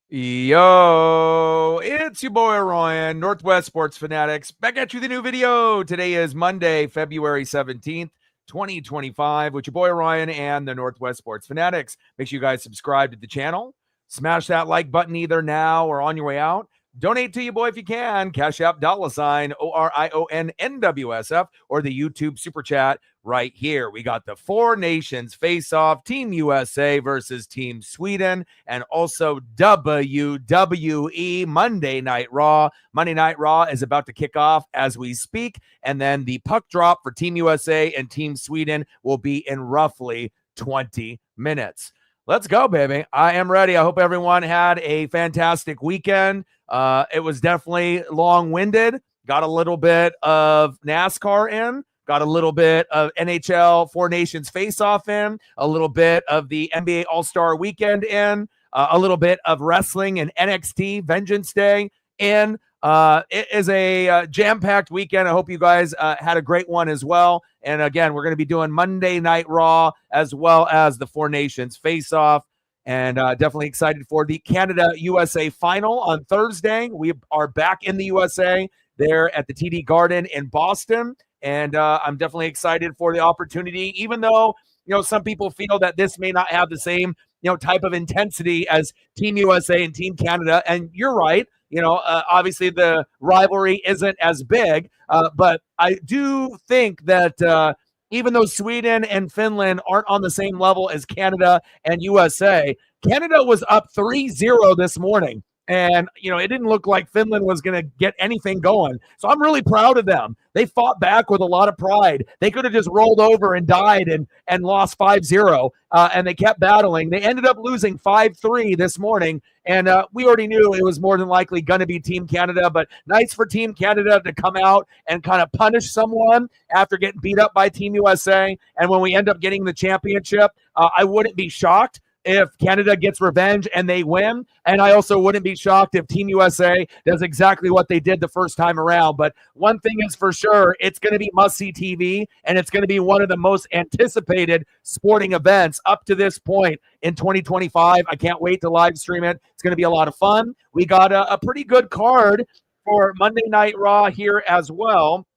Yo, it's your boy Ryan, Northwest Sports Fanatics, back at you with a new video. Today is Monday, February 17th, 2025, with your boy Ryan and the Northwest Sports Fanatics. Make sure you guys subscribe to the channel. Smash that like button either now or on your way out. Donate to your boy if you can. Cash App $sign ORIONNWSF or the YouTube Super Chat right here. We got the Four Nations face-off, Team USA versus Team Sweden, and also WWE Monday Night Raw. Monday Night Raw is about to kick off as we speak, and then the puck drop for Team USA and Team Sweden will be in roughly 20 minutes. Let's go, baby. I am ready. I hope everyone had a fantastic weekend. It was definitely long-winded. Got a little bit of NASCAR in. Got a little bit of NHL Four Nations face-off in. A little bit of the NBA All-Star Weekend in. A little bit of wrestling and NXT Vengeance Day in. It is a jam-packed weekend. I hope you guys had a great one as well. And again, we're going to be doing Monday Night Raw as well as the Four Nations face-off. And definitely excited for the Canada-USA final on Thursday. We are back in the USA there at the TD Garden in Boston. And I'm definitely excited for the opportunity, even though, some people feel that this may not have the same, type of intensity as Team USA and Team Canada. And you're right. Obviously the rivalry isn't as big, but I do think that even though Sweden and Finland aren't on the same level as Canada and USA, Canada was up 3-0 this morning. And, it didn't look like Finland was going to get anything going. So I'm really proud of them. They fought back with a lot of pride. They could have just rolled over and died and lost 5-0, and they kept battling. They ended up losing 5-3 this morning, and we already knew it was more than likely going to be Team Canada, but nice for Team Canada to come out and kind of punish someone after getting beat up by Team USA. And when we end up getting the championship, I wouldn't be shocked if Canada gets revenge and they win. And I also wouldn't be shocked if Team USA does exactly what they did the first time around. But one thing is for sure, it's going to be must-see TV, and it's going to be one of the most anticipated sporting events up to this point in 2025. I can't wait to live stream it. It's going to be a lot of fun. We got a pretty good card for Monday Night Raw here as well.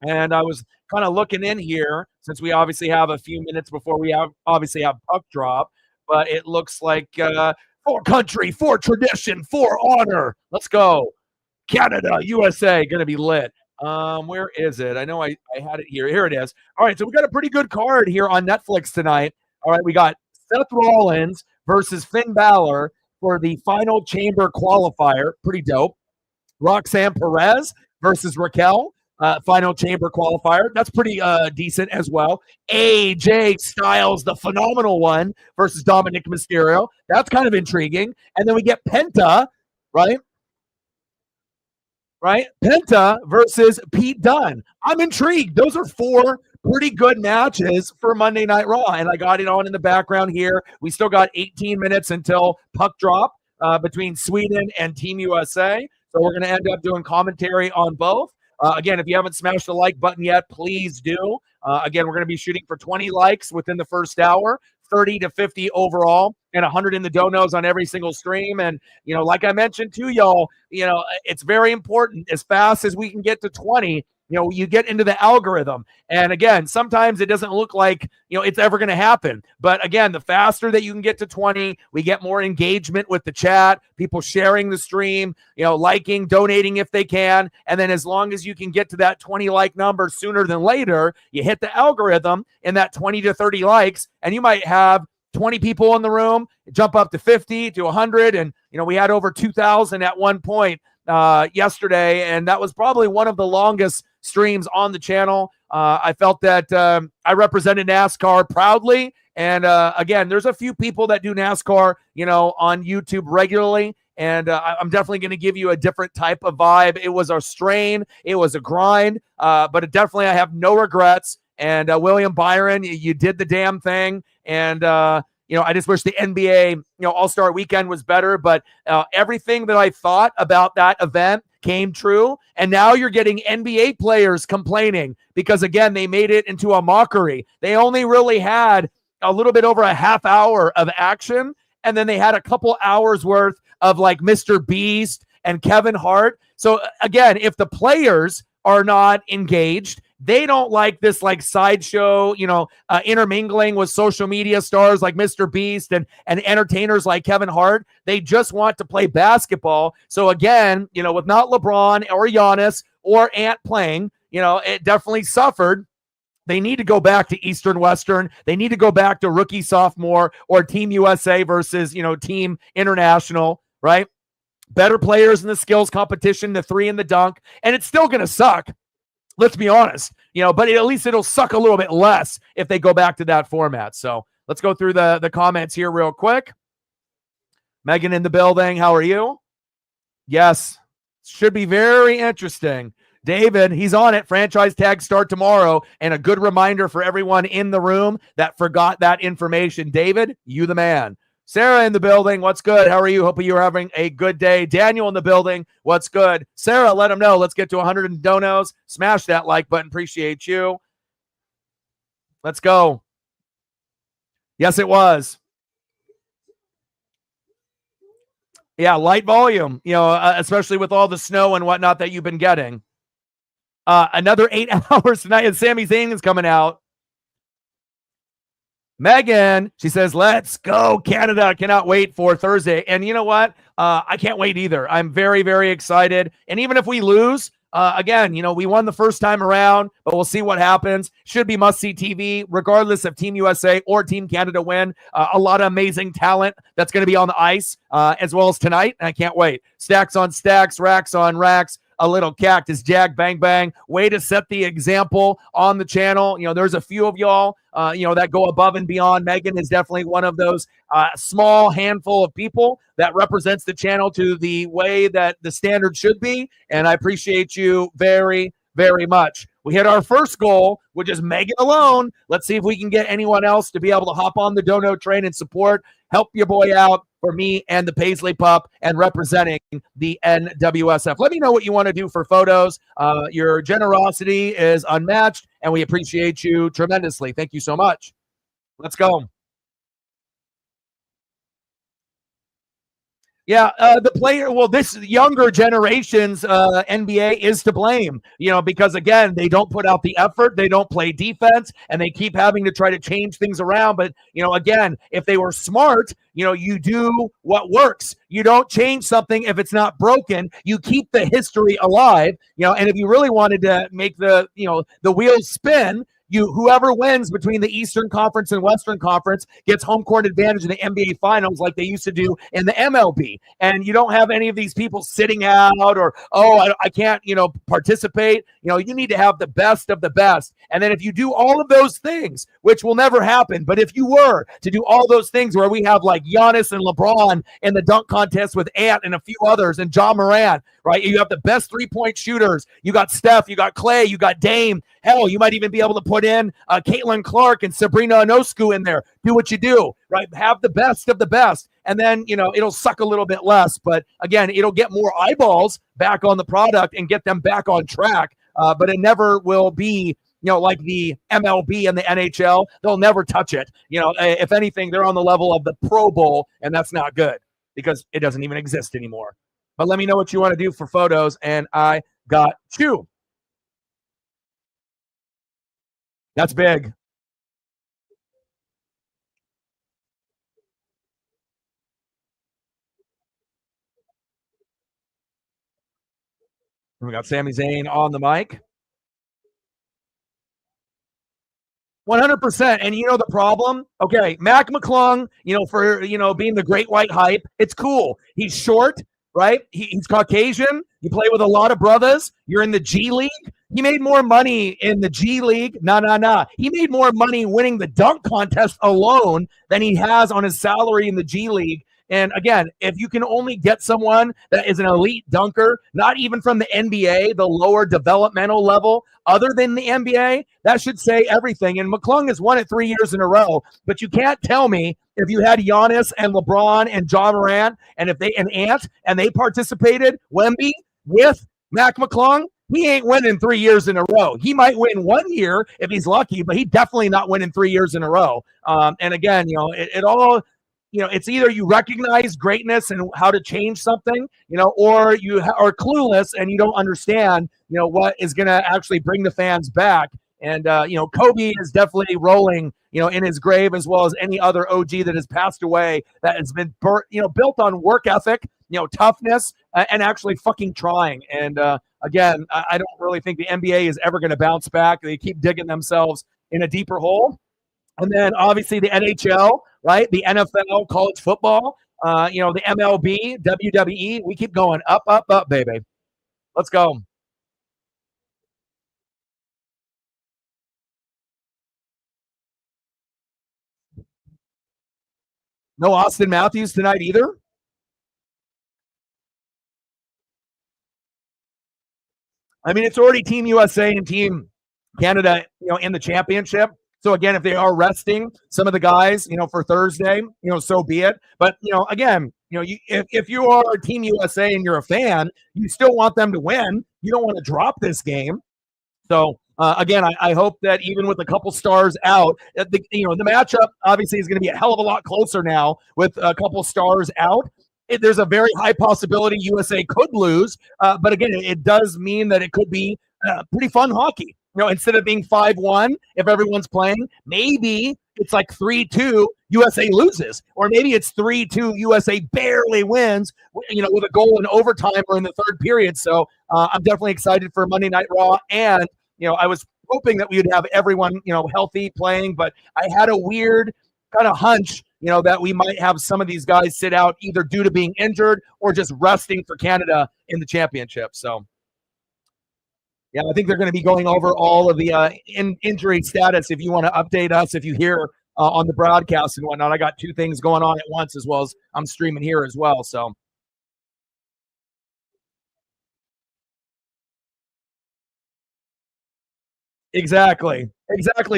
And I was kind of looking in here, since we obviously have a few minutes before we have puck drop. But it looks like for country, for tradition, for honor. Let's go. Canada, USA, going to be lit. Where is it? I know I had it here. Here it is. All right, so we got a pretty good card here on Netflix tonight. All right, we got Seth Rollins versus Finn Balor for the Final Chamber qualifier. Pretty dope. Roxanne Perez versus Raquel. Final Chamber qualifier. That's pretty decent as well. AJ Styles, the phenomenal one, versus Dominic Mysterio. That's kind of intriguing. And then we get Penta, right? Penta versus Pete Dunne. I'm intrigued. Those are four pretty good matches for Monday Night Raw. And I got it on in the background here. We still got 18 minutes until puck drop between Sweden and Team USA. So we're going to end up doing commentary on both. Again, if you haven't smashed the like button yet, please do. Again, we're going to be shooting for 20 likes within the first hour, 30 to 50 overall, and 100 in the donos on every single stream. And, like I mentioned to y'all, it's very important. As fast as we can get to 20, you get into the algorithm. And again, sometimes it doesn't look like, it's ever going to happen. But again, the faster that you can get to 20, we get more engagement with the chat, people sharing the stream, liking, donating if they can. And then as long as you can get to that 20 like number sooner than later, you hit the algorithm in that 20 to 30 likes, and you might have 20 people in the room, jump up to 50 to 100. And, we had over 2,000 at one point yesterday. And that was probably one of the longest streams on the channel. I felt that I represented NASCAR proudly. And again, there's a few people that do NASCAR, on YouTube regularly. And I'm definitely going to give you a different type of vibe. It was a strain. It was a grind. But definitely I have no regrets. And William Byron, you did the damn thing. And, I just wish the NBA, All-Star Weekend was better. But everything that I thought about that event came true. And now you're getting NBA players complaining because, again, they made it into a mockery. They only really had a little bit over a half hour of action. and then they had a couple hours worth of like Mr. Beast and Kevin Hart. So again, if the players are not engaged, they don't like this like sideshow, intermingling with social media stars like Mr. Beast and entertainers like Kevin Hart. They just want to play basketball. So again, with not LeBron or Giannis or Ant playing, it definitely suffered. They need to go back to Eastern Western. They need to go back to rookie sophomore or Team USA versus, Team International, right? Better players in the skills competition, the three and the dunk, and it's still going to suck. Let's be honest, but at least it'll suck a little bit less if they go back to that format. So let's go through the comments here real quick. Megan in the building. How are you? Yes. Should be very interesting. David, he's on it. Franchise tags start tomorrow. And a good reminder for everyone in the room that forgot that information. David, you the man. Sarah in the building. What's good? How are you? Hope you're having a good day. Daniel in the building. What's good? Sarah, let them know. Let's get to 100 donos. Smash that like button. Appreciate you. Let's go. Yes, it was. Yeah, light volume, especially with all the snow and whatnot that you've been getting. Another 8 hours tonight, and Sami Zayn is coming out. Megan, she says, let's go, Canada. I cannot wait for Thursday. And you know what? I can't wait either. I'm very, very excited. And even if we lose, again, we won the first time around, but we'll see what happens. Should be must-see TV, regardless of Team USA or Team Canada win. A lot of amazing talent that's going to be on the ice, as well as tonight. And I can't wait. Stacks on stacks, racks on racks. A little cactus jack bang bang. Way to set the example on the channel. There's a few of y'all that go above and beyond. Megan is definitely one of those small handful of people that represents the channel to the way that the standard should be, and I appreciate you very, very much. We hit our first goal, which is Megan alone. Let's see if we can get anyone else to be able to hop on the dono train and support. Help your boy out for me and the Paisley Pup and representing the NWSF. Let me know what you want to do for photos. Your generosity is unmatched, and we appreciate you tremendously. Thank you so much. Let's go. Yeah, the player, this younger generation's NBA is to blame, because, again, they don't put out the effort, they don't play defense, and they keep having to try to change things around. But, again, if they were smart, you do what works. You don't change something if it's not broken. You keep the history alive, and if you really wanted to make the wheels spin, whoever wins between the Eastern Conference and Western Conference gets home court advantage in the NBA Finals like they used to do in the MLB. And you don't have any of these people sitting out or, I can't, participate. You need to have the best of the best. And then if you do all of those things, which will never happen, but if you were to do all those things where we have like Giannis and LeBron in the dunk contest with Ant and a few others and Ja Morant, right? You have the best three-point shooters. You got Steph, you got Clay, you got Dame. Hell, you might even be able to put in Caitlin Clark and Sabrina Ionescu in there. Do what you do, right? Have the best of the best. And then, it'll suck a little bit less. But again, it'll get more eyeballs back on the product and get them back on track. But it never will be, like the MLB and the NHL. They'll never touch it. If anything, they're on the level of the Pro Bowl, and that's not good because it doesn't even exist anymore. But let me know what you want to do for photos, and I got you. That's big. We got Sami Zayn on the mic. 100%. And the problem? Okay, Mac McClung, for, being the great white hype, it's cool. He's short, right? He's Caucasian. You play with a lot of brothers. You're in the G League. He made more money in the G League. Nah. He made more money winning the dunk contest alone than he has on his salary in the G League. And again, if you can only get someone that is an elite dunker, not even from the NBA, the lower developmental level, other than the NBA, that should say everything. And McClung has won it 3 years in a row. But you can't tell me if you had Giannis and LeBron and Ja Morant and Ant and they participated, Wemby with Mac McClung, he ain't winning 3 years in a row. He might win 1 year if he's lucky, but he definitely not winning 3 years in a row. And again, it all it's either you recognize greatness and how to change something, or you are clueless and you don't understand, what is going to actually bring the fans back. And, Kobe is definitely rolling, in his grave, as well as any other OG that has passed away that has been, built on work ethic, toughness, and actually fucking trying. And again, I don't really think the NBA is ever going to bounce back. They keep digging themselves in a deeper hole. And then obviously the NHL, right? The NFL, college football, the MLB, WWE. We keep going up, up, up, baby. Let's go. No Austin Matthews tonight either. I mean, it's already Team USA and Team Canada, in the championship. So again, if they are resting some of the guys, for Thursday, so be it. But again, if you are Team USA and you're a fan, you still want them to win. You don't want to drop this game. So again, I hope that even with a couple stars out, the matchup obviously is going to be a hell of a lot closer now with a couple stars out. There's a very high possibility USA could lose, but again, it does mean that it could be pretty fun hockey. Instead of being 5-1, if everyone's playing, maybe it's like 3-2, USA loses, or maybe it's 3-2, USA barely wins, with a goal in overtime or in the third period. So I'm definitely excited for Monday Night Raw, and I was hoping that we would have everyone healthy playing, but I had a weird kind of hunch that we might have some of these guys sit out either due to being injured or just resting for Canada in the championship. So yeah, I think they're going to be going over all of the injury status. If you want to update us, if you hear on the broadcast and whatnot, I got two things going on at once, as well as I'm streaming here as well. So exactly,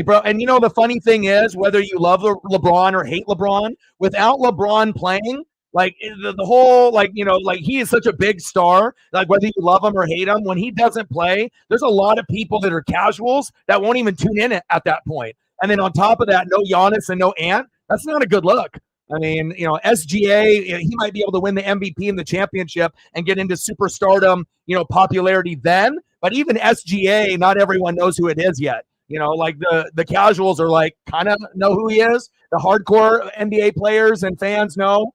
bro. And the funny thing is, whether you love LeBron or hate LeBron, without LeBron playing, like the whole, like he is such a big star. Like whether you love him or hate him, when he doesn't play, there's a lot of people that are casuals that won't even tune in at that point. And then on top of that, no Giannis and no Ant. That's not a good look. I mean, SGA, he might be able to win the MVP in the championship and get into superstardom, popularity then. But even SGA, not everyone knows who it is yet. Like the casuals are like kind of know who he is. The hardcore NBA players and fans know,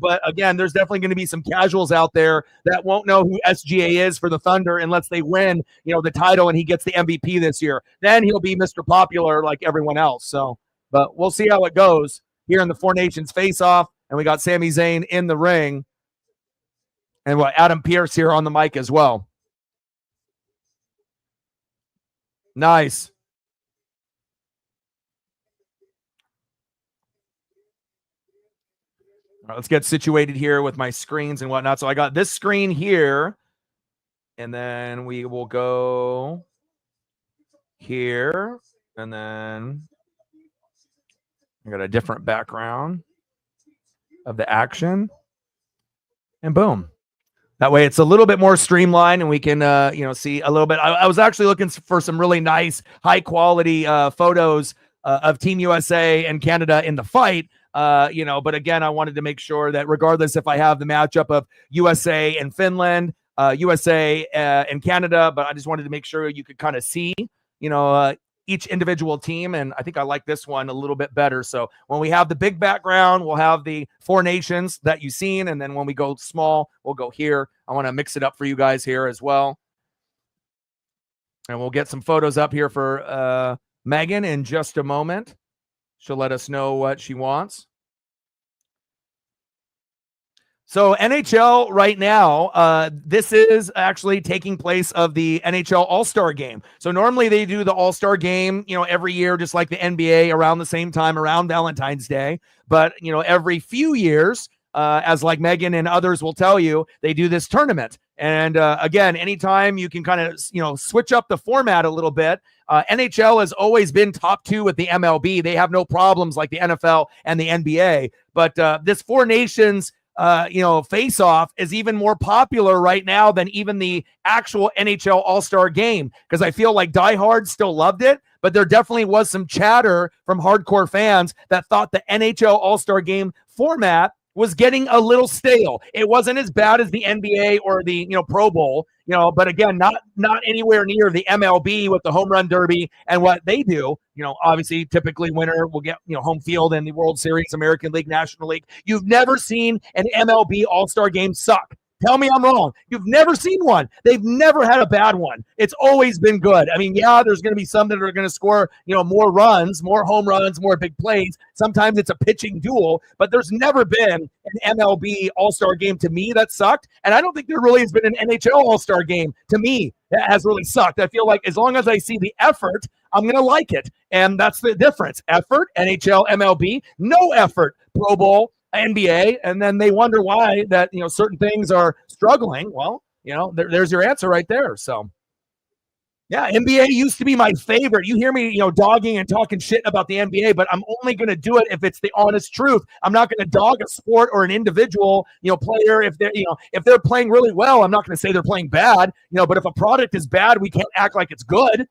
but again, there's definitely going to be some casuals out there that won't know who SGA is for the Thunder unless they win, the title and he gets the MVP this year. Then he'll be Mr. Popular like everyone else. So, but we'll see how it goes here in the Four Nations face-off. And we got Sami Zayn in the ring. And Adam Pearce here on the mic as well. Nice. All right, let's get situated here with my screens and whatnot. So I got this screen here, and then we will go here, and then I got a different background of the action, and boom. That way it's a little bit more streamlined and we can, see a little bit. I was actually looking for some really nice, high quality photos of Team USA and Canada in the fight. But again, I wanted to make sure that regardless if I have the matchup of USA and Finland, USA and Canada, but I just wanted to make sure you could kind of see, each individual team. And I think I like this one a little bit better. So when we have the big background, we'll have the Four Nations that you've seen. And then when we go small, we'll go here. I want to mix it up for you guys here as well. And we'll get some photos up here for Megan in just a moment. She'll let us know what she wants. So NHL right now, this is actually taking place of the NHL All-Star Game. So normally they do the All-Star Game, every year, just like the NBA around the same time, around Valentine's Day. But, every few years, as like Megan and others will tell you, they do this tournament. And again, anytime you can kind of, switch up the format a little bit, NHL has always been top two with the MLB. They have no problems like the NFL and the NBA. But this Four Nations face off is even more popular right now than even the actual NHL All-Star game, because I feel like diehards still loved it, but there definitely was some chatter from hardcore fans that thought the NHL All-Star game format was getting a little stale. It wasn't as bad as the NBA or the Pro Bowl, but again, not anywhere near the MLB with the home run derby and what they do. Obviously, typically winner will get home field in the World Series, American League, National League. You've never seen an MLB All-Star game suck. Tell me I'm wrong. You've never seen one. They've never had a bad one. It's always been good. I mean, yeah, there's going to be some that are going to score, more runs, more home runs, more big plays. Sometimes it's a pitching duel, but there's never been an MLB All-Star game to me that sucked. And I don't think there really has been an NHL All-Star game to me that has really sucked. I feel like as long as I see the effort, I'm going to like it. And that's the difference. Effort, NHL, MLB, no effort, Pro Bowl, NBA, and then they wonder why that certain things are struggling. Well, there's your answer right there. So yeah, NBA used to be my favorite. You hear me dogging and talking shit about the NBA, but I'm only going to do it if it's the honest truth. I'm not going to dog a sport or an individual player if they're playing really well. I'm not going to say they're playing bad, but if a product is bad, we can't act like it's good.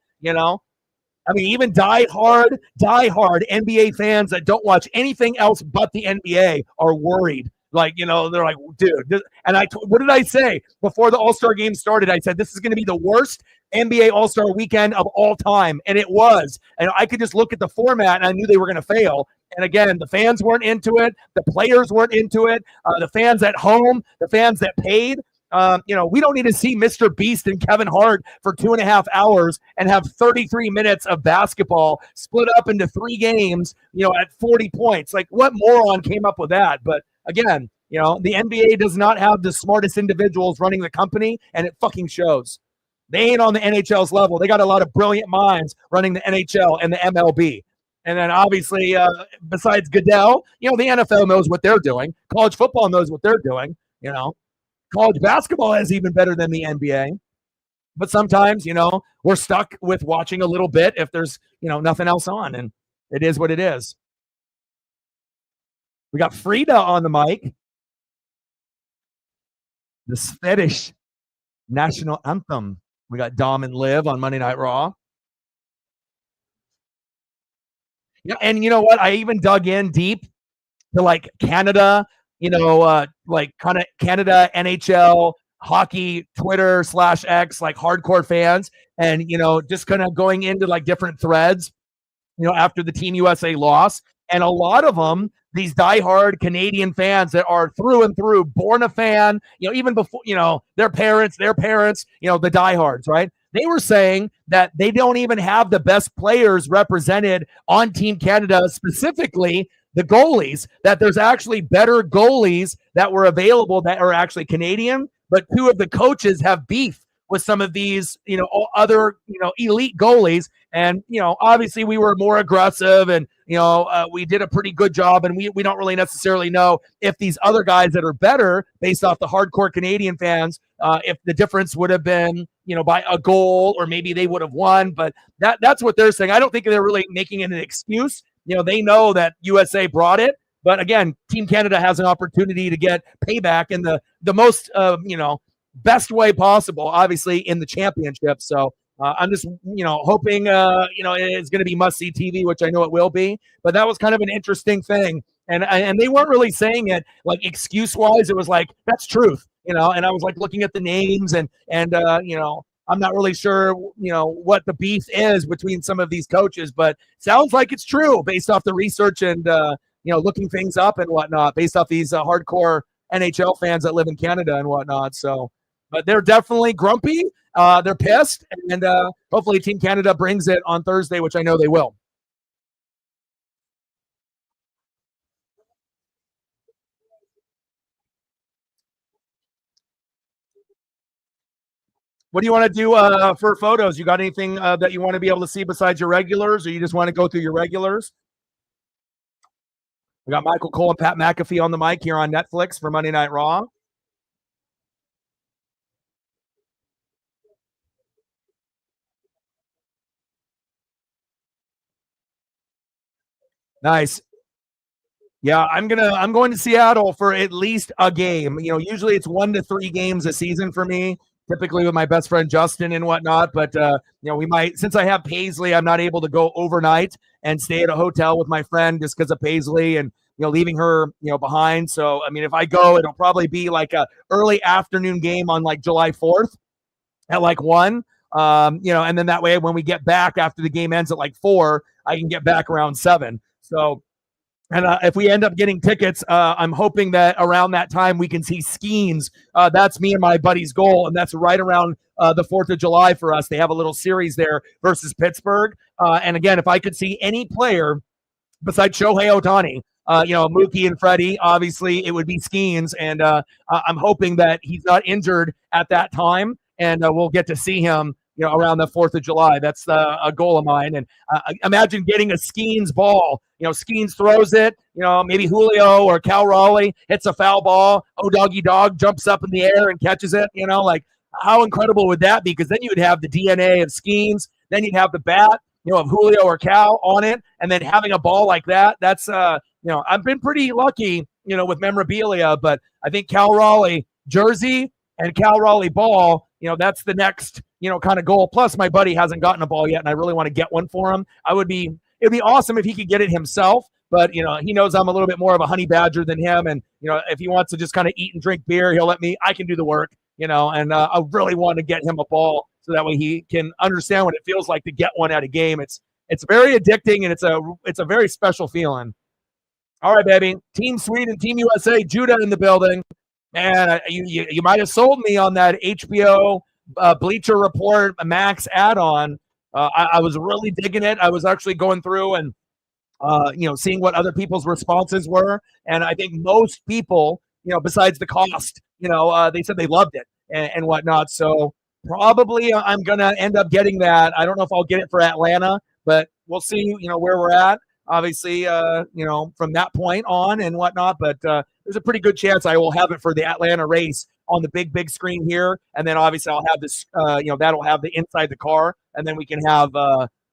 I mean, even die-hard NBA fans that don't watch anything else but the NBA are worried. Like, they're like, dude. And what did I say before the All-Star game started? I said, this is going to be the worst NBA All-Star weekend of all time. And it was. And I could just look at the format and I knew they were going to fail. And again, the fans weren't into it. The players weren't into it. The fans at home, the fans that paid. We don't need to see Mr. Beast and Kevin Hart for 2.5 hours and have 33 minutes of basketball split up into 3 games, at 40 points. Like, what moron came up with that? But again, the NBA does not have the smartest individuals running the company, and it fucking shows. They ain't on the NHL's level. They got a lot of brilliant minds running the NHL and the MLB. And then obviously, besides Goodell, the NFL knows what they're doing. College football knows what they're doing, College basketball is even better than the NBA. But sometimes, we're stuck with watching a little bit if there's, nothing else on. And it is what it is. We got Frida on the mic. The Swedish national anthem. We got Dom and Liv on Monday Night Raw. Yeah, and you know what? I even dug in deep to like Canada, like kind of Canada NHL hockey Twitter /X, like hardcore fans, and just kind of going into like different threads, after the Team USA loss, and a lot of them, these diehard Canadian fans that are through and through born a fan, even before their parents, the diehards, right? They were saying that they don't even have the best players represented on Team Canada, specifically the goalies, that there's actually better goalies that were available that are actually Canadian, but 2 of the coaches have beef with some of these, other, elite goalies. And, obviously we were more aggressive and, we did a pretty good job. And we don't really necessarily know if these other guys that are better based off the hardcore Canadian fans, if the difference would have been, by a goal, or maybe they would have won. But that's what they're saying. I don't think they're really making it an excuse. They know that USA brought it. But again, Team Canada has an opportunity to get payback in the most, best way possible, obviously in the championship. So I'm just, hoping, it's going to be must-see TV, which I know it will be. But that was kind of an interesting thing. And they weren't really saying it like excuse-wise. It was like, that's truth, And I was like looking at the names and I'm not really sure, what the beef is between some of these coaches, but sounds like it's true based off the research and, looking things up and whatnot, based off these hardcore NHL fans that live in Canada and whatnot. So, but they're definitely grumpy. They're pissed, and hopefully Team Canada brings it on Thursday, which I know they will. What do you want to do for photos? You got anything that you want to be able to see besides your regulars, or you just want to go through your regulars? We got Michael Cole and Pat McAfee on the mic here on Netflix for Monday Night Raw. Nice. Yeah, I'm going to Seattle for at least a game. Usually it's 1 to 3 games a season for me, typically with my best friend Justin and whatnot. But we might, since I have Paisley, I'm not able to go overnight and stay at a hotel with my friend just because of Paisley and leaving her behind. So I mean, if I go, it'll probably be like a early afternoon game on like July 4th at like 1. And then that way when we get back after the game ends at like 4, I can get back around 7. So. And if we end up getting tickets, I'm hoping that around that time we can see Skeens. That's me and my buddy's goal, and that's right around the 4th of July for us. They have a little series there versus Pittsburgh. And again, if I could see any player besides Shohei Ohtani, Mookie and Freddie, obviously it would be Skeens. And I'm hoping that he's not injured at that time, and we'll get to see him around the 4th of July. That's a goal of mine. And imagine getting a Skeens ball. Skeens throws it, maybe Julio or Cal Raleigh hits a foul ball. Oh, doggy dog jumps up in the air and catches it. Like how incredible would that be? Because then you would have the DNA of Skeens. Then you'd have the bat, of Julio or Cal on it. And then having a ball like that, that's, I've been pretty lucky, with memorabilia. But I think Cal Raleigh jersey and Cal Raleigh ball, that's the next, kind of goal. Plus, my buddy hasn't gotten a ball yet, and I really want to get one for him. It'd be awesome if he could get it himself, but he knows I'm a little bit more of a honey badger than him, and if he wants to just kind of eat and drink beer, he'll let me. I can do the work, and I really want to get him a ball so that way he can understand what it feels like to get one at a game. It's very addicting, and it's a very special feeling. All right, baby. Team Sweden, Team USA, Judah in the building. Man, you might have sold me on that HBO Bleacher Report Max add-on. I was really digging it. I was actually going through and seeing what other people's responses were, and I think most people, besides the cost, they said they loved it and whatnot. So probably I'm gonna end up getting that. I don't know if I'll get it for Atlanta, but we'll see. Where we're at. Obviously, from that point on and whatnot, but there's a pretty good chance I will have it for the Atlanta race on the big screen here. And then obviously I'll have this, that'll have the inside the car. And then we can have,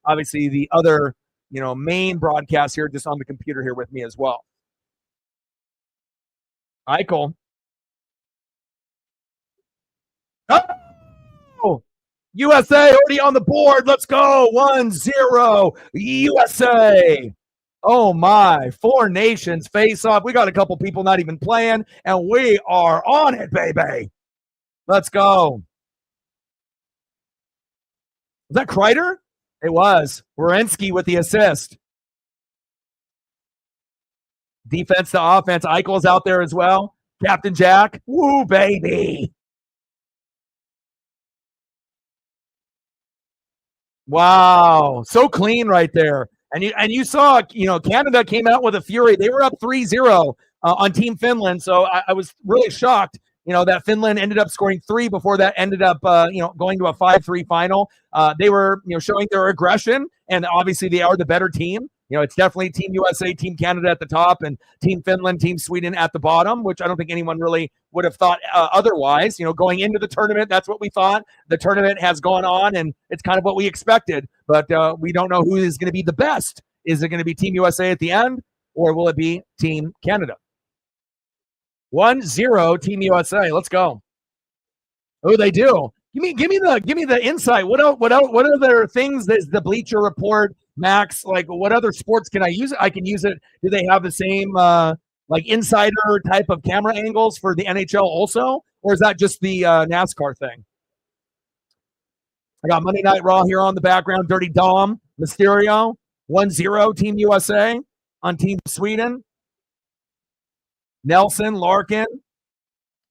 obviously the other, main broadcast here just on the computer here with me as well. Eichel. Oh! USA already on the board. Let's go. 1-0 USA. Oh my, 4 nations face off. We got a couple people not even playing, and we are on it, baby. Let's go. Was that Kreider? It was. Werenski with the assist. Defense to offense. Eichel's out there as well. Captain Jack. Woo, baby. Wow. So clean right there. And you saw, Canada came out with a fury. They were up 3-0 on Team Finland. So I was really shocked, that Finland ended up scoring 3 before that ended up, going to a 5-3 final. They were, showing their aggression, and obviously they are the better team. It's definitely Team USA, Team Canada at the top, and Team Finland, Team Sweden at the bottom, which I don't think anyone really would have thought otherwise. Going into the tournament, that's what we thought. The tournament has gone on, and it's kind of what we expected, but we don't know who is going to be the best. Is it going to be Team USA at the end, or will it be Team Canada? 1-0 Team USA. Let's go. Oh, they do. Give me the insight. What other things is the Bleacher Report Max, like what other sports can I use it? I can use it. Do they have the same like insider type of camera angles for the NHL also? Or is that just the NASCAR thing? I got Monday Night Raw here on the background. Dirty Dom, Mysterio, 1-0 Team USA on Team Sweden. Nelson, Larkin,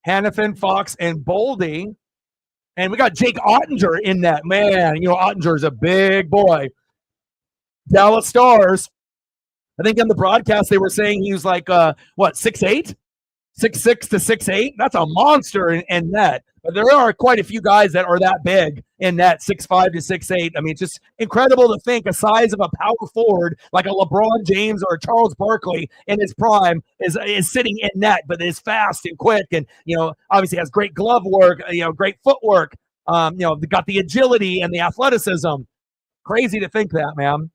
Hannafin, Fox, and Boldy. And we got Jake Ottinger in that. Man, Ottinger's a big boy. Dallas Stars. I think in the broadcast they were saying he was like 6'8", 6'6" to 6'8". That's a monster in net. But there are quite a few guys that are that big in that 6'5" to 6'8". I mean, it's just incredible to think a size of a power forward like a LeBron James or a Charles Barkley in his prime is sitting in net, but is fast and quick, and obviously has great glove work, great footwork. Got the agility and the athleticism. Crazy to think that, man.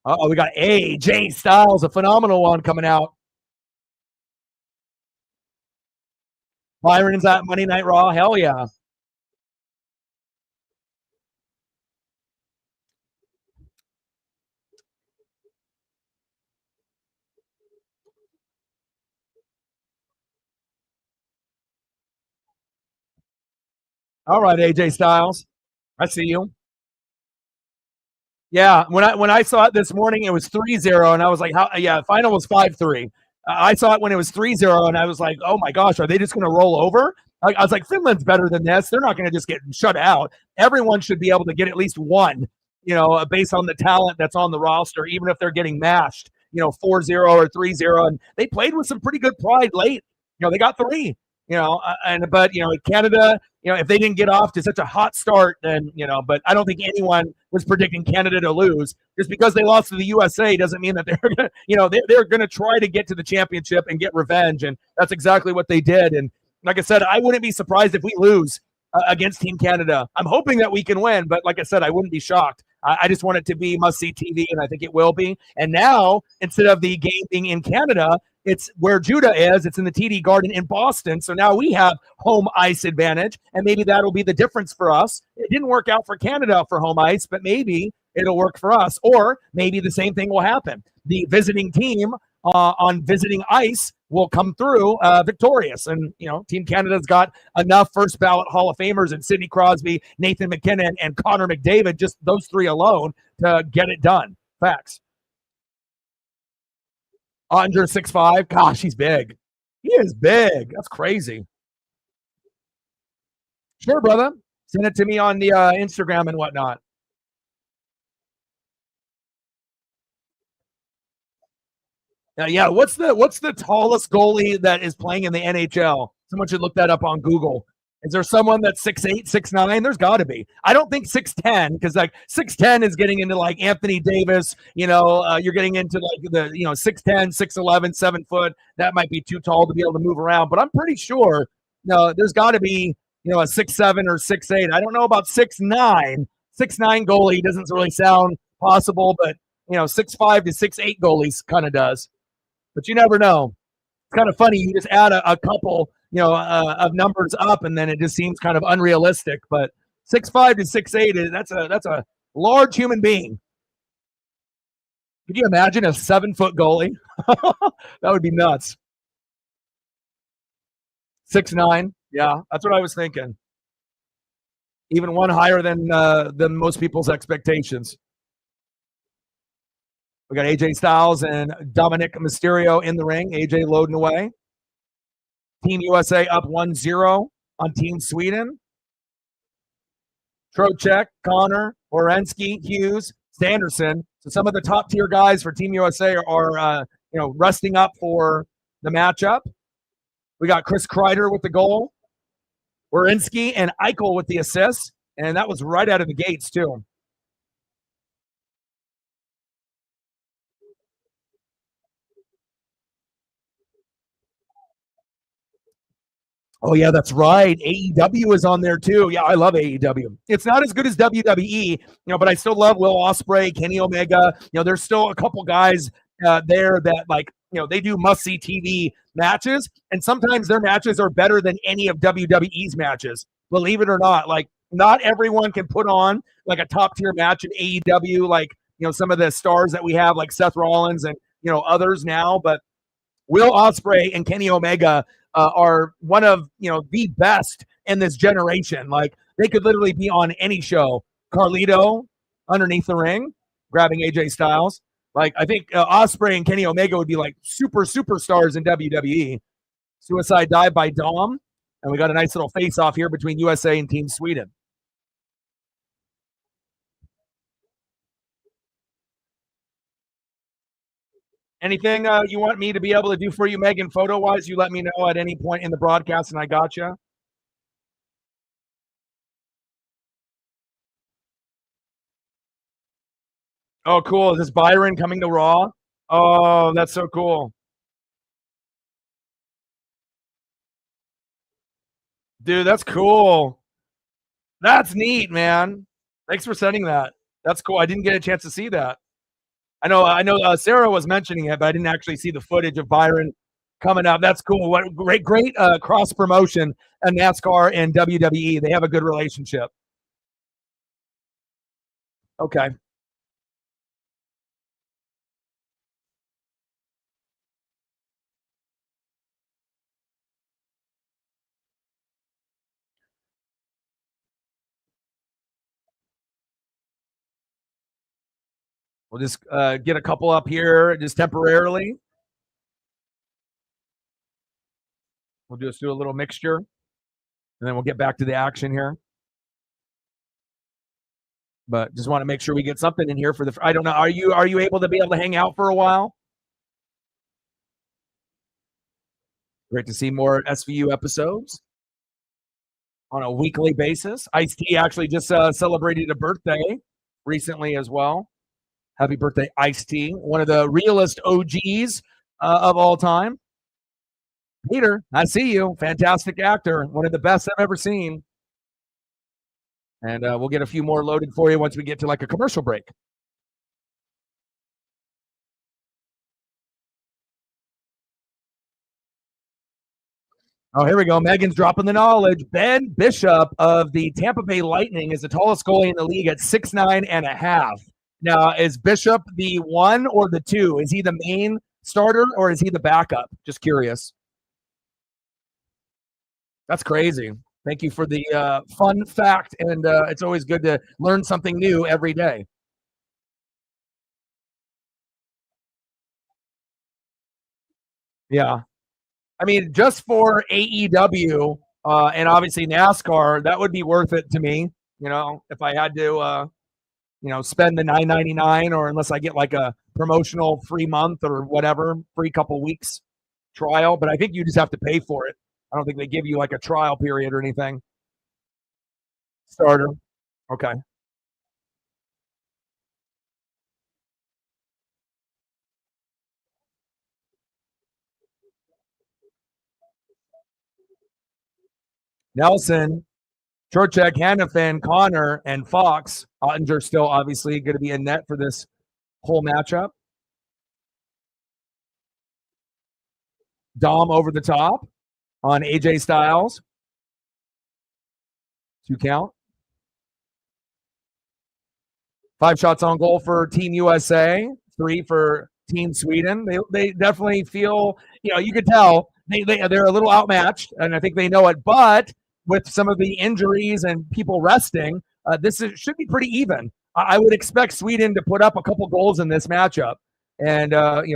Oh, we got AJ Styles, a phenomenal one coming out. Byron's at Monday Night Raw. Hell yeah. All right, AJ Styles. I see you. Yeah, when I saw it this morning, it was 3-0, and I was like, "How?" Yeah, final was 5-3. I saw it when it was 3-0, and I was like, "Oh my gosh, are they just going to roll over?" I was like, "Finland's better than this. They're not going to just get shut out. Everyone should be able to get at least one, based on the talent that's on the roster, even if they're getting mashed, 4-0 or 3-0." And they played with some pretty good pride late. They got three. But Canada, if they didn't get off to such a hot start, then but I don't think anyone was predicting Canada to lose. Just because they lost to the USA doesn't mean that they're gonna, they're gonna try to get to the championship and get revenge, and that's exactly what they did. And like I said, I wouldn't be surprised if we lose against Team Canada. I'm hoping that we can win, but like I said, I wouldn't be shocked. I just want it to be must see TV, and I think it will be. And now, instead of the game being in Canada, it's where Judah is. It's in the TD Garden in Boston. So now we have home ice advantage, and maybe that'll be the difference for us. It didn't work out for Canada for home ice, but maybe it'll work for us. Or maybe the same thing will happen. The visiting team on visiting ice will come through victorious. And, Team Canada's got enough first ballot Hall of Famers in Sidney Crosby, Nathan McKinnon, and Connor McDavid, just those three alone, to get it done. Facts. Under 6'5". Gosh, he's big. He is big. That's crazy. Sure, brother. Send it to me on the Instagram and whatnot. Yeah. What's the tallest goalie that is playing in the NHL? Someone should look that up on Google. Is there someone that's 6'8", 6'9"? There's got to be. I don't think 6'10", because like 6'10" is getting into like Anthony Davis. You're getting into like the 6'10", 6'11", 7 foot. That might be too tall to be able to move around. But I'm pretty sure there's got to be a 6'7" or 6'8". I don't know about 6'9". 6'9" goalie doesn't really sound possible, but 6'5" to 6'8" goalies kind of does. But you never know. It's kind of funny. You just add a couple, of numbers up, and then it just seems kind of unrealistic. But 6'5" to 6'8", that's a large human being. Could you imagine a 7-foot goalie? That would be nuts. 6'9". Yeah, that's what I was thinking. Even one higher than most people's expectations. We got AJ Styles and Dominic Mysterio in the ring. AJ loading away. Team USA up 1-0 on Team Sweden. Trocheck, Connor, Orensky, Hughes, Sanderson. So some of the top tier guys for Team USA are resting up for the matchup. We got Chris Kreider with the goal. Orensky and Eichel with the assists. And that was right out of the gates, too. Oh, yeah, that's right. AEW is on there too. Yeah, I love AEW. It's not as good as WWE, but I still love Will Ospreay, Kenny Omega. There's still a couple guys there that they do must-see TV matches, and sometimes their matches are better than any of WWE's matches. Believe it or not, not everyone can put on like a top-tier match in AEW, some of the stars that we have, like Seth Rollins and others now, but Will Ospreay and Kenny Omega are one of the best in this generation. Like they could literally be on any show. Carlito underneath the ring, grabbing AJ Styles. Like I think Ospreay and Kenny Omega would be like superstars in WWE. Suicide dive by Dom, and we got a nice little face off here between USA and Team Sweden. Anything you want me to be able to do for you, Megan, photo-wise, you let me know at any point in the broadcast, and I got you. Oh, cool. Is this Byron coming to Raw? Oh, that's so cool. Dude, that's cool. That's neat, man. Thanks for sending that. That's cool. I didn't get a chance to see that. I know. Sarah was mentioning it, but I didn't actually see the footage of Byron coming up. That's cool. What great cross promotion in NASCAR and WWE. They have a good relationship. Okay. We'll just get a couple up here just temporarily. We'll just do a little mixture, and then we'll get back to the action here. But just want to make sure we get something in here for the. I don't know. Are you able to be able to hang out for a while? Great to see more SVU episodes on a weekly basis. Ice T actually just celebrated a birthday recently as well. Happy birthday, Ice T, one of the realest OGs of all time. Peter, I see you. Fantastic actor. One of the best I've ever seen. And we'll get a few more loaded for you once we get to like a commercial break. Oh, here we go. Megan's dropping the knowledge. Ben Bishop of the Tampa Bay Lightning is the tallest goalie in the league at 6'9.5". Now, is Bishop the one or the two? Is he the main starter or is he the backup? Just curious. That's crazy. Thank you for the fun fact, and it's always good to learn something new every day. Yeah, I mean, just for AEW and obviously NASCAR, that would be worth it to me. If I had to, spend the 9.99, or unless I get like a promotional free month or whatever, free couple weeks trial. But I think you just have to pay for it. I don't think they give you like a trial period or anything. Starter. Okay. Nelson, Trocheck, Hannafin, Connor, and Fox. Ottinger still obviously going to be in net for this whole matchup. Dom over the top on AJ Styles. 2 count. 5 shots on goal for Team USA. 3 for Team Sweden. They definitely feel, you could tell they're a little outmatched, and I think they know it. But with some of the injuries and people resting, should be pretty even. I would expect Sweden to put up a couple goals in this matchup, and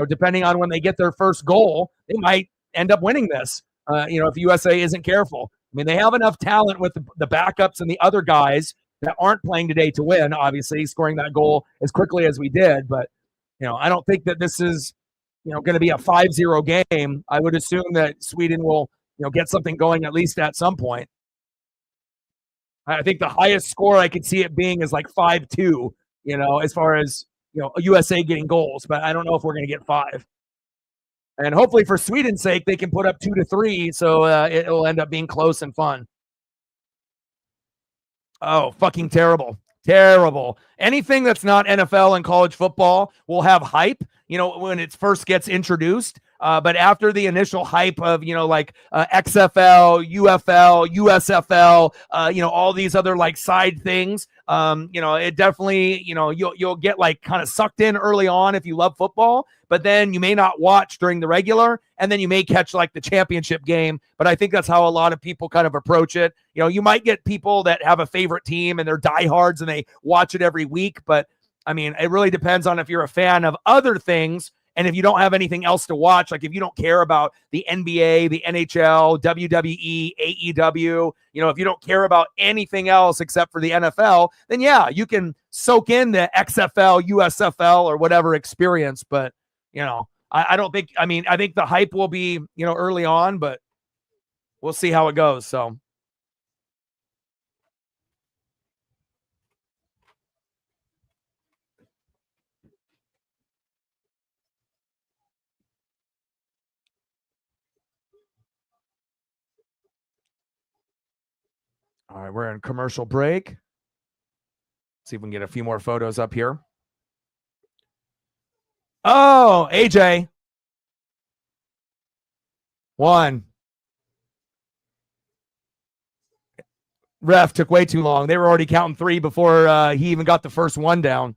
depending on when they get their first goal, they might end up winning this. If USA isn't careful. I mean, they have enough talent with the backups and the other guys that aren't playing today to win, obviously, scoring that goal as quickly as we did. But, I don't think that this is, going to be a 5-0 game. I would assume that Sweden will, get something going at least at some point. I think the highest score I could see it being is like 5-2, as far as, USA getting goals. But I don't know if we're going to get 5. And hopefully for Sweden's sake, they can put up 2-3, so it'll end up being close and fun. Oh, fucking terrible. Terrible. Anything that's not NFL and college football will have hype, when it first gets introduced. But after the initial hype of, XFL, UFL, USFL, all these other like side things, it definitely, you'll get like kind of sucked in early on if you love football, but then you may not watch during the regular, and then you may catch like the championship game. But I think that's how a lot of people kind of approach it. You might get people that have a favorite team and they're diehards and they watch it every week. But I mean, it really depends on if you're a fan of other things. And if you don't have anything else to watch, like if you don't care about the NBA, the NHL, WWE, AEW, if you don't care about anything else except for the NFL, then yeah, you can soak in the XFL, USFL, or whatever experience. But, I don't think, I think the hype will be, early on, but we'll see how it goes. So. All right, we're in commercial break. See if we can get a few more photos up here. Oh, AJ. 1. Ref took way too long. They were already counting 3 before he even got the first one down.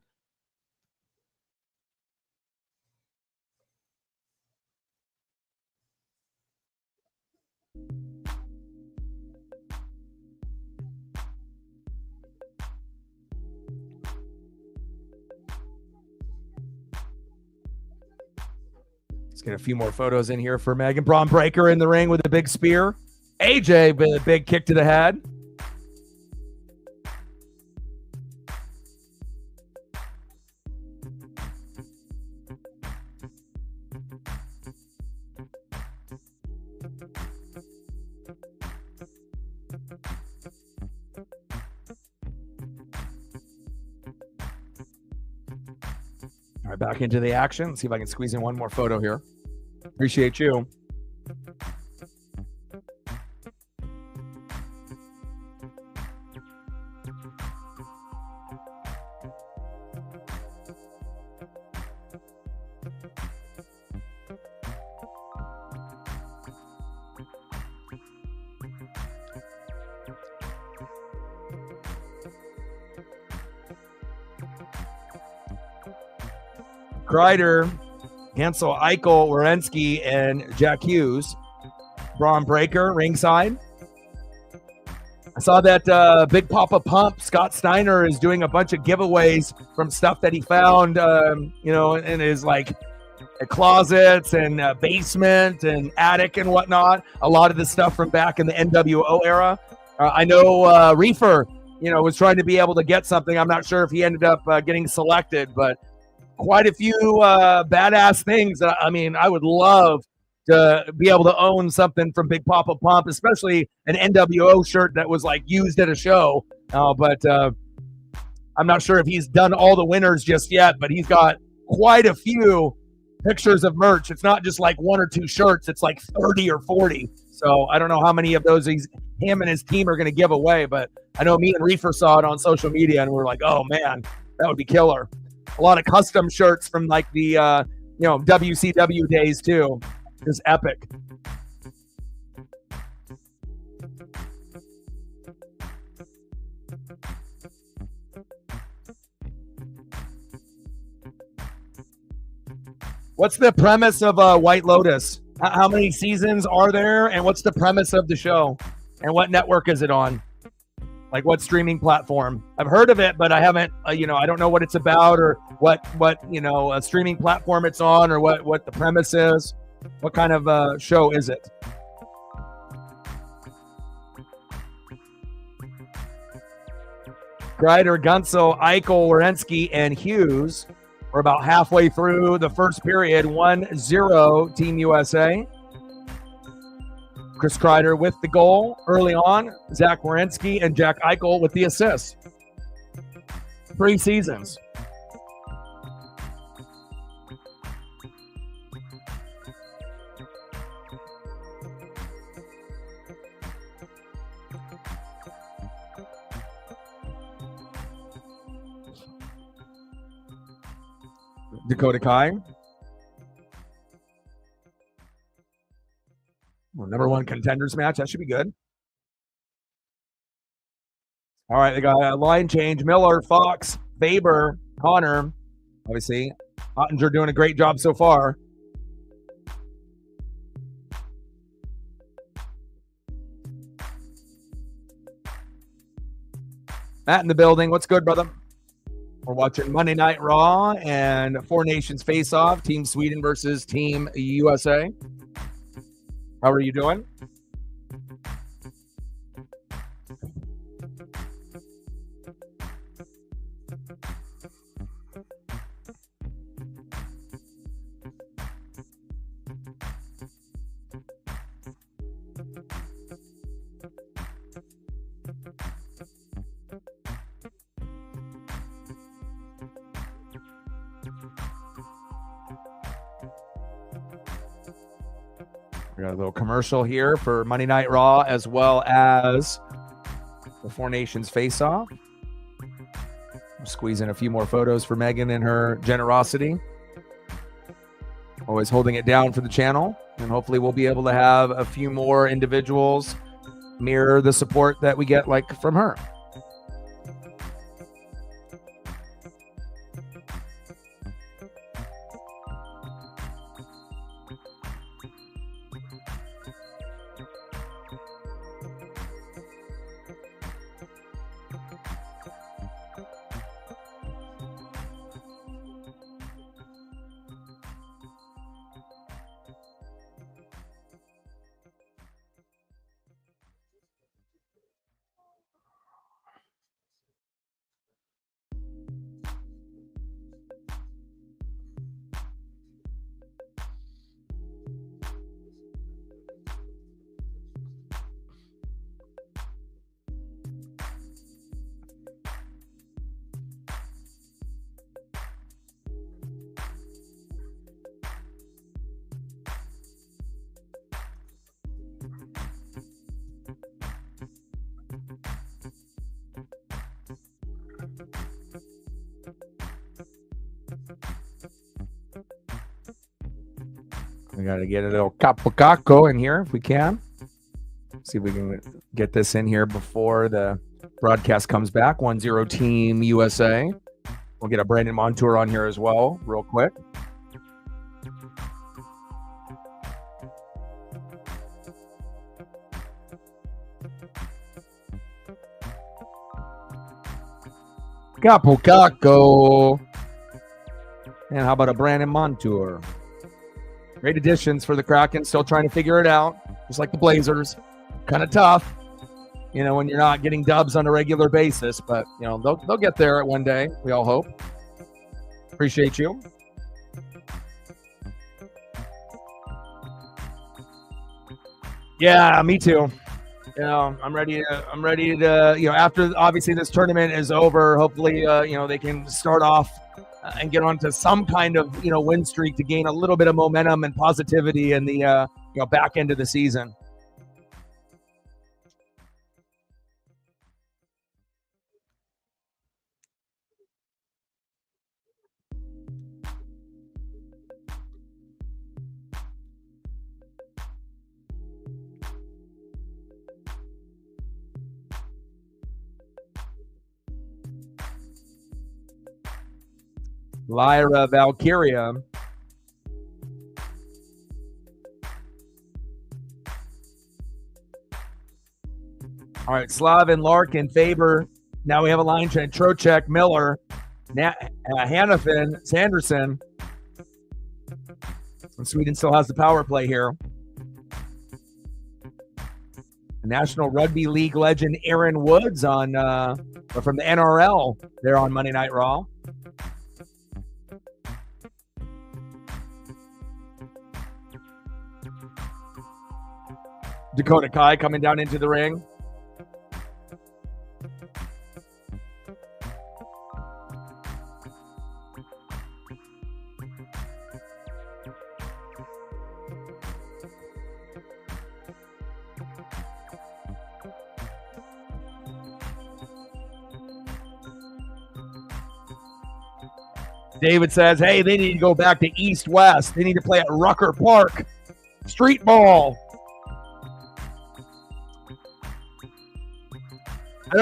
Let's get a few more photos in here for Megan. Braun Breaker in the ring with a big spear. AJ with a big kick to the head. All right, back into the action. Let's see if I can squeeze in one more photo here. Appreciate you. Kreider, Hansel, Eichel, Werenski, and Jack Hughes. Braun Breaker, ringside. I saw that Big Papa Pump, Scott Steiner, is doing a bunch of giveaways from stuff that he found, in his closets and basement and attic and whatnot. A lot of the stuff from back in the NWO era. I know Reefer, was trying to be able to get something. I'm not sure if he ended up getting selected, but quite a few badass things. I would love to be able to own something from Big Papa Pump, especially an NWO shirt that was used at a show. But I'm not sure if he's done all the winners just yet, but he's got quite a few pictures of merch. It's not just 1 or 2 shirts. It's 30 or 40. So I don't know how many of those him and his team are going to give away, but I know me and Reefer saw it on social media and we're like, oh man, that would be killer. A lot of custom shirts from the WCW days too. Just epic. What's the premise of White Lotus? How many seasons are there, and what's the premise of the show? And what network is it on? What streaming platform? I've heard of it, but I haven't, I don't know what it's about or what a streaming platform it's on or what the premise is. What kind of show is it? Kreider, Gunsel, Eichel, Werenski, and Hughes. We're about halfway through the first period. 1-0 Team USA. Chris Kreider with the goal early on. Zach Werenski and Jack Eichel with the assist. 3 seasons. Dakota Kai. Well, number 1 contenders match. That should be good. All right, they got a line change. Miller, Fox, Faber, Connor. Obviously, Ottinger doing a great job so far. Matt in the building. What's good, brother? We're watching Monday Night Raw and Four Nations Face Off. Team Sweden versus Team USA. How are you doing? We got a little commercial here for Monday Night Raw as well as the Four Nations Face Off. Squeeze in a few more photos for Megan and her generosity. always holding it down for the channel. And hopefully we'll be able to have a few more individuals mirror the support that we get like from her. We got to get a little Capocaco in here if we can. See if we can get this in here before the broadcast comes back. 1-0 Team USA. We'll get a Brandon Montour on here as well, real quick. Capocaco. And how about a Brandon Montour? Great additions for the Kraken. Still trying to figure it out, just like the Blazers. Kind of tough, you know, when you're not getting dubs on a regular basis. But, you know, they'll get there one day. We all hope. Appreciate you. Yeah, me too. You know, I'm ready to, you know, after obviously this tournament is over, hopefully, you know, they can start off and get onto some kind of, you know, win streak to gain a little bit of momentum and positivity in the, you know, back end of the season. Lyra Valkyria. All right, Slavin, Larkin, Faber. Now we have a line change. Trocheck, Miller, Hannafin, Sanderson. And Sweden still has the power play here. National Rugby League legend Aaron Woods on from the NRL. They're on Monday Night Raw. Dakota Kai coming down into the ring. David says, hey, they need to go back to East-West. They need to play at Rucker Park. Street ball.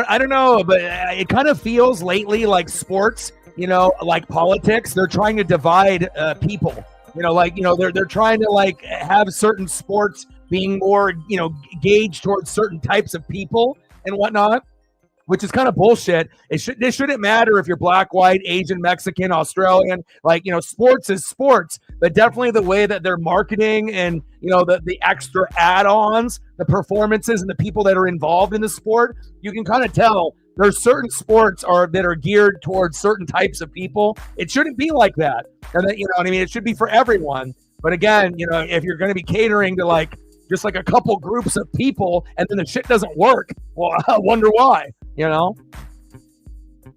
I don't know, but it kind of feels lately like sports, you know, like politics. They're trying to divide people, you know, like, you know, they're trying to like have certain sports being more, you know, gauged towards certain types of people and whatnot, which is kind of bullshit. It shouldn't matter if you're black, white, Asian, Mexican, Australian. Like, you know, sports is sports, but definitely the way that they're marketing and, you know, the extra add-ons, the performances and the people that are involved in the sport, you can kind of tell there's certain sports that are geared towards certain types of people. It shouldn't be like that. And that, you know what I mean? It should be for everyone. But again, you know, if you're going to be catering to like just like a couple groups of people and then the shit doesn't work, well, I wonder why, you know?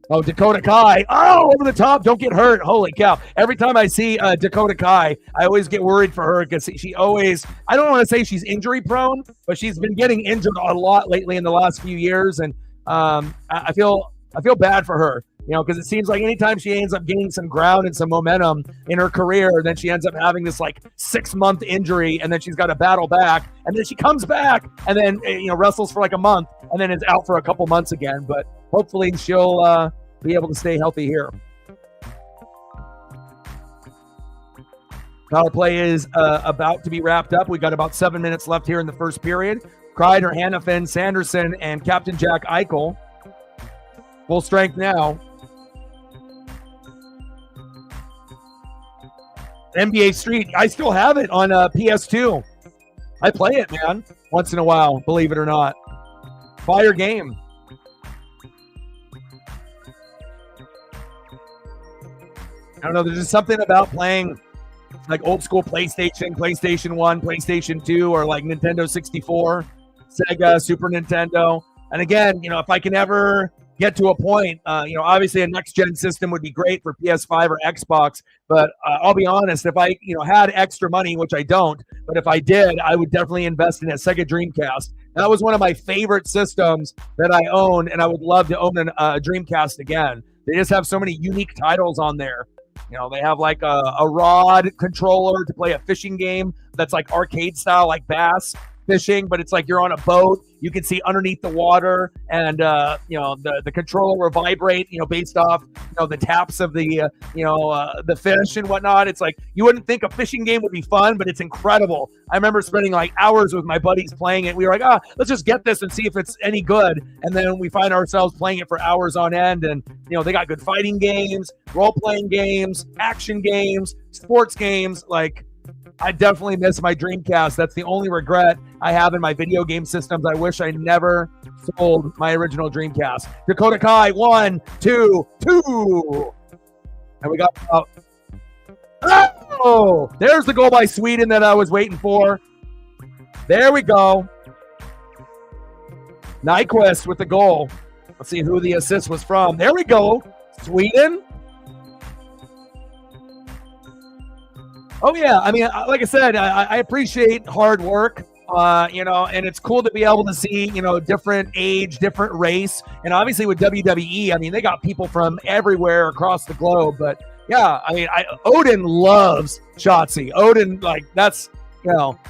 Oh, Dakota Kai. Oh, over the top. Don't get hurt. Holy cow. Every time I see Dakota Kai, I always get worried for her because she always, I don't want to say she's injury prone, but she's been getting injured a lot lately in the last few years. And I feel bad for her. because it seems like anytime she ends up gaining some ground and some momentum in her career, then she ends up having this like 6-month injury, and then she's got to battle back, and then she comes back, and then wrestles for like a month, and then is out for a couple months again. But hopefully she'll be able to stay healthy here. Power play is about to be wrapped up. We got about 7 minutes left here in the first period. Kreider, Hanifin, Sanderson, and Captain Jack Eichel. Full strength now. NBA Street. I still have it on PS2. I play it, man, once in a while, believe it or not. Fire game. I don't know. There's just something about playing like old school PlayStation 1, PlayStation 2, or like Nintendo 64, Sega, Super Nintendo. And again, if I can ever get to a point, obviously a next gen system would be great for PS5 or Xbox. But I'll be honest, if I, had extra money, which I don't, but if I did, I would definitely invest in a Sega Dreamcast. That was one of my favorite systems that I owned, and I would love to own a Dreamcast again. They just have so many unique titles on there. They have like a rod controller to play a fishing game that's like arcade style, like bass fishing, but it's like you're on a boat. You can see underneath the water, and the controller will vibrate, based off the taps of the fish and whatnot. It's like you wouldn't think a fishing game would be fun, but it's incredible. I remember spending like hours with my buddies playing it. We were like, let's just get this and see if it's any good. And then we find ourselves playing it for hours on end. And they got good fighting games, role-playing games, action games, sports games. Like, I definitely miss my Dreamcast. That's the only regret I have in my video game systems. I wish I never sold my original Dreamcast. Dakota Kai, 1, 2, 2. And we got there's the goal by Sweden that I was waiting for. There we go. Nyquist with the goal. Let's see who the assist was from. There we go. Sweden. Oh, yeah. I mean, like I said, I appreciate hard work, and it's cool to be able to see, different age, different race. And obviously with WWE, I mean, they got people from everywhere across the globe. But, yeah, I mean, Odin loves Shotzi. Odin, like, that's,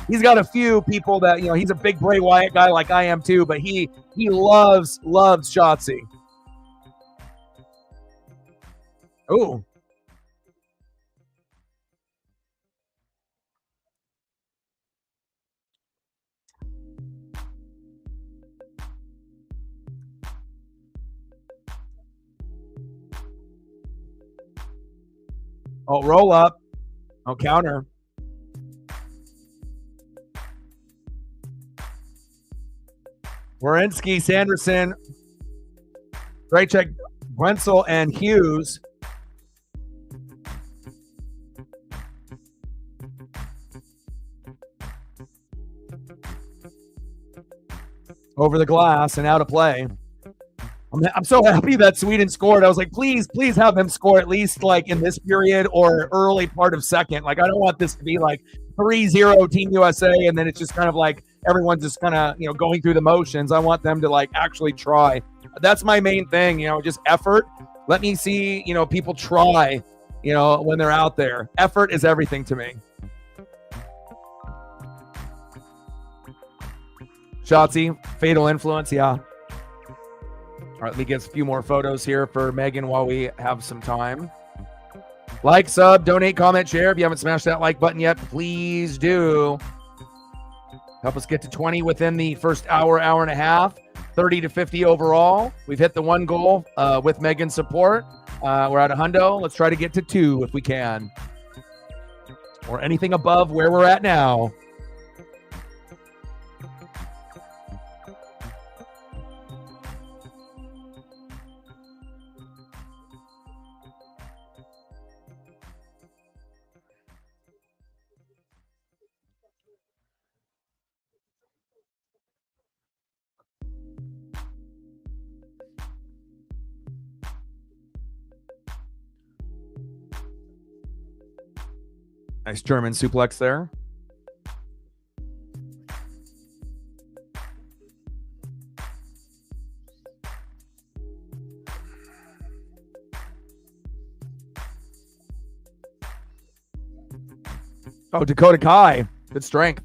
he's got a few people that, he's a big Bray Wyatt guy like I am too, but he loves Shotzi. Ooh. Oh, roll up. Oh, counter. Werenski, Sanderson, Graycheck, Wenzel, and Hughes. Over the glass and out of play. I'm so happy that Sweden scored. I was like, please have them score at least like in this period or early part of second. Like, I don't want this to be like 3-0 Team USA and then it's just kind of like everyone's just kind of, going through the motions. I want them to like actually try. That's my main thing, just effort. Let me see, people try, when they're out there. Effort is everything to me. Shotzi, fatal influence, yeah. All right, let me get a few more photos here for Megan while we have some time. Like, sub, donate, comment, share. If you haven't smashed that like button yet, please do. Help us get to 20 within the first hour and a half. 30 to 50 overall. We've hit the 1 goal with Megan's support. We're at a hundo. Let's try to get to 2 if we can. Or anything above where we're at now. Nice German suplex there. Oh, Dakota Kai. Good strength.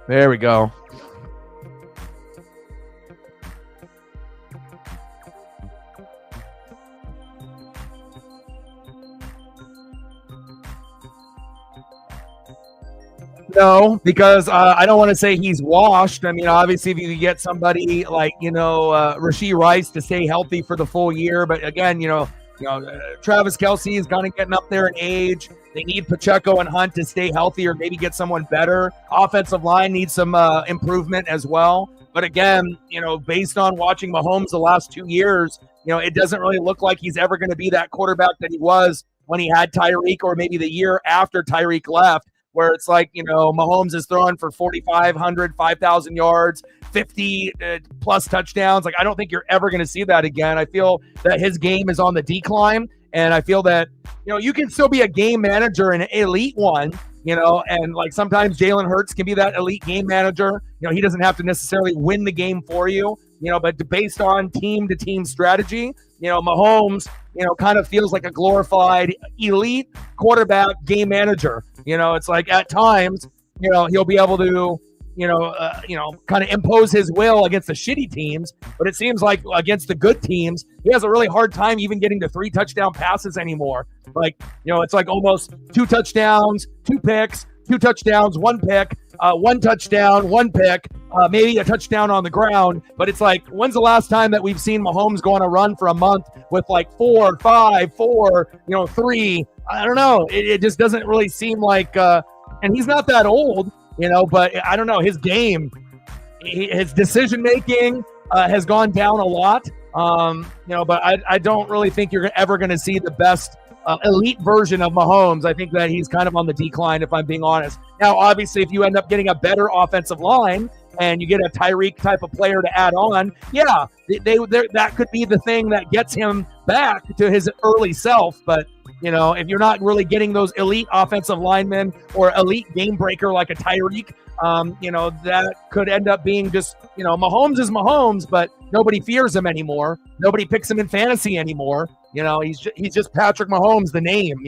There we go. No, because I don't want to say he's washed. I mean, obviously, if you could get somebody like, Rashee Rice to stay healthy for the full year. But again, Travis Kelce is kind of getting up there in age. They need Pacheco and Hunt to stay healthy or maybe get someone better. Offensive line needs some improvement as well. But again, based on watching Mahomes the last 2 years, it doesn't really look like he's ever going to be that quarterback that he was when he had Tyreek, or maybe the year after Tyreek left, where it's like, Mahomes is throwing for 4,500, 5,000 yards, 50 plus touchdowns. Like, I don't think you're ever going to see that again. I feel that his game is on the decline, and I feel that, you can still be a game manager, an elite one, and like sometimes Jalen Hurts can be that elite game manager. He doesn't have to necessarily win the game for you, but based on team-to-team strategy, Mahomes, kind of feels like a glorified elite quarterback game manager. It's like at times, he'll be able to, kind of impose his will against the shitty teams. But it seems like against the good teams, he has a really hard time even getting to 3 touchdown passes anymore. Like, it's like almost 2 touchdowns, 2 picks, 2 touchdowns, 1 pick, 1 touchdown, 1 pick, maybe a touchdown on the ground. But it's like, when's the last time that we've seen Mahomes go on a run for a month with like 4, 5, 4, 3? I don't know. It just doesn't really seem like, and he's not that old, but I don't know. His game, his decision making has gone down a lot. But I don't really think you're ever going to see the best elite version of Mahomes. I think that he's kind of on the decline, if I'm being honest. Now, obviously, if you end up getting a better offensive line and you get a Tyreek type of player to add on, yeah, that could be the thing that gets him back to his early self. But, if you're not really getting those elite offensive linemen or elite game breaker like a Tyreek, that could end up being just, Mahomes is Mahomes, but nobody fears him anymore. Nobody picks him in fantasy anymore. He's just Patrick Mahomes, the name.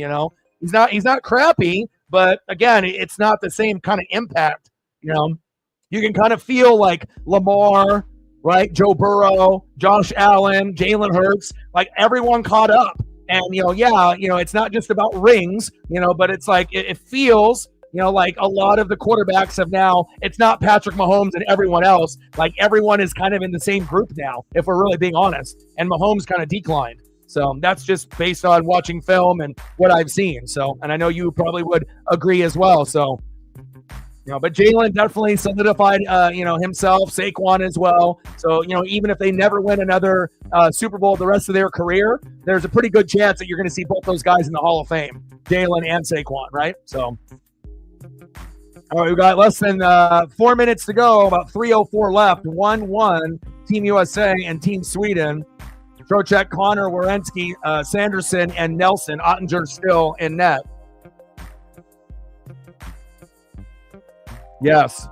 He's not crappy, but again, it's not the same kind of impact. You can kind of feel like Lamar, right? Joe Burrow, Josh Allen, Jalen Hurts, like everyone caught up. And, it's not just about rings, but it's like it feels, like a lot of the quarterbacks have now, it's not Patrick Mahomes and everyone else. Like everyone is kind of in the same group now, if we're really being honest. And Mahomes kind of declined. So that's just based on watching film and what I've seen. So, and I know you probably would agree as well. So, but Jalen definitely solidified, himself, Saquon as well. So, even if they never win another Super Bowl the rest of their career, there's a pretty good chance that you're going to see both those guys in the Hall of Fame, Jalen and Saquon, right? So, all right, we got less than 4 minutes to go, about 3:04 left, 1-1, Team USA and Team Sweden. Trocheck, Connor, Werenski, Sanderson, and Nelson. Ottinger still in net. Yes.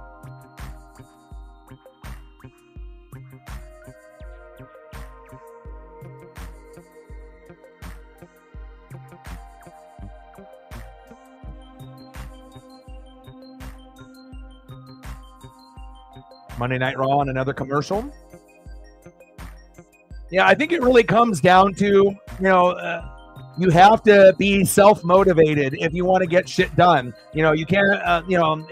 Monday Night Raw and another commercial. Yeah, I think it really comes down to, you have to be self-motivated if you want to get shit done. You can't,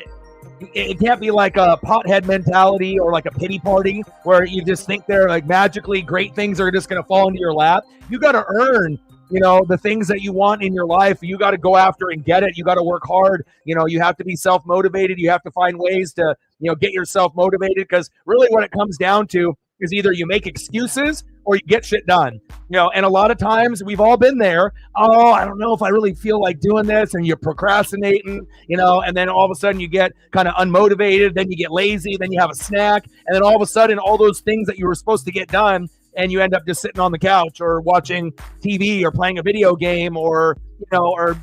it can't be like a pothead mentality or like a pity party where you just think they're like magically great things are just going to fall into your lap. You got to earn, the things that you want in your life. You got to go after and get it. You got to work hard. You have to be self-motivated. You have to find ways to, get yourself motivated, because really what it comes down to is either you make excuses or you get shit done. And a lot of times we've all been there. Oh, I don't know if I really feel like doing this, and you're procrastinating, and then all of a sudden you get kind of unmotivated, then you get lazy, then you have a snack, and then all of a sudden all those things that you were supposed to get done, and you end up just sitting on the couch or watching TV or playing a video game or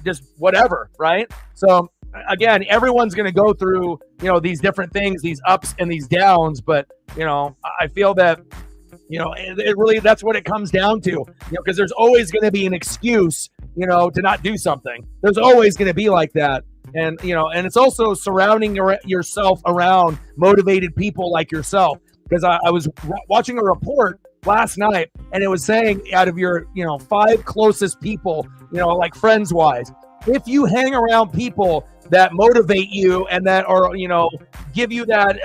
just whatever, right? So again, everyone's going to go through, these different things, these ups and these downs, but I feel that it really, that's what it comes down to, because there's always going to be an excuse, to not do something. There's always going to be like that. And, and it's also surrounding yourself around motivated people like yourself. Because I was watching a report last night, and it was saying out of your, 5 closest people, like friends wise, if you hang around people that motivate you and that are, give you that,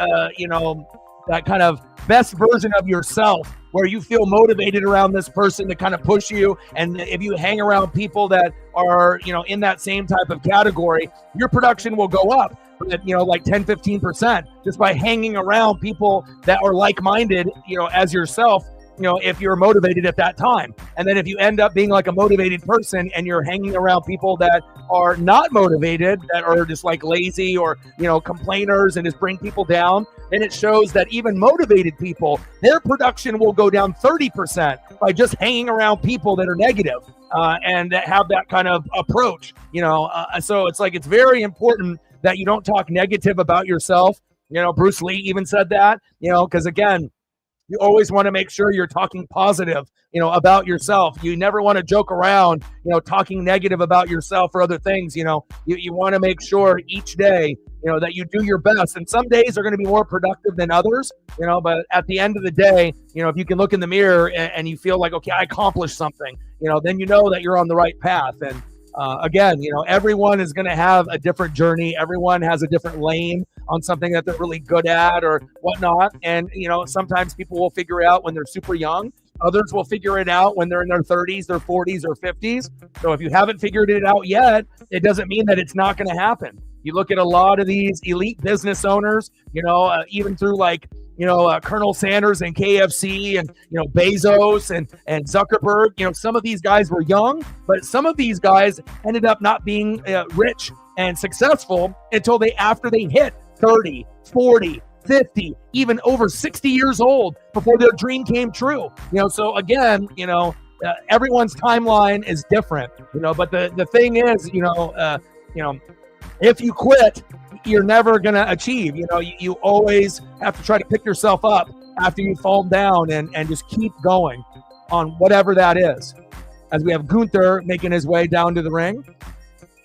that kind of best version of yourself, where you feel motivated around this person to kind of push you. And if you hang around people that are, in that same type of category, your production will go up, like 10, 15%, just by hanging around people that are like-minded, as yourself, if you're motivated at that time. And then if you end up being like a motivated person and you're hanging around people that are not motivated, that are just like lazy or, complainers and just bring people down, then it shows that even motivated people, their production will go down 30% by just hanging around people that are negative and that have that kind of approach, so it's like, it's very important that you don't talk negative about yourself. Bruce Lee even said that, because again, you always want to make sure you're talking positive, about yourself. You never want to joke around, talking negative about yourself or other things. You want to make sure each day, that you do your best. And some days are going to be more productive than others, but at the end of the day, if you can look in the mirror and you feel like, okay, I accomplished something, then you know that you're on the right path. And again, everyone is going to have a different journey. Everyone has a different lane on something that they're really good at or whatnot. And, sometimes people will figure it out when they're super young. Others will figure it out when they're in their 30s, their 40s, or 50s. So if you haven't figured it out yet, it doesn't mean that it's not going to happen. You look at a lot of these elite business owners, even through like, Colonel Sanders and KFC and, Bezos and Zuckerberg, some of these guys were young, but some of these guys ended up not being rich and successful until after they hit 30, 40, 50, even over 60 years old before their dream came true. So again, everyone's timeline is different, but the thing is, if you quit, you're never going to achieve. You always have to try to pick yourself up after you fall down and just keep going on whatever that is. As we have Gunther making his way down to the ring.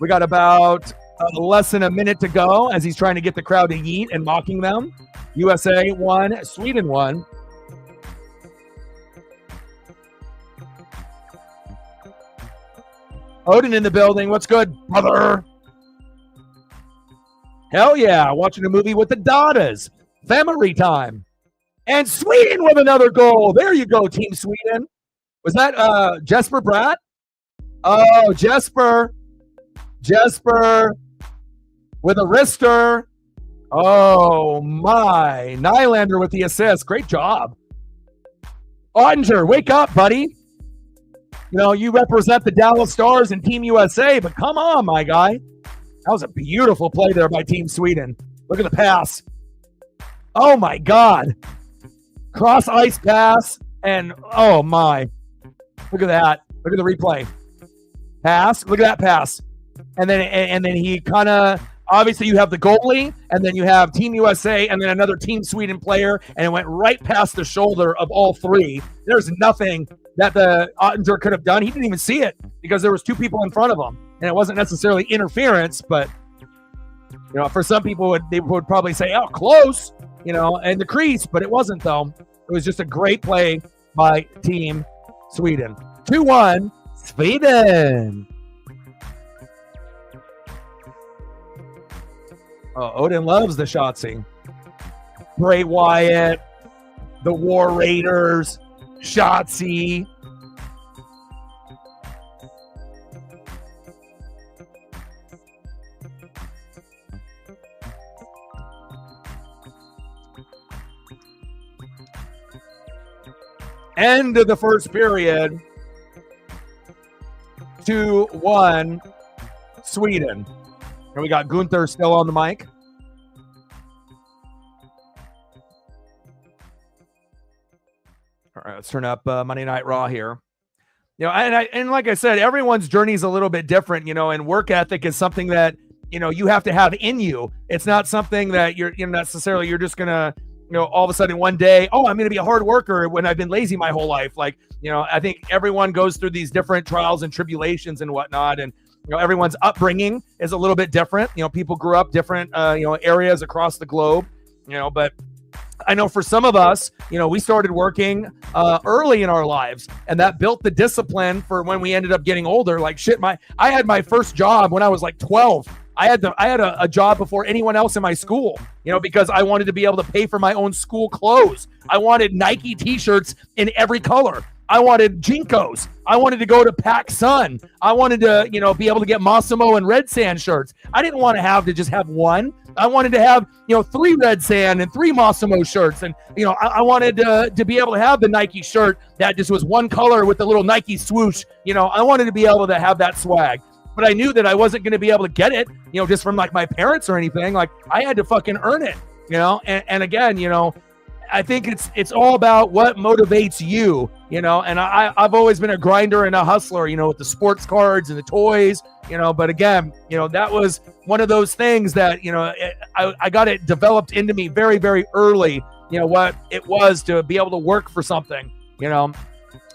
We got about less than a minute to go as he's trying to get the crowd to yeet and mocking them. USA won, Sweden won. Odin in the building. What's good, brother? Hell yeah, watching a movie with the Dadas. Family time. And Sweden with another goal. There you go, Team Sweden. Was that Jesper Bratt? Oh, Jesper with a wrister. Oh, my. Nylander with the assist. Great job. Ottinger, wake up, buddy. You represent the Dallas Stars and Team USA, but come on, my guy. That was a beautiful play there by Team Sweden. Look at the pass. Oh, my God. Cross ice pass. And, oh, my. Look at that. Look at the replay. Pass. Look at that pass. And then he kind of, obviously you have the goalie, and then you have Team USA, and then another Team Sweden player, and it went right past the shoulder of all three. There's nothing that the Ottinger could have done. He didn't even see it because there was 2 people in front of him. And it wasn't necessarily interference, but, for some people, they would probably say, oh, close, and the crease, but it wasn't, though. It was just a great play by Team Sweden. 2-1, Sweden. Oh, Odin loves the Shotzi. Bray Wyatt, the War Raiders, Shotzi. End of the first period. 2-1 Sweden. And we got Gunther still on the mic. All right, let's turn up Monday Night Raw here. You know, and like I said, everyone's journey is a little bit different, you know, and work ethic is something that, you know, you have to have in you. It's not something that you're necessarily, you're just going to, you know, all of a sudden one day, oh, I'm going to be a hard worker when I've been lazy my whole life. Like, you know, I think everyone goes through these different trials and tribulations and whatnot. And, you know, everyone's upbringing is a little bit different. You know, people grew up different, you know, areas across the globe, you know, but I know for some of us, you know, we started working early in our lives, and that built the discipline for when we ended up getting older. Like shit, I had my first job when I was like 12. I had a job before anyone else in my school, you know, because I wanted to be able to pay for my own school clothes. I wanted Nike t-shirts in every color. I wanted Jinkos. I wanted to go to PacSun. I wanted to, you know, be able to get Massimo and Red Sand shirts. I didn't want to just have one. I wanted to have, you know, 3 Red Sand and 3 Massimo shirts. And, you know, I wanted to be able to have the Nike shirt that just was one color with the little Nike swoosh. You know, I wanted to be able to have that swag. But I knew that I wasn't going to be able to get it, you know, just from like my parents or anything. Like I had to fucking earn it, you know? And again, you know, I think it's all about what motivates you, you know, and I've always been a grinder and a hustler, you know, with the sports cards and the toys, you know, but again, you know, that was one of those things that, you know, I got it developed into me very, very early, you know, what it was to be able to work for something, you know.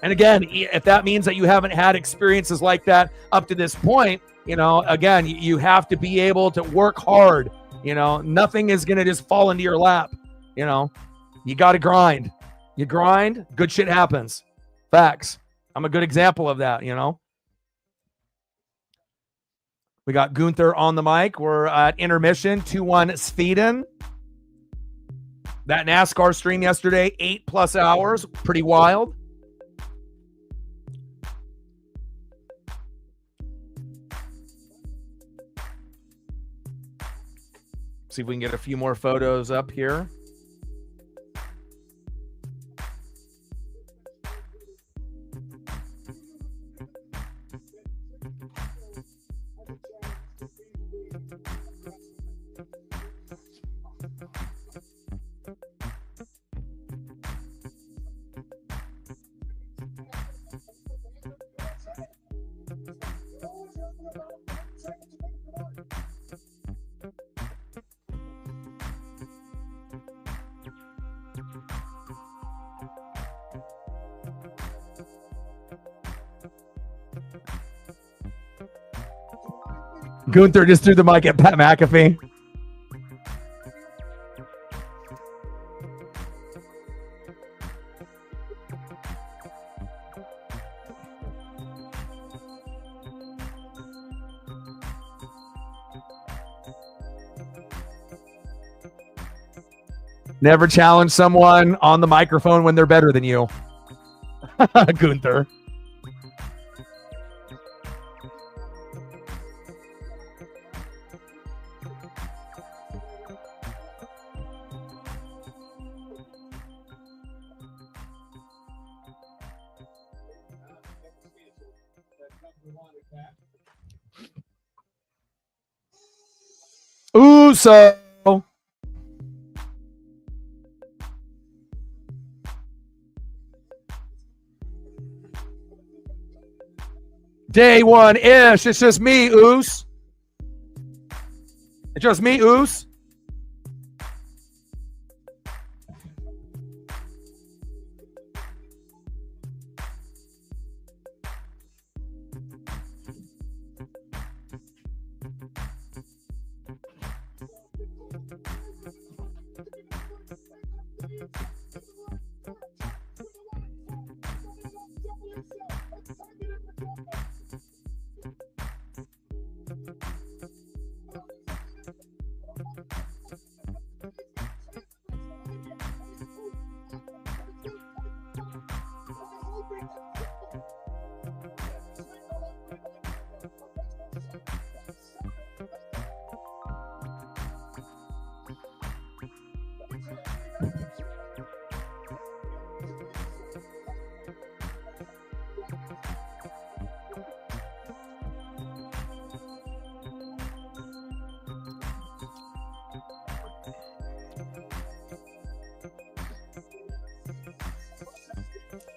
And again, if that means that you haven't had experiences like that up to this point, you know, again, you have to be able to work hard, you know, nothing is going to just fall into your lap, you know. You got to grind. You grind, good shit happens. Facts. I'm a good example of that, you know. We got Gunther on the mic. We're at intermission, 2-1 Sweden. That NASCAR stream yesterday, 8+ hours. Pretty wild. See if we can get a few more photos up here. Gunther just threw the mic at Pat McAfee. Never challenge someone on the microphone when they're better than you. Gunther. Uso. Day 1-ish. It's just me, Oos. It's just me, Oos.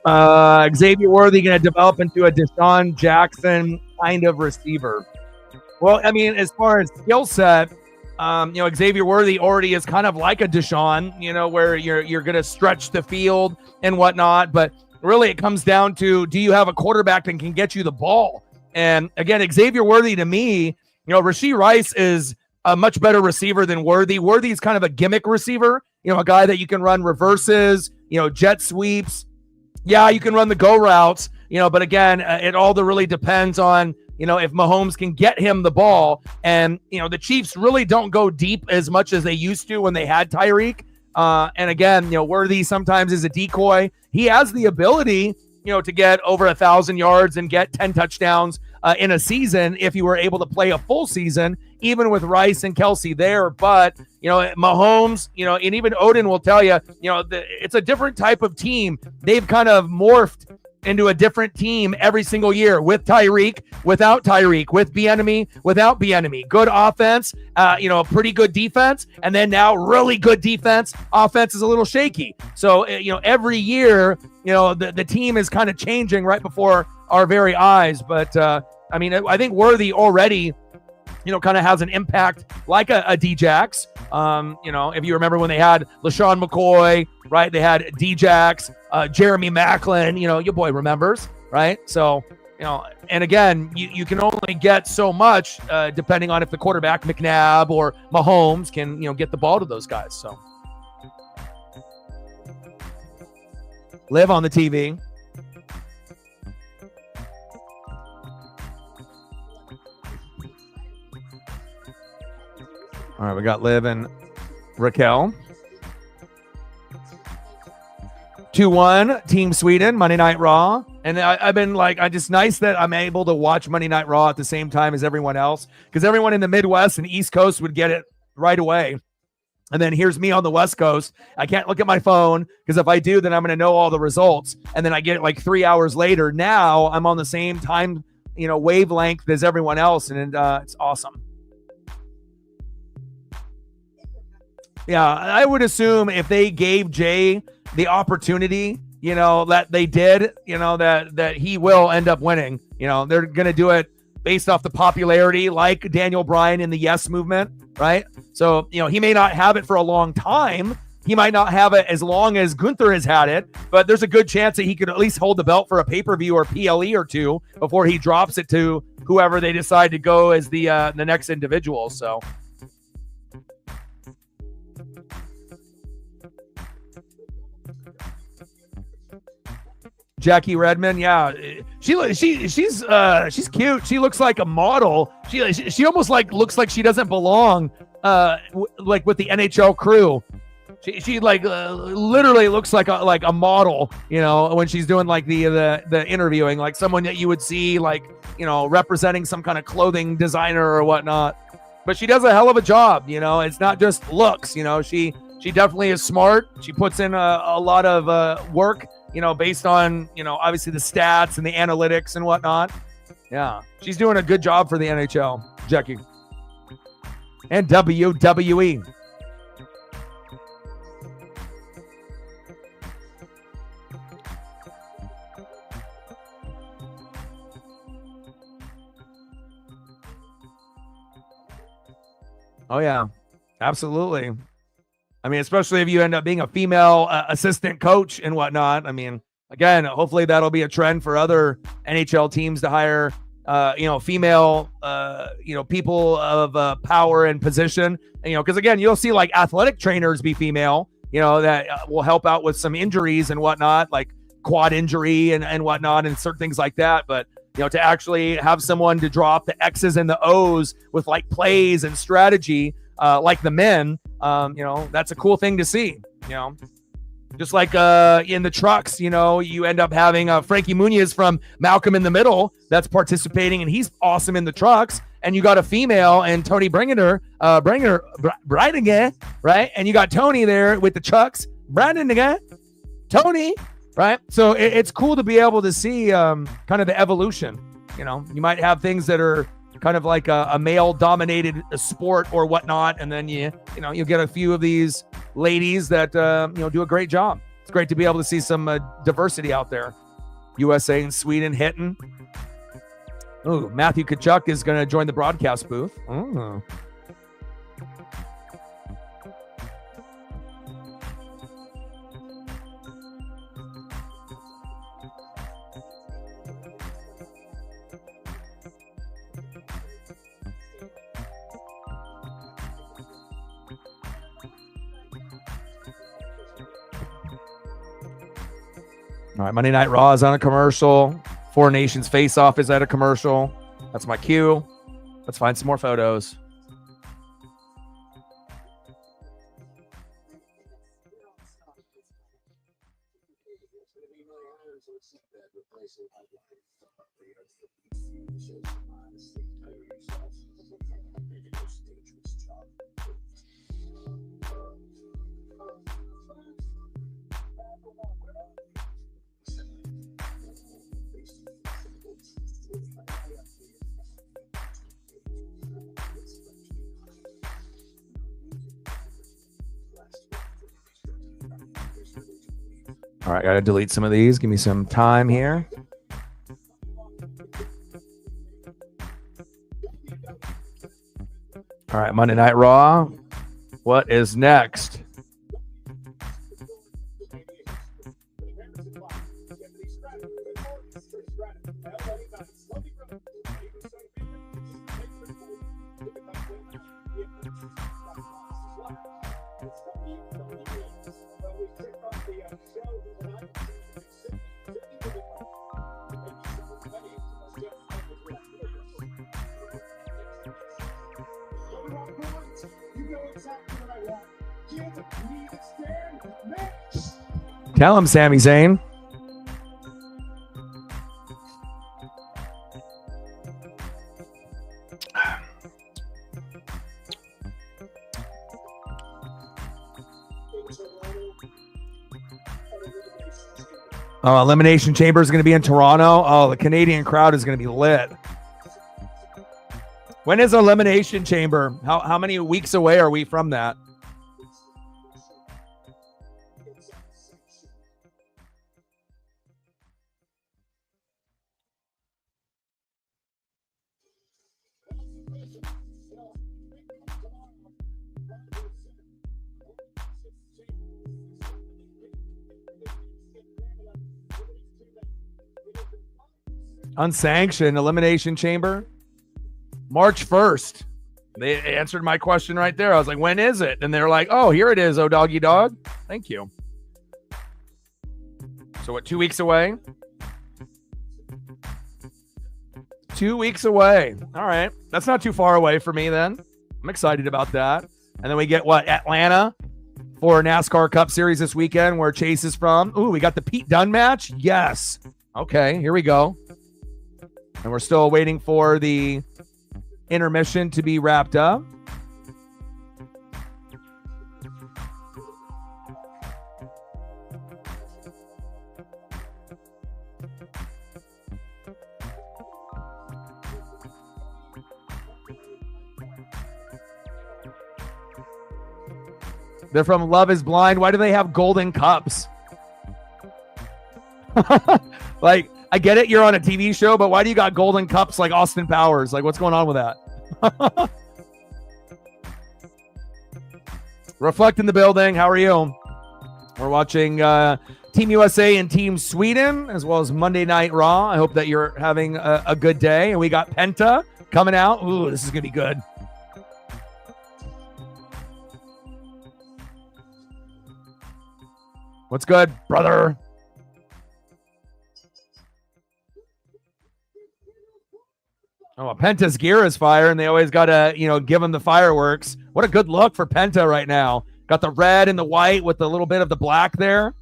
Xavier Worthy going to develop into a Deshaun Jackson kind of receiver. Well, I mean, as far as skill set, Xavier Worthy already is kind of like a Deshaun, where you're going to stretch the field and whatnot. But really, it comes down to, do you have a quarterback that can get you the ball? And again, Xavier Worthy, to me, Rashee Rice is a much better receiver than Worthy. Worthy is kind of a gimmick receiver, a guy that you can run reverses, jet sweeps. Yeah, you can run the go routes, but again, it all really depends on, if Mahomes can get him the ball. And, the Chiefs really don't go deep as much as they used to when they had Tyreek. And again, Worthy sometimes is a decoy. He has the ability, to get over 1,000 yards and get 10 touchdowns in a season if you were able to play a full season, even with Rice and Kelsey there. But, Mahomes, and even Odin will tell you, it's a different type of team. They've kind of morphed into a different team every single year, with Tyreek, without Tyreek, with Bieniemy, without Bieniemy. Good offense, pretty good defense, and then now really good defense. Offense is a little shaky. So, every year, the team is kind of changing right before our very eyes. But, I think Worthy already, kind of has an impact like a Djax. If you remember when they had LaShawn McCoy, right? They had Djax, Jeremy Maclin, your boy remembers, right? So, and again, you can only get so much depending on if the quarterback, McNabb or Mahomes, can, get the ball to those guys. So, live on the TV. All right, we got Liv and Raquel. 2-1, Team Sweden, Monday Night Raw. And I've been just nice that I'm able to watch Monday Night Raw at the same time as everyone else, because everyone in the Midwest and East Coast would get it right away. And then here's me on the West Coast. I can't look at my phone, because if I do, then I'm going to know all the results. And then I get it 3 hours later. Now I'm on the same time, wavelength as everyone else. And it's awesome. Yeah, I would assume if they gave Jay the opportunity, that they did, that he will end up winning. They're going to do it based off the popularity, like Daniel Bryan in the Yes Movement, right? So, he may not have it for a long time. He might not have it as long as Gunther has had it, but there's a good chance that he could at least hold the belt for a pay-per-view or PLE or two before he drops it to whoever they decide to go as the next individual. So, Jackie Redmond, yeah, she's cute. She looks like a model. She almost looks like she doesn't belong with the NHL crew. She literally looks like a model, when she's doing the interviewing, like someone that you would see representing some kind of clothing designer or whatnot. But she does a hell of a job. It's not just looks. She definitely is smart. She puts in a lot of work, based on, obviously the stats and the analytics and whatnot. Yeah, she's doing a good job for the NHL, Jackie. And WWE. Oh, yeah, absolutely. Especially if you end up being a female assistant coach and whatnot. Again, hopefully that'll be a trend for other NHL teams to hire, female, people of power and position. Because again, you'll see athletic trainers be female, that will help out with some injuries and whatnot, like quad injury and whatnot and certain things like that. But, to actually have someone to drop the X's and the O's with plays and strategy, like the men, that's a cool thing to see, just like in the trucks, you end up having Frankie Muniz from Malcolm in the Middle that's participating, and he's awesome in the trucks. And you got a female and Tony Bringer, right? And you got Tony there with the Chucks, Brandon again, Tony, right? So it's cool to be able to see kind of the evolution. You might have things that are kind of like a male-dominated sport or whatnot, and then you get a few of these ladies that do a great job. It's great to be able to see some diversity out there. USA and Sweden hitting. Ooh, Matthew Tkachuk is going to join the broadcast booth. Oh. All right, Monday Night Raw is on a commercial. Four Nations Face Off is at a commercial. That's my cue. Let's find some more photos. All right, got to delete some of these. Give me some time here. All right, Monday Night Raw. What is next? Tell him, Sami Zayn. Oh, Elimination Chamber is going to be in Toronto. Oh, the Canadian crowd is going to be lit. When is Elimination Chamber? How many weeks away are we from that? Unsanctioned Elimination Chamber, March 1st. They answered my question right there. I was like, when is it? And they're like, oh, here it is, oh doggy dog. Thank you. So what, 2 weeks away? 2 weeks away. All right. That's not too far away for me then. I'm excited about that. And then we get what? Atlanta for NASCAR Cup Series this weekend where Chase is from. Ooh, we got the Pete Dunne match. Yes. Okay, here we go. And we're still waiting for the intermission to be wrapped up. They're from Love is Blind. Why do they have golden cups? Like, I get it, you're on a TV show, but why do you got golden cups like Austin Powers? Like, what's going on with that? Reflect in the building. How are you? We're watching Team USA and Team Sweden, as well as Monday Night Raw. I hope that you're having a good day. And we got Penta coming out. Ooh, this is going to be good. What's good, brother? Oh, Penta's gear is fire, and they always got to, give him the fireworks. What a good look for Penta right now. Got the red and the white with a little bit of the black there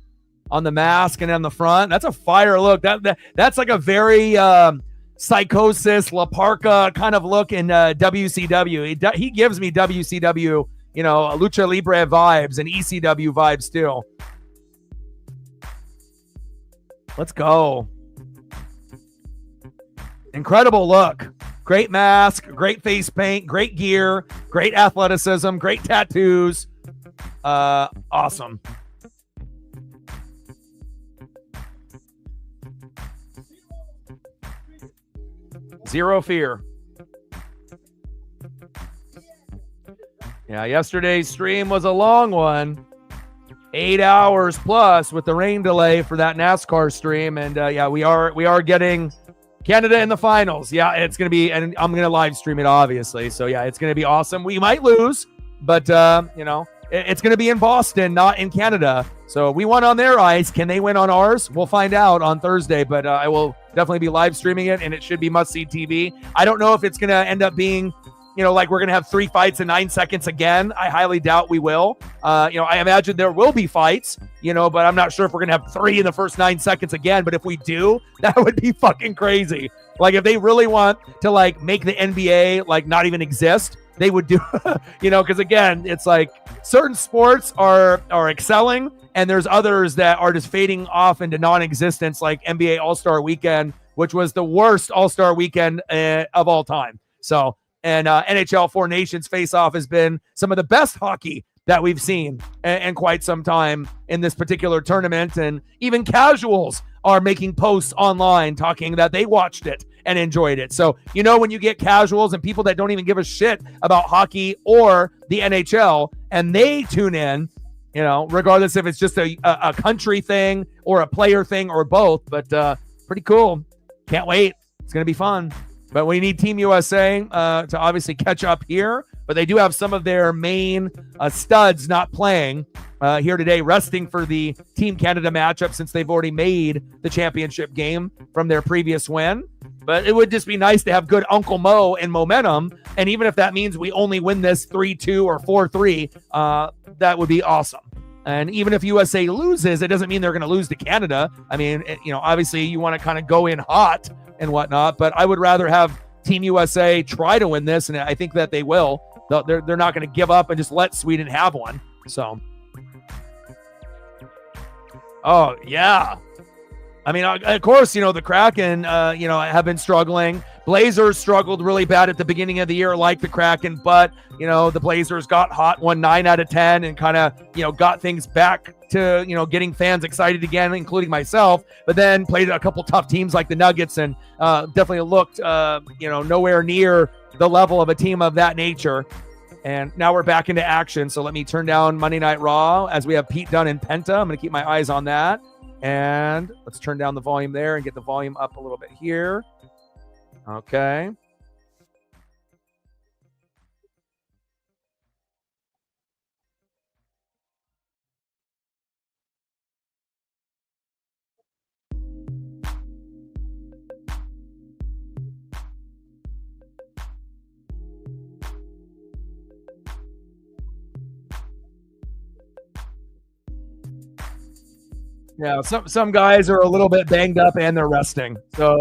on the mask and on the front. That's a fire look. That's like a very Psychosis, La Parka kind of look in WCW. He gives me WCW, Lucha Libre vibes and ECW vibes too. Let's go. Incredible look. Great mask, great face paint, great gear, great athleticism, great tattoos. Awesome. Zero fear. Yeah, yesterday's stream was a long one. 8 hours plus with the rain delay for that NASCAR stream. And yeah, we are getting Canada in the finals. Yeah, it's going to be, and I'm going to live stream it, obviously. So yeah, it's going to be awesome. We might lose, but it's going to be in Boston, not in Canada. So we won on their ice. Can they win on ours? We'll find out on Thursday, but I will definitely be live streaming it, and it should be must-see TV. I don't know if it's going to end up being, like we're going to have 3 fights in 9 seconds again. I highly doubt we will. I imagine there will be fights, but I'm not sure if we're going to have 3 in the first 9 seconds again. But if we do, that would be fucking crazy. Like, if they really want to, make the NBA, not even exist, they would do, because, again, it's like certain sports are excelling, and there's others that are just fading off into non-existence, like NBA All-Star Weekend, which was the worst All-Star Weekend of all time. So, and NHL Four Nations Face-Off has been some of the best hockey that we've seen in quite some time in this particular tournament. And even casuals are making posts online talking that they watched it and enjoyed it. So, when you get casuals and people that don't even give a shit about hockey or the NHL, and they tune in, regardless if it's just a country thing or a player thing or both, but pretty cool. Can't wait. It's going to be fun. But we need Team USA to obviously catch up here. But they do have some of their main studs not playing here today, resting for the Team Canada matchup since they've already made the championship game from their previous win. But it would just be nice to have good Uncle Mo and momentum. And even if that means we only win this 3-2 or 4-3, that would be awesome. And even if USA loses, it doesn't mean they're going to lose to Canada. I mean, obviously you want to kind of go in hot and whatnot, but I would rather have Team USA try to win this, and I think that they will. They're not going to give up and just let Sweden have one. So, oh yeah, I mean, of course, the Kraken, have been struggling. Blazers struggled really bad at the beginning of the year, like the Kraken, but the Blazers got hot, won 9 out of 10, and kind of got things back to getting fans excited again, including myself. But then played a couple tough teams like the Nuggets, and definitely looked nowhere near the level of a team of that nature. And now we're back into action. So let me turn down Monday Night Raw as we have Pete Dunne and Penta. I'm going to keep my eyes on that. And let's turn down the volume there and get the volume up a little bit here. Okay. Yeah, some guys are a little bit banged up and they're resting. So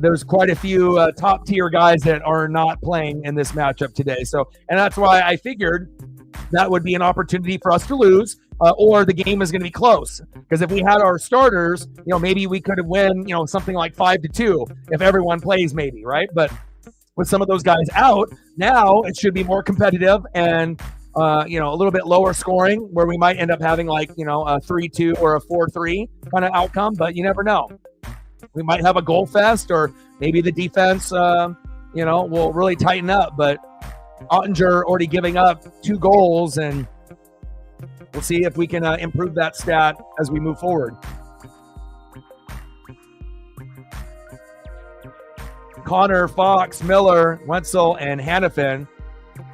there's quite a few top tier guys that are not playing in this matchup today. So, and that's why I figured that would be an opportunity for us to lose, or the game is going to be close. Because if we had our starters, maybe we could have win, something like 5-2 if everyone plays, maybe, right? But with some of those guys out, now it should be more competitive and a little bit lower scoring, where we might end up having a 3-2 or a 4-3 kind of outcome, but you never know. We might have a goal fest, or maybe the defense, will really tighten up. But Ottinger already giving up 2 goals, and we'll see if we can improve that stat as we move forward. Connor, Fox, Miller, Wenzel, and Hannafin.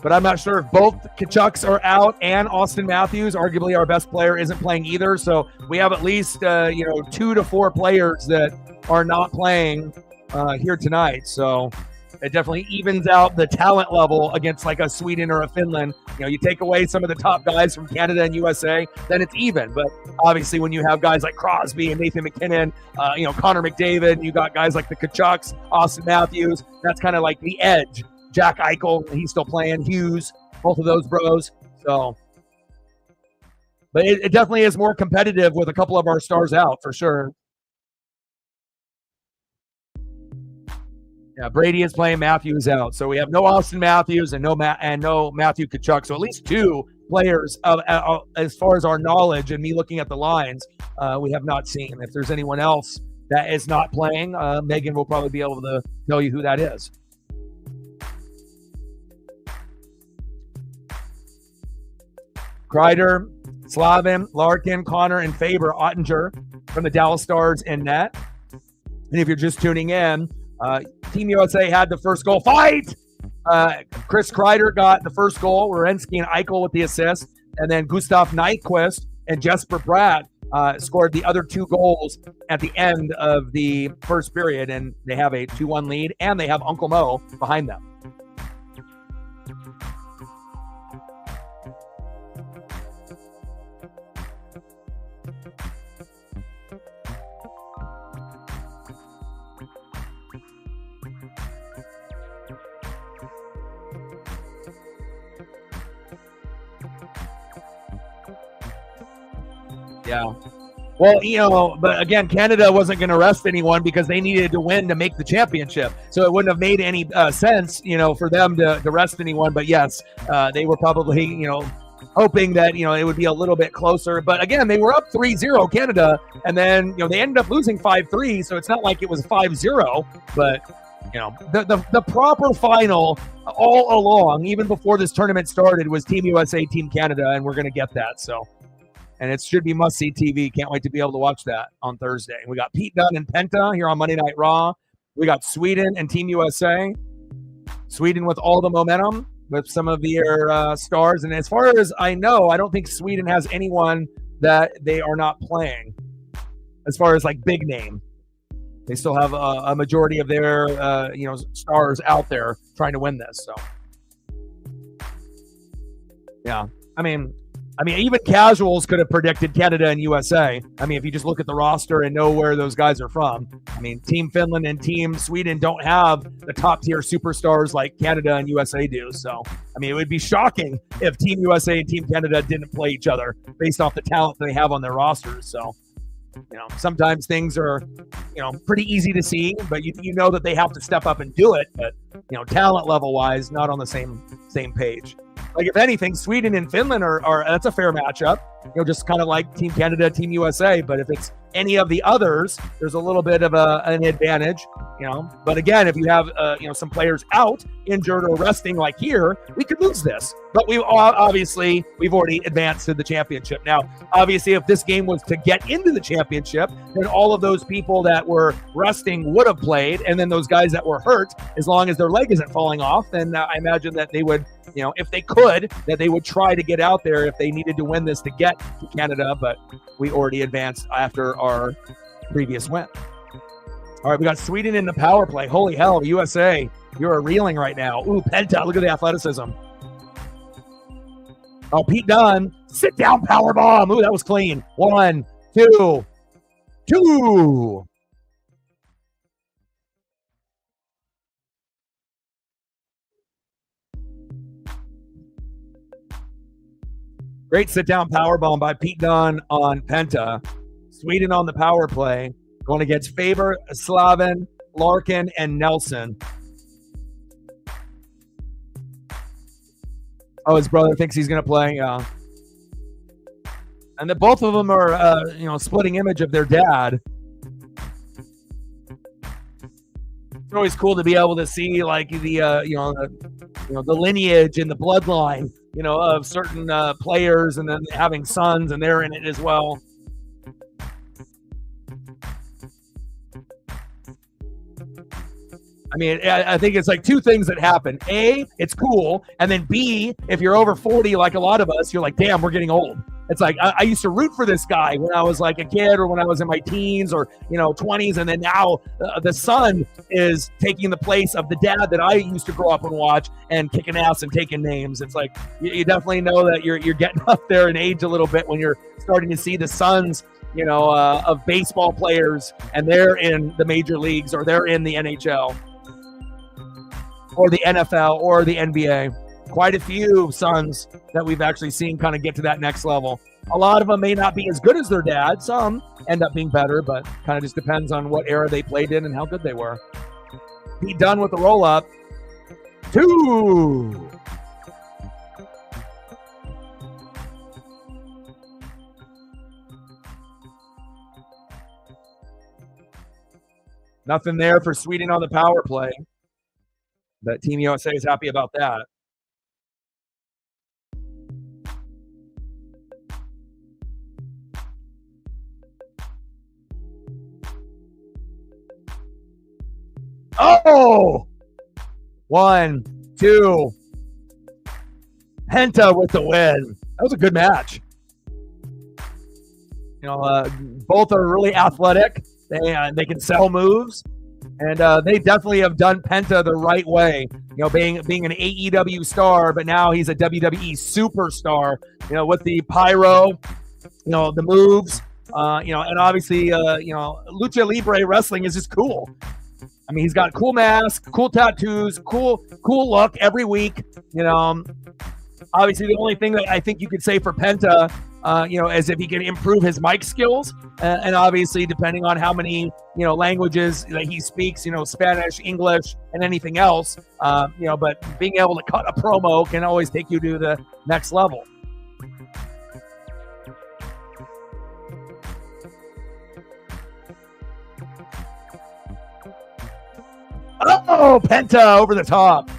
But I'm not sure if both Kachucks are out and Austin Matthews, arguably our best player, isn't playing either. So we have at least 2 to 4 players that are not playing here tonight. So it definitely evens out the talent level against like a Sweden or a Finland. You take away some of the top guys from Canada and USA, then it's even. But obviously when you have guys like Crosby and Nathan McKinnon, Connor McDavid, you got guys like the Kachucks, Austin Matthews, that's kind of like the edge. Jack Eichel, he's still playing. Hughes, both of those bros. So, but it definitely is more competitive with a couple of our stars out for sure. Yeah, Brady is playing. Matthews out. So we have no Austin Matthews and no Matthew Tkachuk. So at least 2 players as far as our knowledge and me looking at the lines, we have not seen. If there's anyone else that is not playing. Megan will probably be able to tell you who that is. Kreider, Slavin, Larkin, Connor, and Faber Ottinger from the Dallas Stars in net. And if you're just tuning in, Team USA had the first goal. Fight! Chris Kreider got the first goal. Werenski and Eichel with the assist. And then Gustav Nyquist and Jesper Bratt scored the other 2 goals at the end of the first period. And they have a 2-1 lead, and they have Uncle Mo behind them. Yeah. Well, but again, Canada wasn't going to rest anyone because they needed to win to make the championship. So it wouldn't have made any sense, for them to rest anyone. But yes, they were probably, hoping that, it would be a little bit closer. But again, they were up 3-0 Canada, and then, they ended up losing 5-3. So it's not like it was 5-0, but the proper final all along, even before this tournament started, was Team USA, Team Canada, and we're going to get that. So. And it should be must-see TV. Can't wait to be able to watch that on Thursday. We got Pete Dunne and Penta here on Monday Night Raw. We got Sweden and Team USA. Sweden with all the momentum with some of their stars. And as far as I know, I don't think Sweden has anyone that they are not playing as far as like big name. They still have a majority of their stars out there trying to win this. So, yeah. I mean, even casuals could have predicted Canada and USA. If you just look at the roster and know where those guys are from. Team Finland and Team Sweden don't have the top-tier superstars like Canada and USA do. So, it would be shocking if Team USA and Team Canada didn't play each other based off the talent they have on their rosters. So, sometimes things are, pretty easy to see, but you know that they have to step up and do it. But, talent level-wise, not on the same page. Like, if anything, Sweden and Finland are that's a fair matchup, just kind of like Team Canada, Team USA. But if it's any of the others, there's a little bit of an advantage, But again, if you have, some players out, injured or resting like here, we could lose this. But we've already advanced to the championship. Now, obviously, if this game was to get into the championship, then all of those people that were resting would have played. And then those guys that were hurt, as long as their leg isn't falling off, then I imagine that they would, if they could, that they would try to get out there if they needed to win this to get to Canada. But we already advanced after our previous win. All right, we got Sweden in the power play. Holy hell, USA, you're reeling right now. Ooh, Penta, look at the athleticism. Oh, Pete Dunne, sit down power bomb. Ooh, that was clean. 1, 2, 2. Great sit-down power bomb by Pete Dunne on Penta. Sweden on the power play, going against Faber, Slavin, Larkin, and Nelson. Oh, his brother thinks he's going to play. And then both of them are, splitting image of their dad. It's always cool to be able to see, like, the lineage and the bloodline, of certain players, and then having sons, and they're in it as well. I think it's like two things that happen. A, it's cool. And then B, if you're over 40, like a lot of us, you're like, damn, we're getting old. It's like, I used to root for this guy when I was like a kid, or when I was in my teens, or, 20s. And then now the son is taking the place of the dad that I used to grow up and watch and kicking ass and taking names. It's like, you definitely know that you're getting up there in age a little bit when you're starting to see the sons, of baseball players, and they're in the major leagues, or they're in the NHL. Or the NFL or the NBA. Quite a few sons that we've actually seen kind of get to that next level. A lot of them may not be as good as their dad. Some end up being better, but kind of just depends on what era they played in and how good they were. Pete Dunne with the roll-up. 2. Nothing there for Sweden on the power play. But Team USA is happy about that. Oh! 1, 2. Penta with the win. That was a good match. Both are really athletic. They can sell moves, and they definitely have done Penta the right way. Being an AEW star, but now he's a WWE superstar. With the pyro, the moves, and obviously, lucha libre wrestling is just cool. I mean, he's got a cool mask, cool tattoos, cool look every week. Obviously, the only thing that I think you could say for Penta, is if he can improve his mic skills, and obviously, depending on how many, languages that he speaks, Spanish, English, and anything else, but being able to cut a promo can always take you to the next level. Oh, Penta over the top.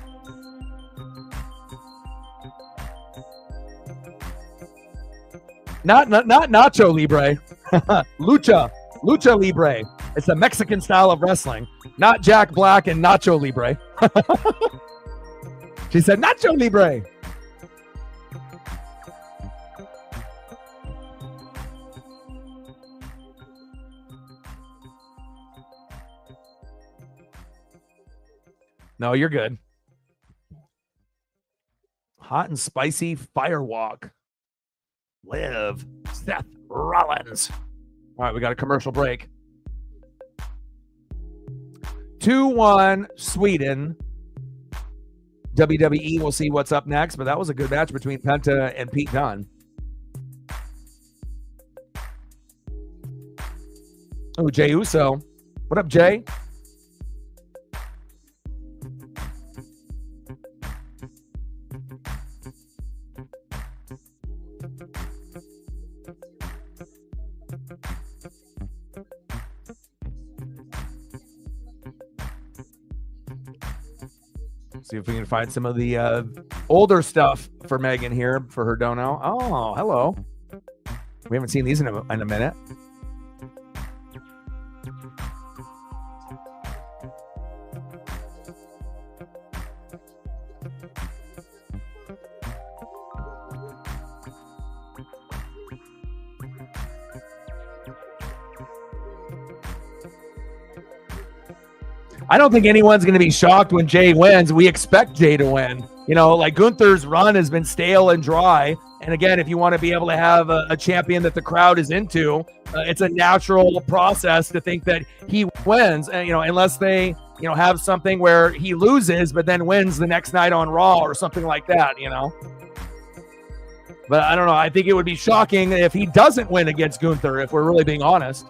Not Nacho Libre. Lucha Libre. It's the Mexican style of wrestling. Not Jack Black and Nacho Libre. She said Nacho Libre. No, you're good. Hot and spicy firewalk. Live Seth Rollins. All right, we got a commercial break. 2-1 Sweden. WWE, we'll see what's up next, but that was a good match between Penta and Pete Dunne. Oh, Jey Uso. What up, Jay? See if we can find some of the older stuff for Megan here for her dono. Oh, hello. We haven't seen these in a minute. I don't think anyone's going to be shocked when Jay wins. We expect Jay to win. Like Gunther's run has been stale and dry. And again, if you want to be able to have a champion that the crowd is into, it's a natural process to think that he wins. And, unless they, have something where he loses, but then wins the next night on Raw or something like that, But I don't know. I think it would be shocking if he doesn't win against Gunther, if we're really being honest.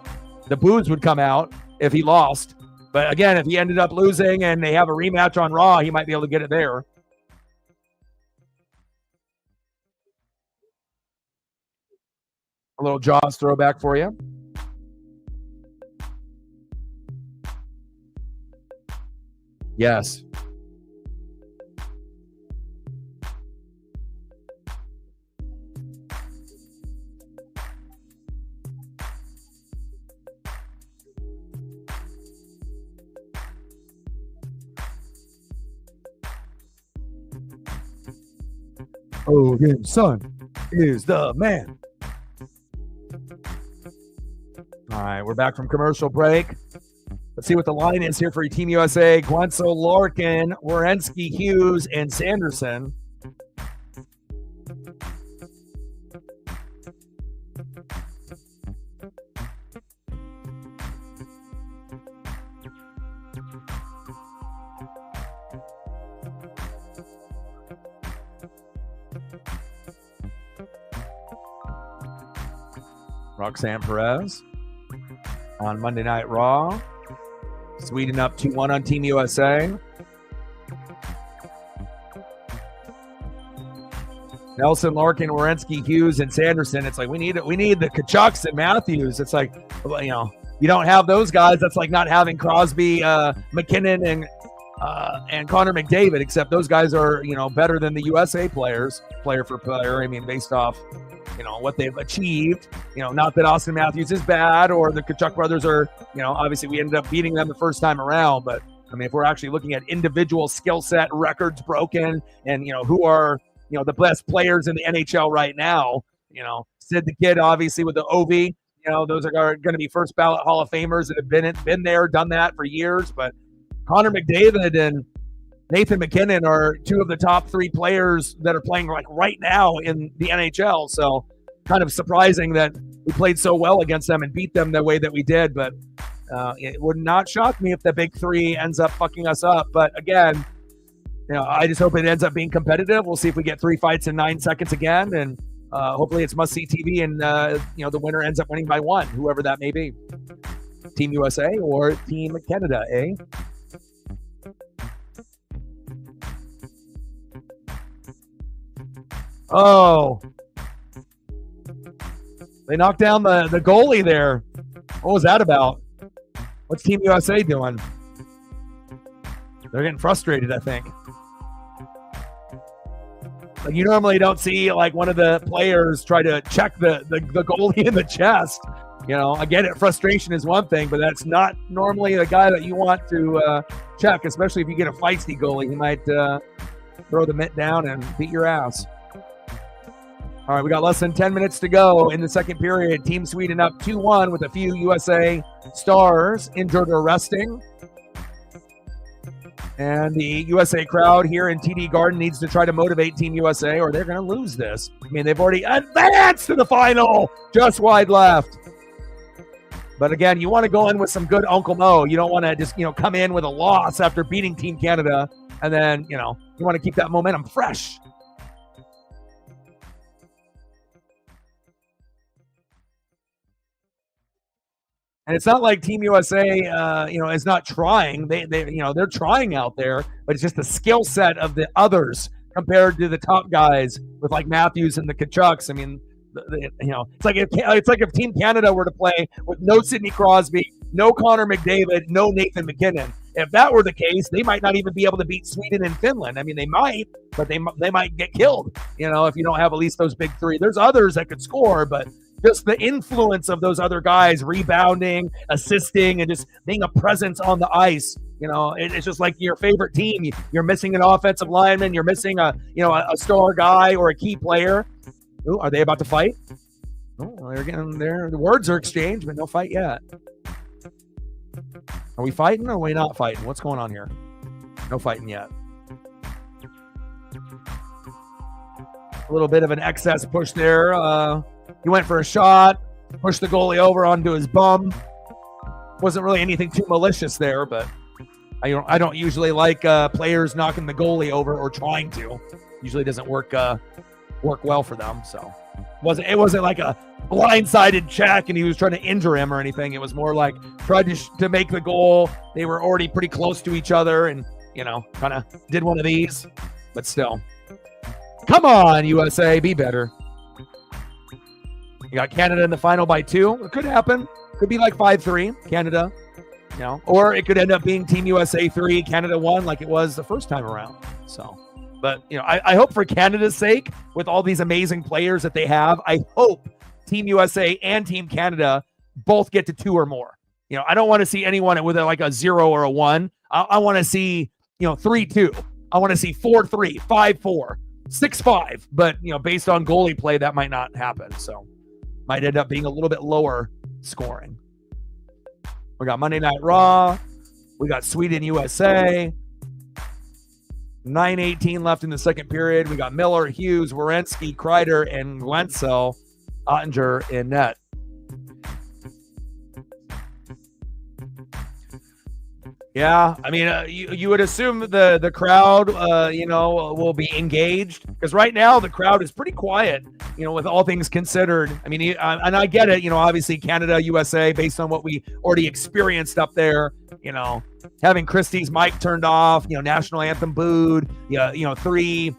The boos would come out if he lost. But again, if he ended up losing and they have a rematch on Raw, he might be able to get it there. A little Jaws throwback for you. Yes. Odin's son is the man. All right, we're back from commercial break. Let's see what the line is here for Team USA. Guenzo, Larkin, Werenski, Hughes, and Sanderson. Roxanne Perez on Monday Night Raw. Sweden up 2-1 on Team USA. Nelson, Larkin, Werenski, Hughes, and Sanderson. It's like we need the Kachucks and Matthews. It's like, you you don't have those guys. That's like not having Crosby, McKinnon, and Connor McDavid, except those guys are, better than the USA players, player for player. I mean, based off, what they've achieved. Not that Austin Matthews is bad or the Tkachuk brothers are, obviously we ended up beating them the first time around. But, I mean, if we're actually looking at individual skill set, records broken, and, who are, the best players in the NHL right now, Sid the Kid, obviously, with the OV, those are going to be first ballot Hall of Famers that have been there, done that for years. But Connor McDavid and Nathan McKinnon are two of the top 3 players that are playing like right now in the NHL. So kind of surprising that we played so well against them and beat them the way that we did. But it would not shock me if the big 3 ends up fucking us up. But again, I just hope it ends up being competitive. We'll see if we get 3 fights in 9 seconds again. And hopefully it's must-see TV and, the winner ends up winning by 1, whoever that may be. Team USA or Team Canada, eh? Oh, they knocked down the goalie there. What was that about? What's Team USA doing? They're getting frustrated, I think. Like, you normally don't see like one of the players try to check the goalie in the chest. I get it. Frustration is one thing, but that's not normally the guy that you want to check, especially if you get a feisty goalie. He might throw the mitt down and beat your ass. All right, we got less than 10 minutes to go in the second period. Team Sweden up 2-1 with a few USA stars injured or resting. And the USA crowd here in TD Garden needs to try to motivate Team USA or they're going to lose this. I mean, they've already advanced to the final, just wide left. But again, you want to go in with some good Uncle Mo. You don't want to just, come in with a loss after beating Team Canada. And then, you want to keep that momentum fresh. And it's not like Team USA, is not trying. They're trying out there, but it's just the skill set of the others compared to the top guys with like Matthews and the Tkachuks. I mean, it's like if Team Canada were to play with no Sidney Crosby, no Connor McDavid, no Nathan McKinnon. If that were the case, they might not even be able to beat Sweden and Finland. I mean, they might, but they might get killed. If you don't have at least those big 3. There's others that could score, but just the influence of those other guys rebounding, assisting, and just being a presence on the ice. It's just like your favorite team. You're missing an offensive lineman. You're missing a star guy or a key player. Ooh, are they about to fight? Oh, they're getting there. The words are exchanged, but no fight yet. Are we fighting or are we not fighting? What's going on here? No fighting yet. A little bit of an excess push there. He went for a shot, pushed the goalie over onto his bum. Wasn't really anything too malicious there, but I don't usually like players knocking the goalie over or trying to. Usually doesn't work well for them. So it wasn't like a blindsided check and he was trying to injure him or anything. It was more like tried to make the goal. They were already pretty close to each other and kind of did one of these, but still. Come on, USA, be better. You got Canada in the final by 2. It could happen. Could be like 5-3, Canada. Or it could end up being Team USA 3, Canada 1, like it was the first time around. So, but I hope for Canada's sake, with all these amazing players that they have, I hope Team USA and Team Canada both get to 2 or more. I don't want to see anyone with like a 0 or a 1. I want to see 3-2. I want to see 4-3, 5-4, 6-5. But based on goalie play, that might not happen. So. Might end up being a little bit lower scoring. We got Monday Night Raw. We got Sweden, USA. 9:18 left in the second period. We got Miller, Hughes, Werenski, Kreider, and Wenzel, Ottinger in net. Yeah, I mean, you would assume the crowd, will be engaged because right now the crowd is pretty quiet, with all things considered. I mean, and I get it, obviously Canada, USA, based on what we already experienced up there, having Christie's mic turned off, national anthem booed, 3,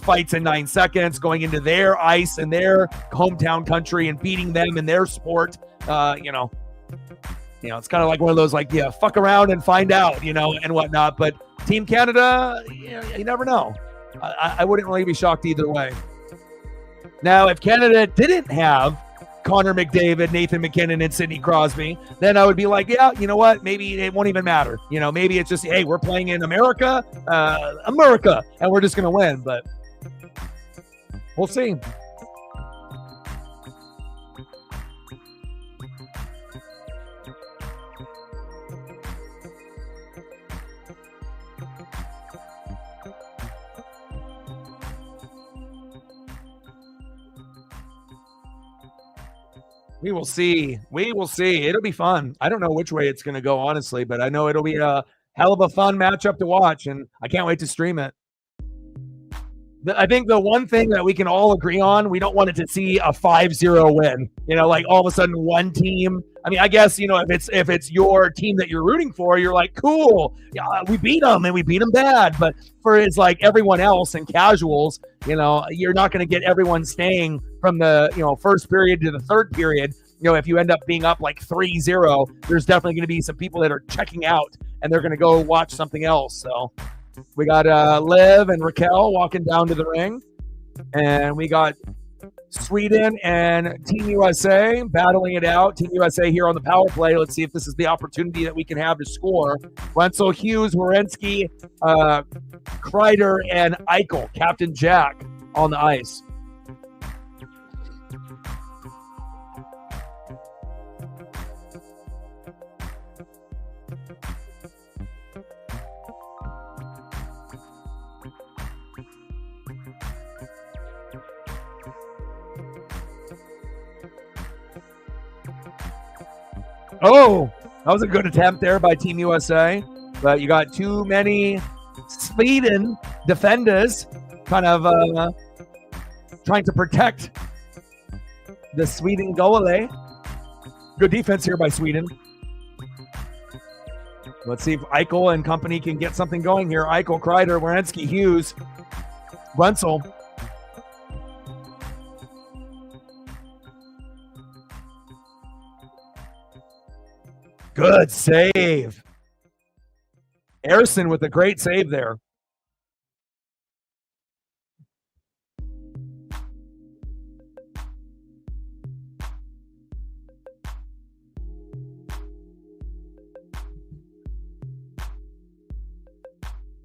fights in 9 seconds, going into their ice and their hometown country and beating them in their sport, It's kind of like one of those, like, yeah, fuck around and find out, and whatnot. But Team Canada, you never know. I wouldn't really be shocked either way. Now, if Canada didn't have Connor McDavid, Nathan McKinnon, and Sidney Crosby, then I would be like, yeah, you know what? Maybe it won't even matter. Maybe it's just, hey, we're playing in America, and we're just going to win. But we'll see. We will see. It'll be fun. I don't know which way it's going to go, honestly, but I know it'll be a hell of a fun matchup to watch, and I can't wait to stream it. I think the one thing that we can all agree on, we don't want it to see a 5-0 win. Like all of a sudden one team. I mean, I guess, if it's your team that you're rooting for, you're like, cool, yeah, we beat them and we beat them bad. But for it's like everyone else and casuals, you're not going to get everyone staying from the first period to the third period. If you end up being up like 3-0, there's definitely going to be some people that are checking out and they're going to go watch something else. So we got Liv and Raquel walking down to the ring, and we got Sweden and Team USA battling it out. Team USA here on the power play. Let's see if this is the opportunity that we can have to score. Wenzel, Hughes, Werenski, Kreider, and Eichel, Captain Jack on the ice. Oh, that was a good attempt there by Team USA, but you got too many Sweden defenders kind of trying to protect the Sweden goalie. Good defense here by Sweden. Let's see if Eichel and company can get something going here. Eichel, Kreider, Werenski, Hughes, Wenzel. Good save. Ersson with a great save there.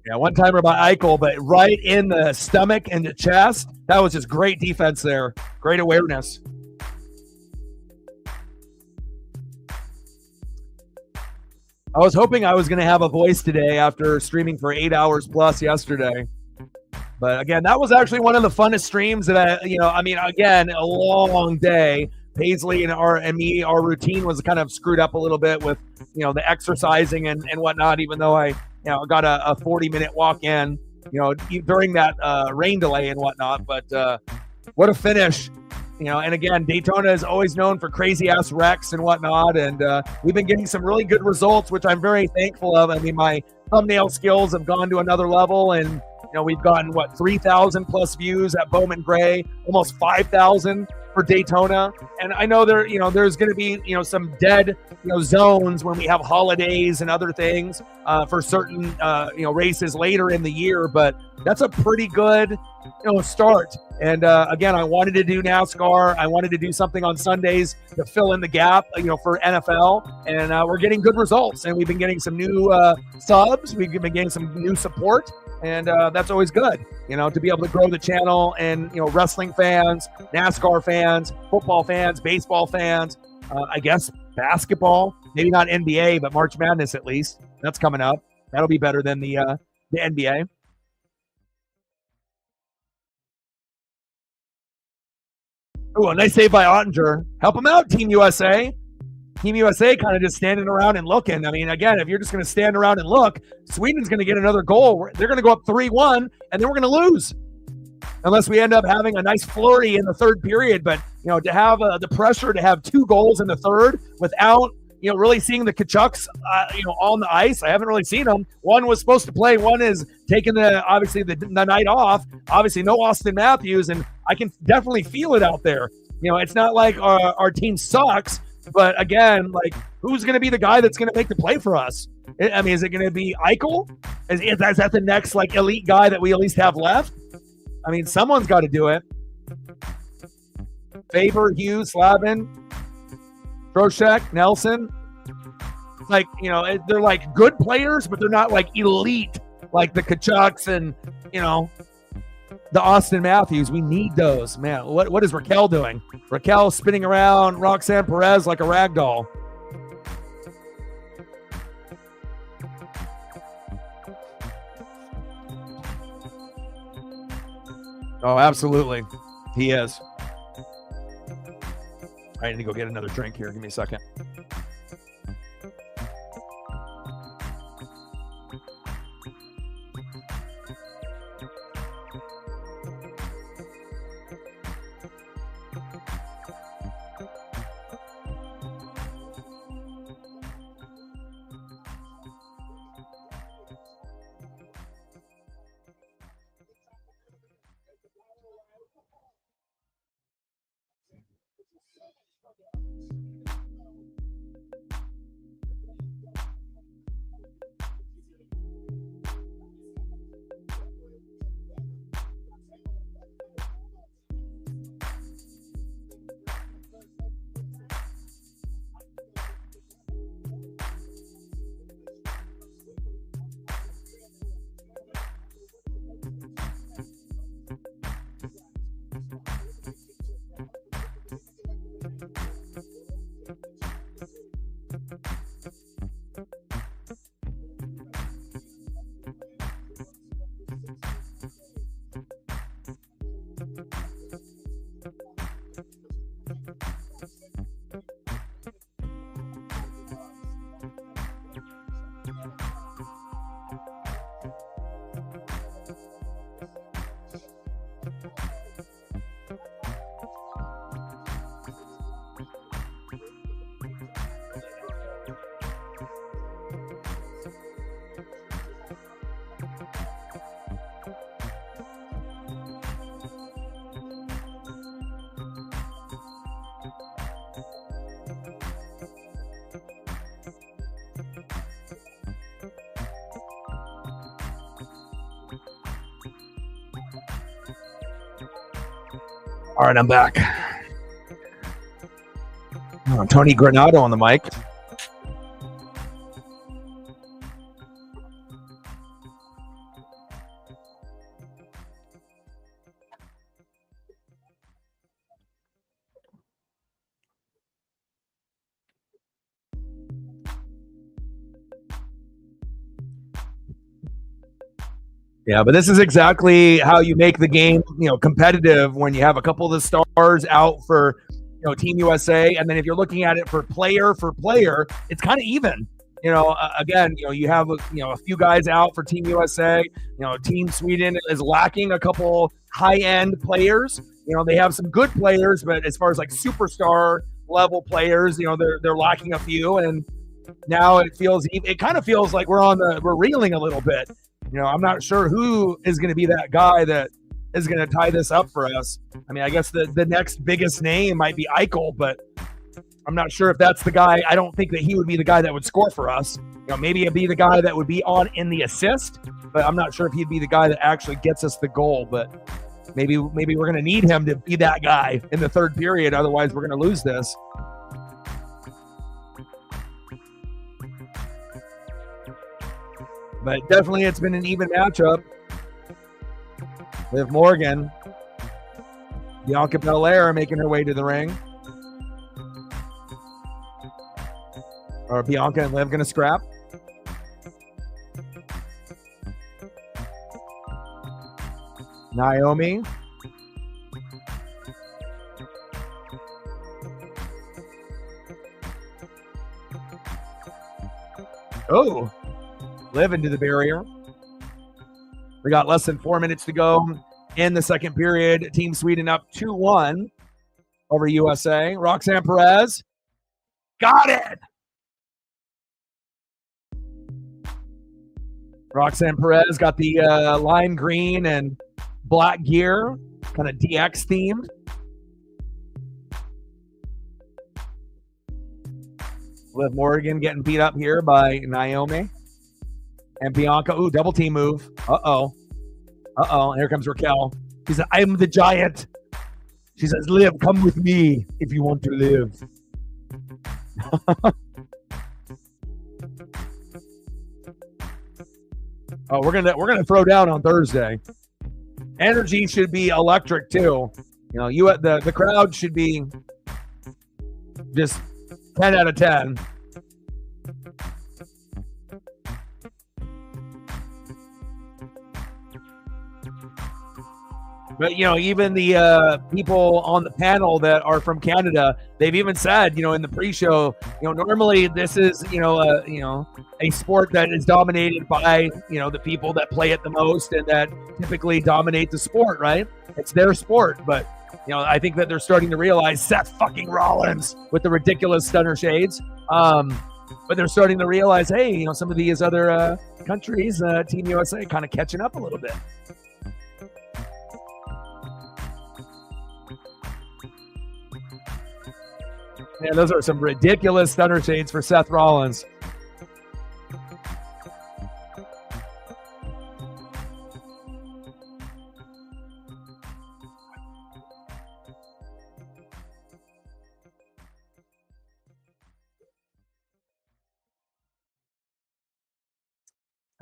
Yeah, one-timer by Eichel, but right in the stomach and the chest. That was just great defense there. Great awareness. I was hoping I was going to have a voice today after streaming for 8 hours plus yesterday. But again, that was actually one of the funnest streams that again, a long day. Paisley and me, our routine was kind of screwed up a little bit with, the exercising and whatnot, even though I got a 40-minute walk in, during that rain delay and whatnot. But what a finish. And again, Daytona is always known for crazy-ass wrecks and whatnot, and we've been getting some really good results, which I'm very thankful of. I mean, my thumbnail skills have gone to another level, and, we've gotten, 3,000 plus views at Bowman Gray, almost 5,000 for Daytona. And I know there's going to be, some dead, zones when we have holidays and other things for certain, races later in the year, but that's a pretty good, start. And again, I wanted to do NASCAR. I wanted to do something on Sundays to fill in the gap, for NFL. And we're getting good results. And we've been getting some new subs. We've been getting some new support. And that's always good, to be able to grow the channel and, wrestling fans, NASCAR fans, football fans, baseball fans, I guess basketball, maybe not NBA, but March Madness at least. That's coming up. That'll be better than the NBA. Oh, a nice save by Ottinger. Help him out, Team USA. Team USA kind of just standing around and looking. I mean, again, if you're just going to stand around and look, Sweden's going to get another goal. They're going to go up 3-1, and then we're going to lose. Unless we end up having a nice flurry in the third period. But, to have the pressure to have 2 goals in the third without, really seeing the Kachucks, on the ice. I haven't really seen them. One was supposed to play. One is taking obviously the night off. Obviously no Austin Matthews, and I can definitely feel it out there. It's not like our team sucks, But again, like, who's going to be the guy that's going to make the play for us? I mean, is it going to be Eichel? Is that the next like elite guy that we at least have left? I mean, someone's got to do it. Faber, Hughes, Slavin, Trocheck, Nelson. Like, you know, they're like good players, but they're not like elite like the Kachucks and, you know, the Austin Matthews. We need those, man. What is Raquel doing? Raquel spinning around Roxanne Perez like a rag doll. Oh, absolutely. He is. I need to go get another drink here. Give me a second. All right, I'm back. Oh, Tony Granato on the mic. Yeah, but this is exactly how you make the game, you know, competitive when you have a couple of the stars out for, you know, Team USA, and then if you're looking at it for player, it's kind of even. You know, again, you know, you have a few guys out for Team USA. You know, Team Sweden is lacking a couple high-end players. You know, they have some good players, but as far as like superstar level players, you know, they're lacking a few, and now it kind of feels like we're reeling a little bit. You know, I'm not sure who is going to be that guy that is going to tie this up for us. I mean, I guess the next biggest name might be Eichel, but I'm not sure if that's the guy. I don't think that he would be the guy that would score for us. You know, maybe it'd be the guy that would be on in the assist, but I'm not sure if he'd be the guy that actually gets us the goal. But maybe we're going to need him to be that guy in the third period. Otherwise, we're going to lose this. But definitely it's been an even matchup. Liv Morgan, Bianca Belair making her way to the ring. Are Bianca and Liv going to scrap? Naomi. Oh. Liv into the barrier. We got less than 4 minutes to go in the second period. Team Sweden up 2-1 over USA. Roxanne Perez. Got it. Roxanne Perez got the lime green and black gear, kind of DX themed. Liv Morgan getting beat up here by Naomi. And Bianca, ooh, double team move. Uh-oh. Here comes Raquel. She said, I'm the giant. She says, Liv, come with me if you want to live. Oh, we're gonna throw down on Thursday. Energy should be electric too. The crowd should be just 10 out of 10. But, even the people on the panel that are from Canada, they've even said, in the pre-show, normally this is, a sport that is dominated by, the people that play it the most and that typically dominate the sport, right? It's their sport. But, I think that they're starting to realize Seth fucking Rollins with the ridiculous stunner shades. But they're starting to realize, hey, some of these other countries, Team USA kind of catching up a little bit. Man, those are some ridiculous stunner shades for Seth Rollins.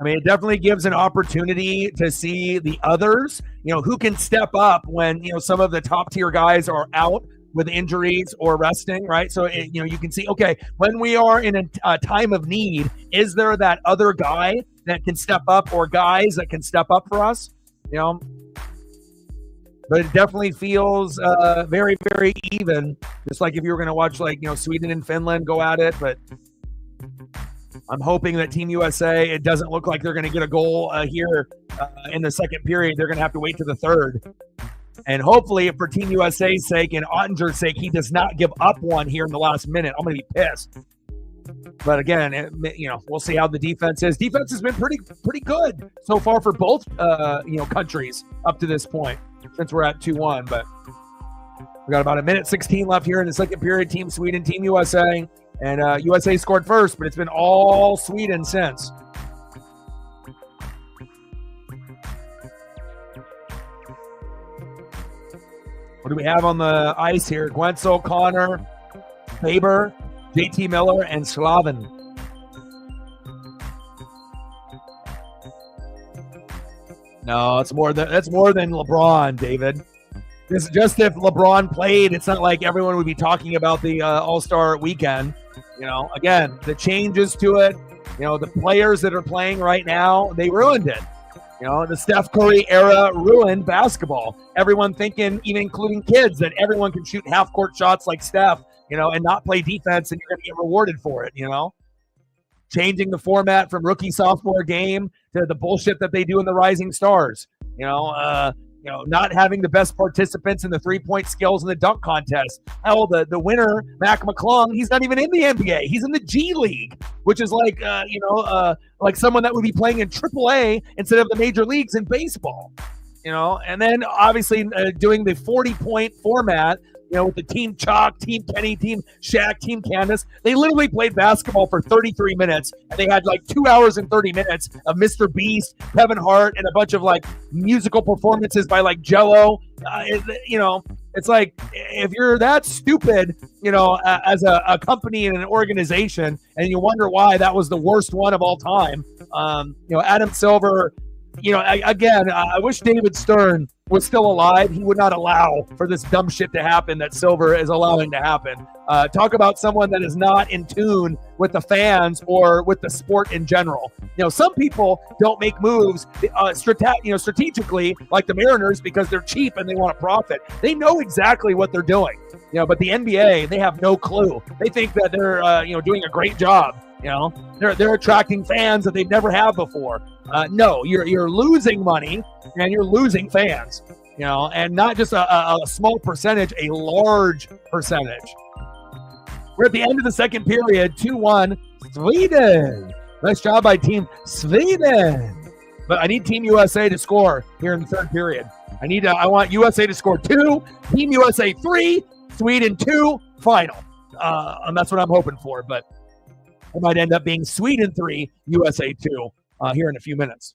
I mean, it definitely gives an opportunity to see the others, who can step up when, some of the top tier guys are out with injuries or resting, right? So, you can see, okay, when we are in a time of need, is there that other guy that can step up or guys that can step up for us? But it definitely feels very, very even, just like if you were going to watch Sweden and Finland go at it. But I'm hoping that Team USA, it doesn't look like they're going to get a goal here in the second period. They're going to have to wait to the third. And hopefully, for Team USA's sake and Ottinger's sake, he does not give up one here in the last minute. I'm going to be pissed. But again, we'll see how the defense is. Defense has been pretty good so far for both, countries up to this point since we're at 2-1. But we got about 1:16 left here in the second period. Team Sweden, Team USA. And USA scored first, but it's been all Sweden since. What do we have on the ice here? Guentzel, Connor, Faber, JT Miller, and Slavin. No, that's more than LeBron, David. This is just if LeBron played. It's not like everyone would be talking about the All-Star weekend. Again, the changes to it, the players that are playing right now, they ruined it. The Steph Curry era ruined basketball. Everyone thinking, even including kids, that everyone can shoot half-court shots like Steph, and not play defense, and you're going to get rewarded for it, Changing the format from rookie-sophomore game to the bullshit that they do in the Rising Stars, not having the best participants in the three-point skills in the dunk contest. Hell, the winner, Mac McClung, he's not even in the NBA. He's in the G League, which is like someone that would be playing in AAA instead of the major leagues in baseball. And then obviously doing the 40-point format, with the Team Chalk, Team Kenny, Team Shaq, Team Candace. They literally played basketball for 33 minutes, and they had 2 hours and 30 minutes of Mr. Beast, Kevin Hart, and a bunch of musical performances by Jello. It's like, if you're that stupid, as a company and an organization, and you wonder why that was the worst one of all time. Adam Silver, I wish David Stern was still alive. He would not allow for this dumb shit to happen that Silver is allowing to happen. Talk about someone that is not in tune with the fans or with the sport in general. Some people don't make moves strategically like the Mariners because they're cheap and they want to profit. They know exactly what they're doing. But the NBA, they have no clue. They think that they're doing a great job. They're attracting fans that they've never had before. No, you're losing money and you're losing fans, and not just a small percentage, a large percentage. We're at the end of the second period, 2-1, Sweden. Nice job by Team Sweden. But I need Team USA to score here in the third period. I want USA to score 2, Team USA 3, Sweden 2, final. And that's what I'm hoping for. But It might end up being Sweden 3, USA 2 here in a few minutes.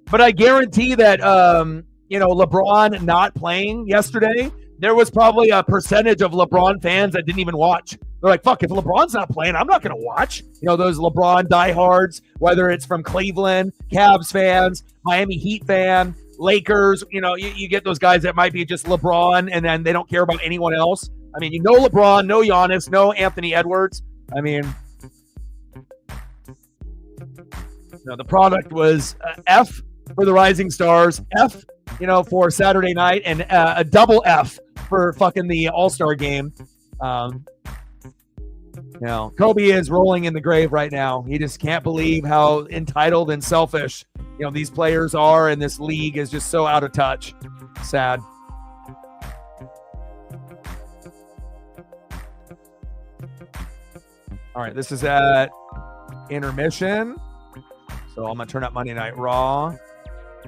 But I guarantee that, LeBron not playing yesterday, there was probably a percentage of LeBron fans that didn't even watch. They're like, fuck, if LeBron's not playing, I'm not going to watch. Those LeBron diehards, whether it's from Cleveland, Cavs fans, Miami Heat fan, Lakers, you get those guys that might be just LeBron and then they don't care about anyone else. I mean, LeBron, no Giannis, no Anthony Edwards. I mean, the product was F for the Rising Stars, F, for Saturday night, and a double F for fucking the All-Star game. Kobe is rolling in the grave right now. He just can't believe how entitled and selfish, these players are, and this league is just so out of touch. Sad. All right, this is at intermission. So I'm going to turn up Monday Night Raw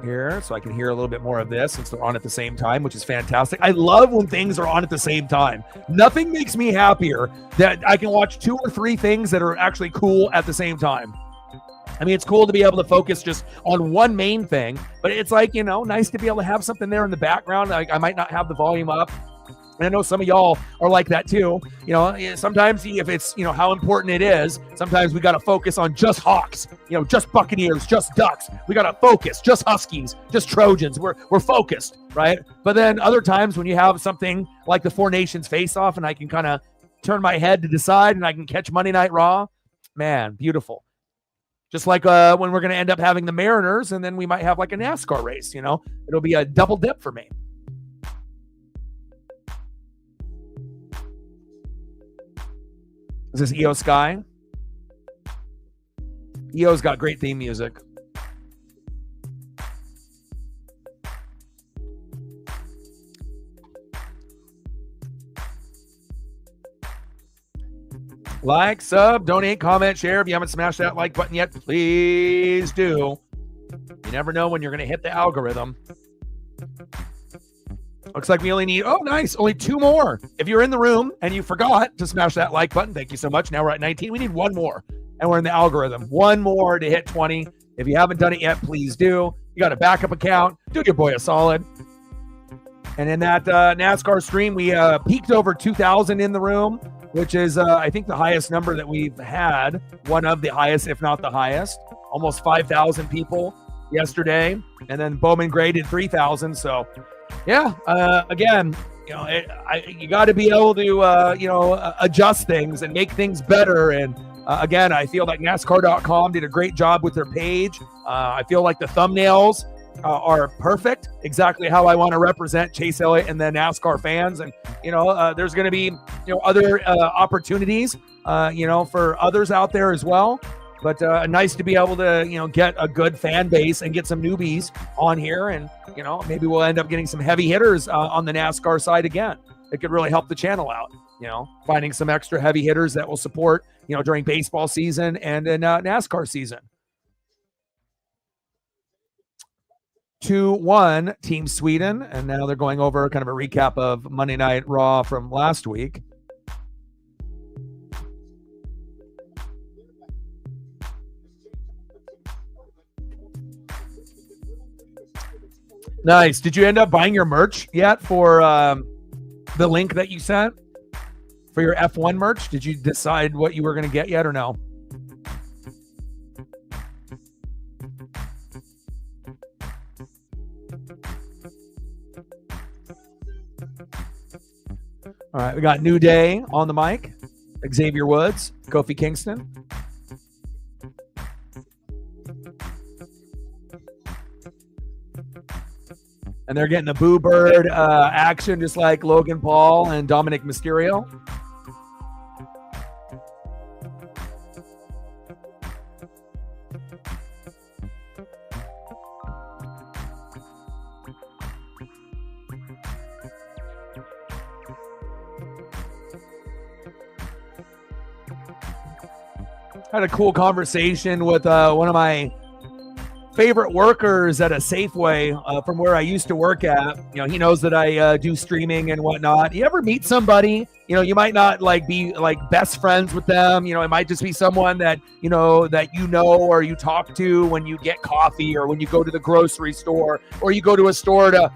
here so I can hear a little bit more of this since they're on at the same time, which is fantastic. I love when things are on at the same time. Nothing makes me happier that I can watch 2 or 3 things that are actually cool at the same time. I mean, it's cool to be able to focus just on one main thing, but it's like, nice to be able to have something there in the background. I might not have the volume up. And I know some of y'all are like that too. Sometimes if it's, how important it is, sometimes we got to focus on just Hawks, just Buccaneers, just Ducks. We got to focus, just Huskies, just Trojans. We're focused, right? But then other times when you have something like the Four Nations face-off and I can kind of turn my head to decide and I can catch Monday Night Raw, man, beautiful. Just like when we're going to end up having the Mariners and then we might have like a NASCAR race, it'll be a double dip for me. Is this EO Sky? EO's got great theme music. Like, sub, donate, comment, share. If you haven't smashed that like button yet, please do. You never know when you're going to hit the algorithm. Looks like we only need, only 2 more. If you're in the room and you forgot to smash that like button, thank you so much. Now we're at 19. We need 1 more, and we're in the algorithm. 1 more to hit 20. If you haven't done it yet, please do. You got a backup account. Do your boy a solid. And in that NASCAR stream, we peaked over 2,000 in the room, which is, I think, the highest number that we've had. One of the highest, if not the highest. Almost 5,000 people yesterday. And then Bowman Gray did 3,000. So, yeah, again, you got to be able to, adjust things and make things better. And again, I feel like NASCAR.com did a great job with their page. I feel like the thumbnails are perfect, exactly how I want to represent Chase Elliott and the NASCAR fans. And, there's going to be, other opportunities, for others out there as well. But nice to be able to, get a good fan base and get some newbies on here. And, maybe we'll end up getting some heavy hitters on the NASCAR side again. It could really help the channel out, finding some extra heavy hitters that will support, during baseball season and in NASCAR season. 2-1 Team Sweden. And now they're going over kind of a recap of Monday Night Raw from last week. Nice. Did you end up buying your merch yet for the link that you sent for your F1 merch? Did you decide what you were going to get yet or no? All right, we got New Day on the mic. Xavier Woods, Kofi Kingston. And they're getting a Boo Bird action just like Logan Paul and Dominic Mysterio. Had a cool conversation with one of my favorite workers at a Safeway from where I used to work at. He knows that I do streaming and whatnot. You ever meet somebody, you might not like be like best friends with them. It might just be someone that, or you talk to when you get coffee or when you go to the grocery store or you go to a store to,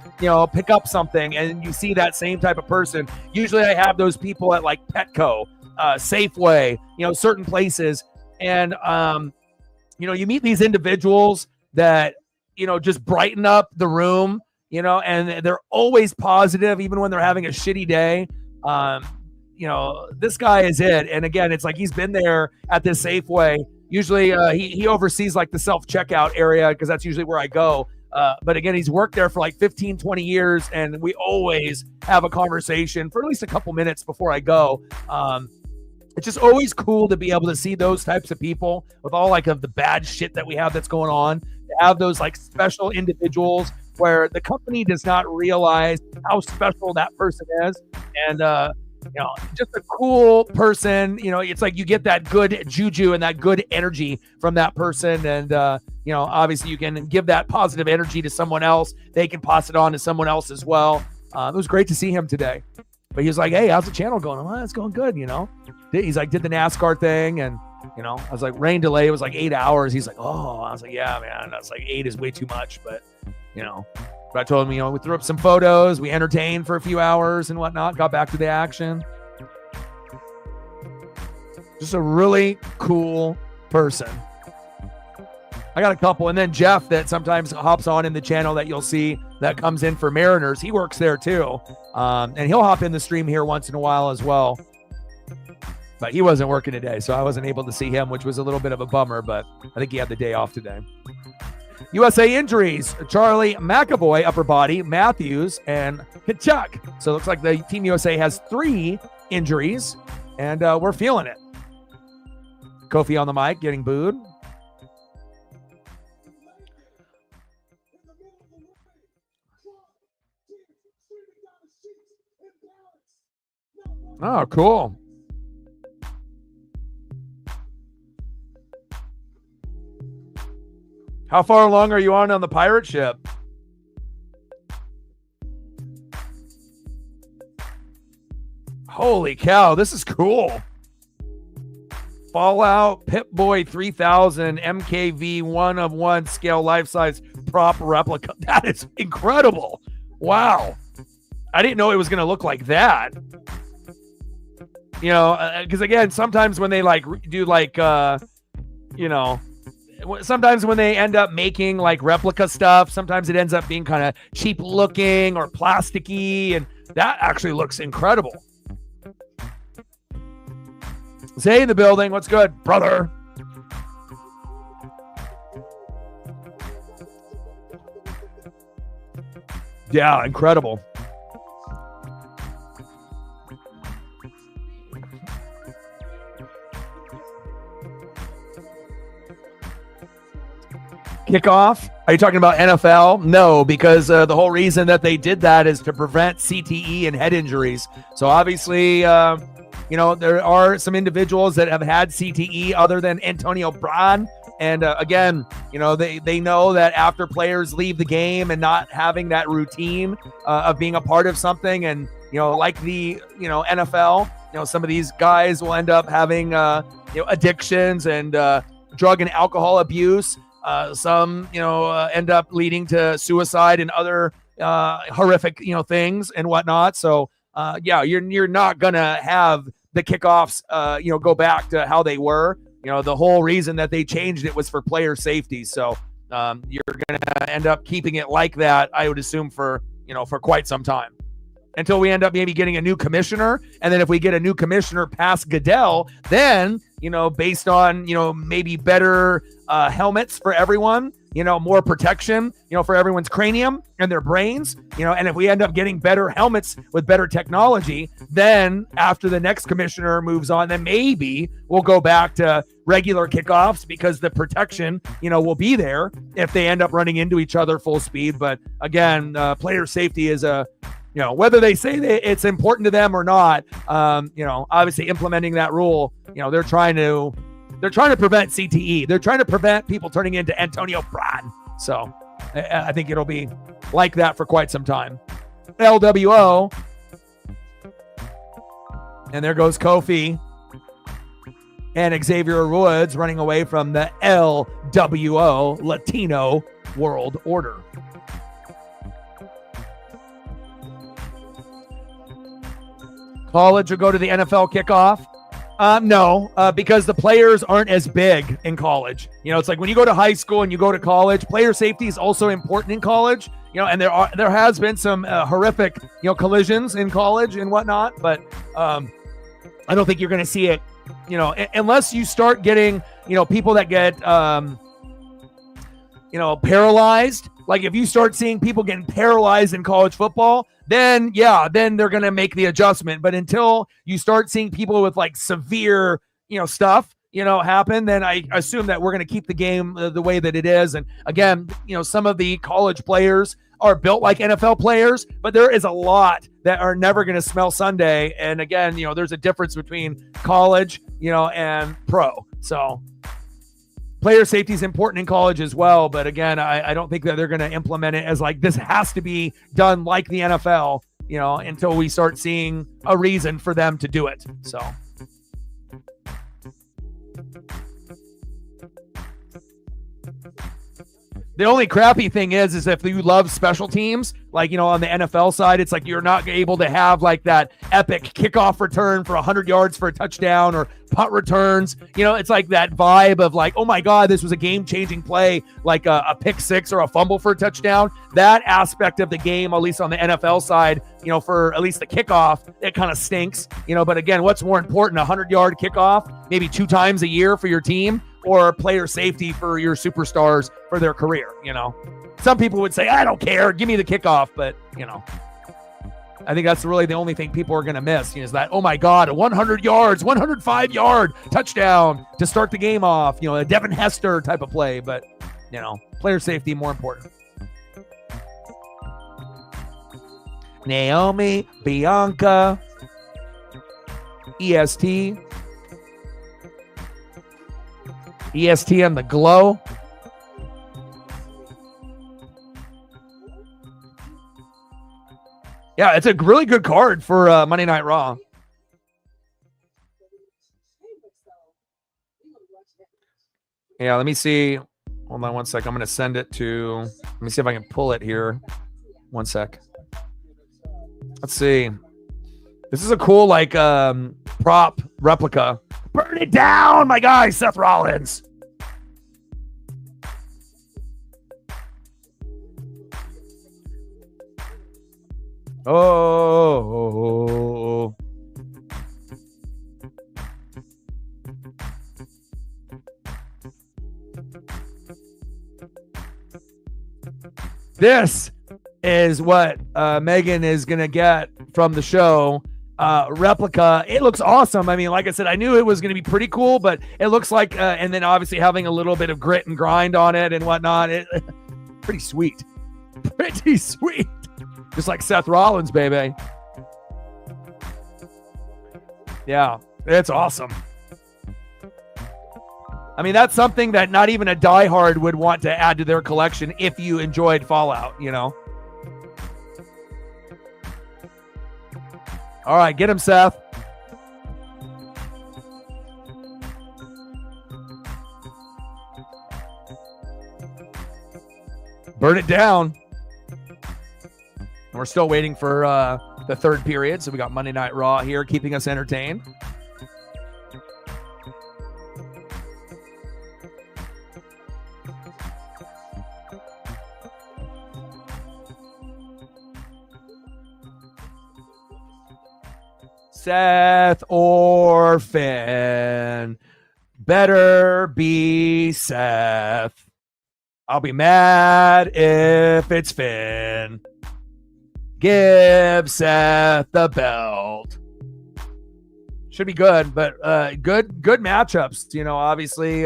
pick up something and you see that same type of person. Usually I have those people at like Petco, Safeway, certain places. And, you meet these individuals that, just brighten up the room, and they're always positive, even when they're having a shitty day. This guy is it. And again, it's like he's been there at this Safeway. Usually he oversees like the self-checkout area because that's usually where I go. But again, he's worked there for like 15, 20 years, and we always have a conversation for at least a couple minutes before I go. It's just always cool to be able to see those types of people with all like of the bad shit that we have that's going on, to have those like special individuals where the company does not realize how special that person is. And, just a cool person, it's like you get that good juju and that good energy from that person. And, obviously you can give that positive energy to someone else. They can pass it on to someone else as well. It was great to see him today. But he was like, hey, how's the channel going? I'm like, it's going good, He's like, did the NASCAR thing. And, I was like, rain delay was like 8 hours. He's like, oh, I was like, yeah, man. I was like, 8 is way too much. But, but I told him, we threw up some photos. We entertained for a few hours and whatnot. Got back to the action. Just a really cool person. I got a couple. And then Jeff that sometimes hops on in the channel that you'll see that comes in for Mariners. He works there too. And he'll hop in the stream here once in a while as well. But he wasn't working today, so I wasn't able to see him, which was a little bit of a bummer, but I think he had the day off today. USA injuries: Charlie McAvoy, upper body, Matthews, and Kachuk. So it looks like the Team USA has 3 injuries, and we're feeling it. Kofi on the mic, getting booed. Oh, cool. How far along are you on the pirate ship? Holy cow, this is cool. Fallout Pip-Boy 3000 MKV 1/1 scale life-size prop replica. That is incredible. Wow. I didn't know it was going to look like that. Because again, sometimes when they like do like, sometimes when they end up making like replica stuff, sometimes it ends up being kind of cheap looking or plasticky, and that actually looks incredible. Zay in the building. What's good, brother? Yeah, incredible. Kickoff? Are you talking about NFL? No, because the whole reason that they did that is to prevent CTE and head injuries. So obviously, there are some individuals that have had CTE other than Antonio Brown. And again, they know that after players leave the game and not having that routine of being a part of something, and like the NFL, some of these guys will end up having addictions and drug and alcohol abuse. Some end up leading to suicide and other horrific things and whatnot. So you're not gonna have the kickoffs go back to how they were. The whole reason that they changed it was for player safety. So you're going to end up keeping it like that, I would assume, for quite some time, until we end up maybe getting a new commissioner. And then if we get a new commissioner past Goodell, then, based on, maybe better helmets for everyone, more protection, for everyone's cranium and their brains, and if we end up getting better helmets with better technology, then after the next commissioner moves on, then maybe we'll go back to regular kickoffs, because the protection, will be there if they end up running into each other full speed. But again, player safety is whether they say that it's important to them or not, obviously implementing that rule, they're trying to prevent CTE. They're trying to prevent people turning into Antonio Brown. So I think it'll be like that for quite some time. LWO. And there goes Kofi and Xavier Woods running away from the LWO, Latino World Order. College will go to the NFL kickoff. No, because the players aren't as big in college. It's like when you go to high school and you go to college, player safety is also important in college. And there has been some horrific, collisions in college and whatnot, but I don't think you're going to see it, unless you start getting, people that get, paralyzed. Like if you start seeing people getting paralyzed in college football, then they're going to make the adjustment. But until you start seeing people with like severe, stuff, happen, then I assume that we're going to keep the game the way that it is. And again, some of the college players are built like NFL players, but there is a lot that are never going to smell Sunday. And again, there's a difference between college, and pro. So player safety is important in college as well. But again, I don't think that they're going to implement it as like, this has to be done like the NFL, until we start seeing a reason for them to do it. So. The only crappy thing is if you love special teams, like, on the NFL side, it's like you're not able to have like that epic kickoff return for 100 yards for a touchdown or punt returns. It's like that vibe of like, oh my God, this was a game-changing play, like a pick six or a fumble for a touchdown. That aspect of the game, at least on the NFL side, for at least the kickoff, it kind of stinks. But again, what's more important, a 100-yard kickoff, maybe 2 times a year for your team, or player safety for your superstars for their career? Some people would say, I don't care, give me the kickoff. But, I think that's really the only thing people are going to miss is that, oh my God, a 100 yards, 105-yard touchdown to start the game off, a Devin Hester type of play. But, player safety more important. Naomi, Bianca, EST and the Glow. Yeah, it's a really good card for Monday Night Raw. Yeah, let me see. Hold on one sec. I'm going to send it to... Let me see if I can pull it here. One sec. Let's see. This is a cool, like, prop replica. Burn it down, my guy, Seth Rollins. Oh. This is what Megan is going to get from the show. Replica. It looks awesome. I mean, like I said, I knew it was going to be pretty cool, but it looks like, and then obviously having a little bit of grit and grind on it and whatnot. Pretty sweet. Pretty sweet. Just like Seth Rollins, baby. Yeah, it's awesome. I mean, that's something that not even a diehard would want to add to their collection if you enjoyed Fallout, All right, get him, Seth. Burn it down. We're still waiting for the third period, so we got Monday Night Raw here keeping us entertained. Seth or Finn. Better be Seth. I'll be mad if it's Finn. Give Seth the belt. Should be good, but good matchups. Obviously,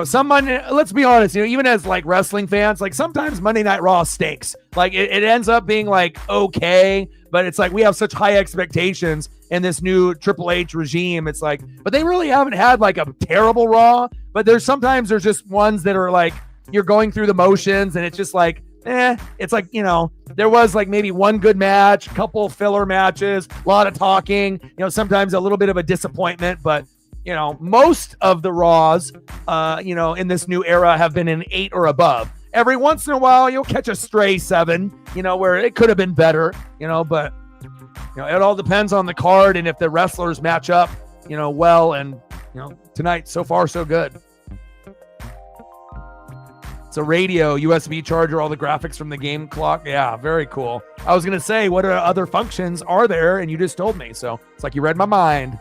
some Monday. Let's be honest. Even as like wrestling fans, like sometimes Monday Night Raw stinks. Like it ends up being like okay, but it's like we have such high expectations in this new Triple H regime. It's like, but they really haven't had like a terrible Raw. But there's just ones that are like you're going through the motions and it's just like, it's like, there was like maybe one good match, a couple filler matches, a lot of talking, sometimes a little bit of a disappointment, but most of the Raws, in this new era have been an 8 or above. Every once in a while, you'll catch a stray 7, where it could have been better, but, it all depends on the card and if the wrestlers match up, well. And, tonight, so far, so good. It's a radio, USB charger, all the graphics from the game clock. Yeah, very cool. I was going to say, what other functions are there? And you just told me. So it's like you read my mind.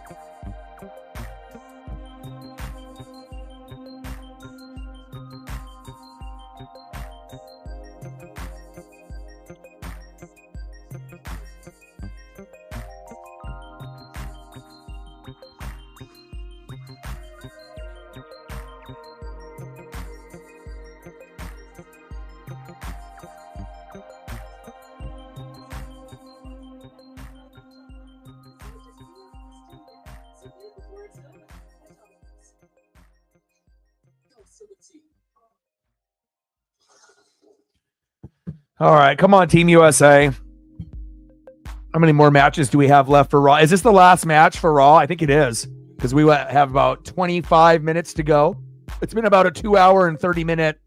All right, come on, Team USA. How many more matches do we have left for Raw? Is this the last match for Raw? I think it is, because we have about 25 minutes to go. It's been about a 2-hour and 30-minute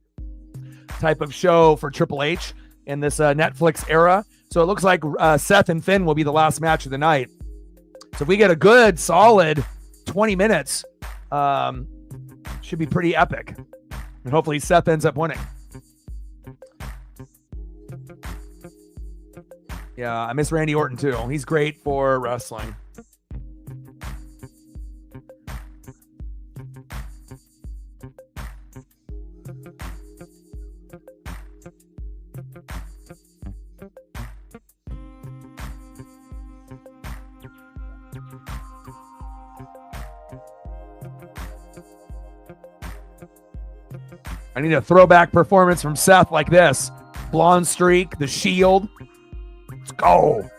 type of show for Triple H in this Netflix era. So it looks like Seth and Finn will be the last match of the night. So if we get a good, solid 20 minutes, should be pretty epic. And hopefully Seth ends up winning. Yeah, I miss Randy Orton too. He's great for wrestling. I need a throwback performance from Seth like this. Blonde streak, the Shield. Let's go.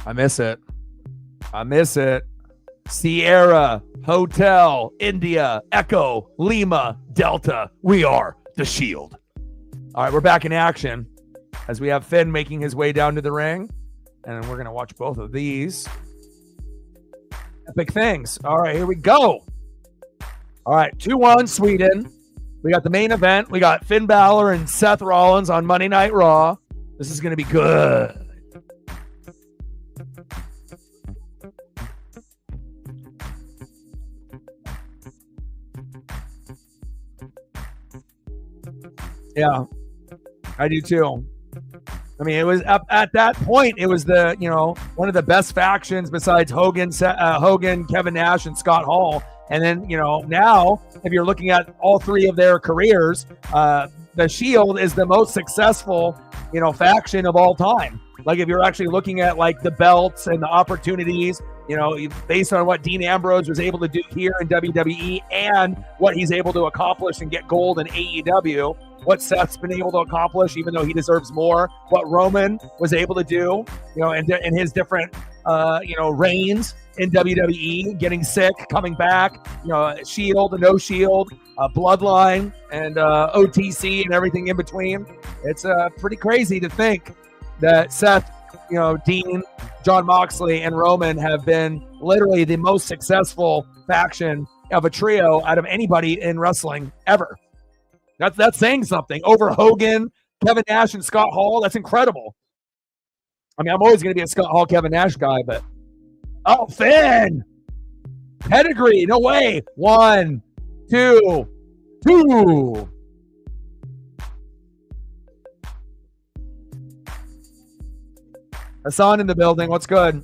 I miss it. Sierra, Hotel, India, Echo, Lima, Delta. We are the Shield. All right, we're back in action as we have Finn making his way down to the ring. And we're going to watch both of these epic things. All right, here we go. All right, 2-1 Sweden. We got the main event. We got Finn Balor and Seth Rollins on Monday Night Raw. This is going to be good. Yeah, I do too. I mean, it was up at that point. It was the, one of the best factions besides Hogan, Kevin Nash, and Scott Hall. And then, now if you're looking at all three of their careers, the Shield is the most successful, faction of all time. Like if you're actually looking at like the belts and the opportunities, based on what Dean Ambrose was able to do here in WWE and what he's able to accomplish and get gold in AEW. What Seth's been able to accomplish, even though he deserves more. What Roman was able to do, in his different, reigns in WWE, getting sick, coming back, Shield and no Shield, Bloodline, and OTC and everything in between. It's pretty crazy to think that Seth, Dean, Jon Moxley, and Roman have been literally the most successful faction of a trio out of anybody in wrestling ever. That's saying something. Over Hogan, Kevin Nash, and Scott Hall. That's incredible. I mean, I'm always going to be a Scott Hall, Kevin Nash guy, but Finn, pedigree, no way. 1, 2, 2. Hassan in the building. What's good?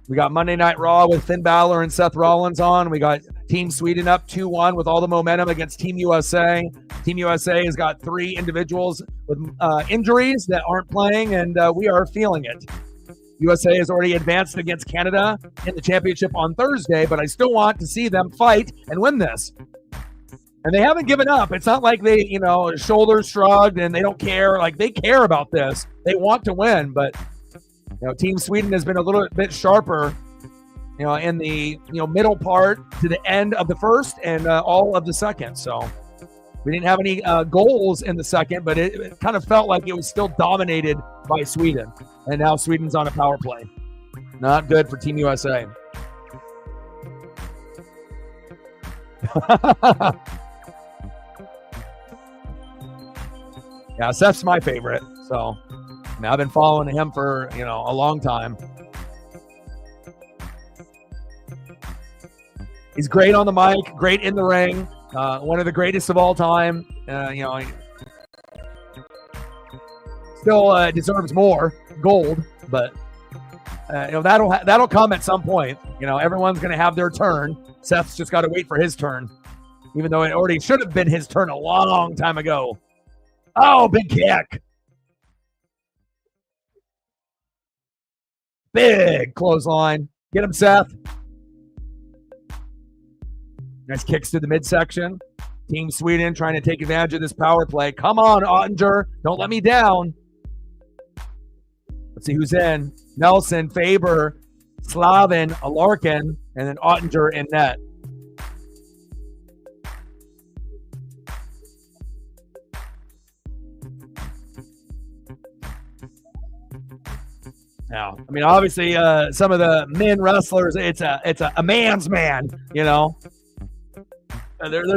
We got Monday Night Raw with Finn Balor and Seth Rollins on. We got Team Sweden up 2-1 with all the momentum against Team USA. Team USA has got 3 individuals with injuries that aren't playing, and we are feeling it. USA has already advanced against Canada in the championship on Thursday, but I still want to see them fight and win this. And they haven't given up. It's not like they, shoulders shrugged and they don't care. Like, they care about this. They want to win, but Team Sweden has been a little bit sharper, in the middle part to the end of the first and all of the second. So we didn't have any goals in the second, but it kind of felt like it was still dominated by Sweden. And now Sweden's on a power play. Not good for Team USA. Yeah, Seth's my favorite. So I've been following him for, a long time. He's great on the mic, great in the ring, one of the greatest of all time. Still deserves more gold, but that'll come at some point. Everyone's going to have their turn. Seth's just got to wait for his turn, even though it already should have been his turn a long time ago. Oh, big kick. Big clothesline. Get him, Seth. Nice kicks to the midsection. Team Sweden trying to take advantage of this power play. Come on, Ottinger. Don't let me down. Let's see who's in. Nelson, Faber, Slavin, Alarkin, and then Ottinger in net. Now, I mean, obviously, some of the men wrestlers, it's a man's man, There's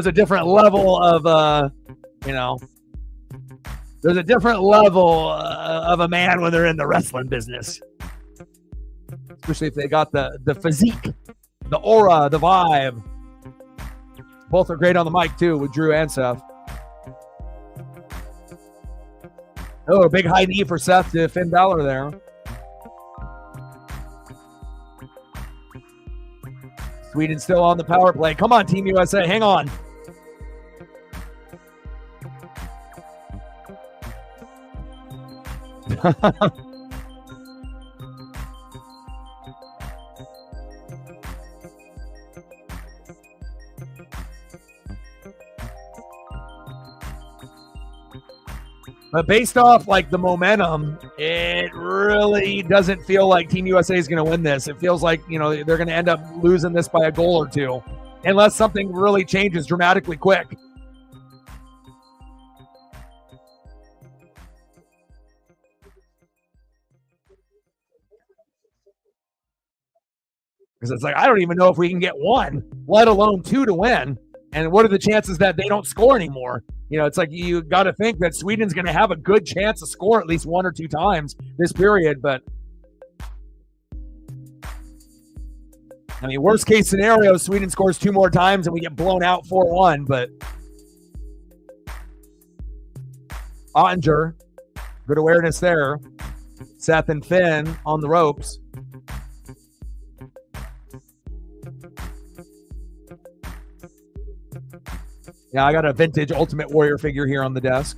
a different level of, there's a different level of a man when they're in the wrestling business. Especially if they got the physique, the aura, the vibe. Both are great on the mic, too, with Drew and Seth. Oh, a big high knee for Seth to Finn Balor there. Sweden still on the power play. Come on, Team USA. Hang on. But based off the momentum, it really doesn't feel like Team USA is going to win this. It feels like, they're going to end up losing this by a goal or two, unless something really changes dramatically quick. Because it's I don't even know if we can get 1, let alone 2 to win. And what are the chances that they don't score anymore? It's you got to think that Sweden's going to have a good chance to score at least 1 or 2 times this period. But, I mean, worst case scenario, Sweden scores 2 more times and we get blown out 4-1. But Ottinger, good awareness there. Seth and Finn on the ropes. Yeah, I got a vintage Ultimate Warrior figure here on the desk.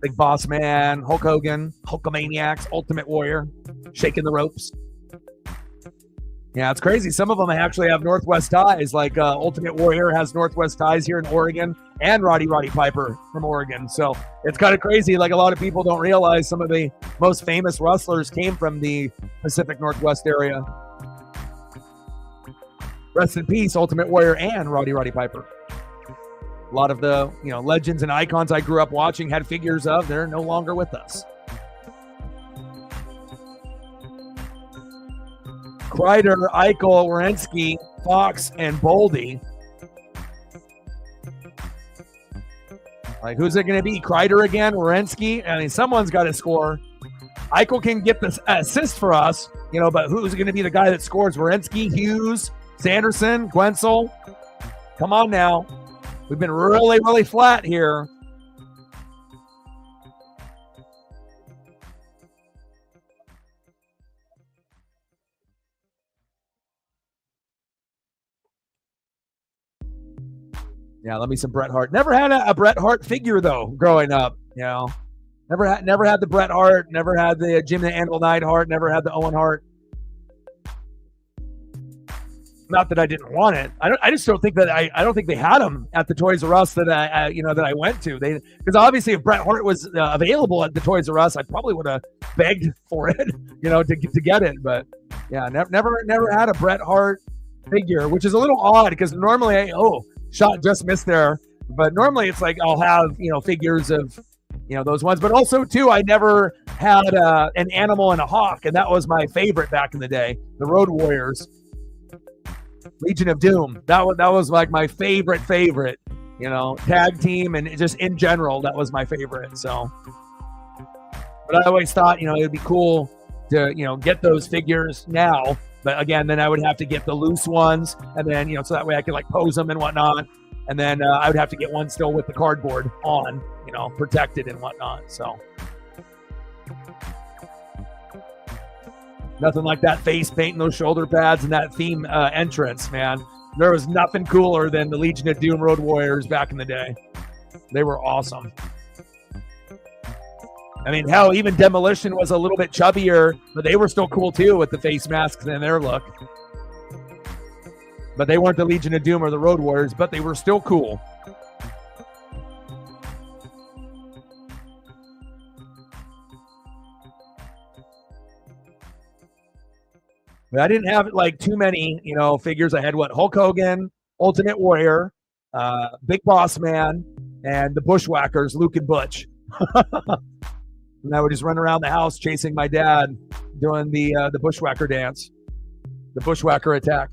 Big Boss Man, Hulk Hogan, Hulkamaniacs, Ultimate Warrior, shaking the ropes. Yeah, it's crazy. Some of them actually have Northwest ties, like Ultimate Warrior has Northwest ties here in Oregon, and Roddy Piper from Oregon. So it's kind of crazy. A lot of people don't realize some of the most famous wrestlers came from the Pacific Northwest area. Rest in peace, Ultimate Warrior and Roddy Piper. A lot of the legends and icons I grew up watching had figures of. They're no longer with us. Kreider, Eichel, Werenski, Fox, and Boldy. Who's it going to be? Kreider again? Werenski? I mean, someone's got to score. Eichel can get the assist for us, but who's going to be the guy that scores? Werenski, Hughes, Sanderson, Guentzel. Come on now. We've been really, really flat here. Yeah, let me some Bret Hart. Never had a Bret Hart figure though growing up. Never had the Bret Hart. Never had the Jim the Anvil Neidhart. Never had the Owen Hart. Not that I didn't want it. I just don't think that I don't think they had them at the Toys R Us that I went to. Because obviously if Bret Hart was available at the Toys R Us, I probably would have begged for it, to get it. But yeah, never had a Bret Hart figure, which is a little odd because normally shot just missed there. But normally it's like I'll have figures of those ones. But also too, I never had an animal and a hawk, and that was my favorite back in the day. The Road Warriors. Legion of Doom. That was like my favorite, tag team, and just in general, that was my favorite. So, but I always thought, it'd be cool to, get those figures now. But again, then I would have to get the loose ones, and then, so that way I could like pose them and whatnot. And then I would have to get one still with the cardboard on, protected and whatnot. So. Nothing like that face paint and those shoulder pads and that theme entrance, man. There was nothing cooler than the Legion of Doom Road Warriors back in the day. They were awesome. I mean, hell, even Demolition was a little bit chubbier, but they were still cool too with the face masks and their look. But they weren't the Legion of Doom or the Road Warriors, but they were still cool. But I didn't have like too many, figures. I had Hulk Hogan, Ultimate Warrior, Big Boss Man, and the Bushwhackers, Luke and Butch. And I would just run around the house chasing my dad, doing the Bushwhacker dance, the Bushwhacker attack.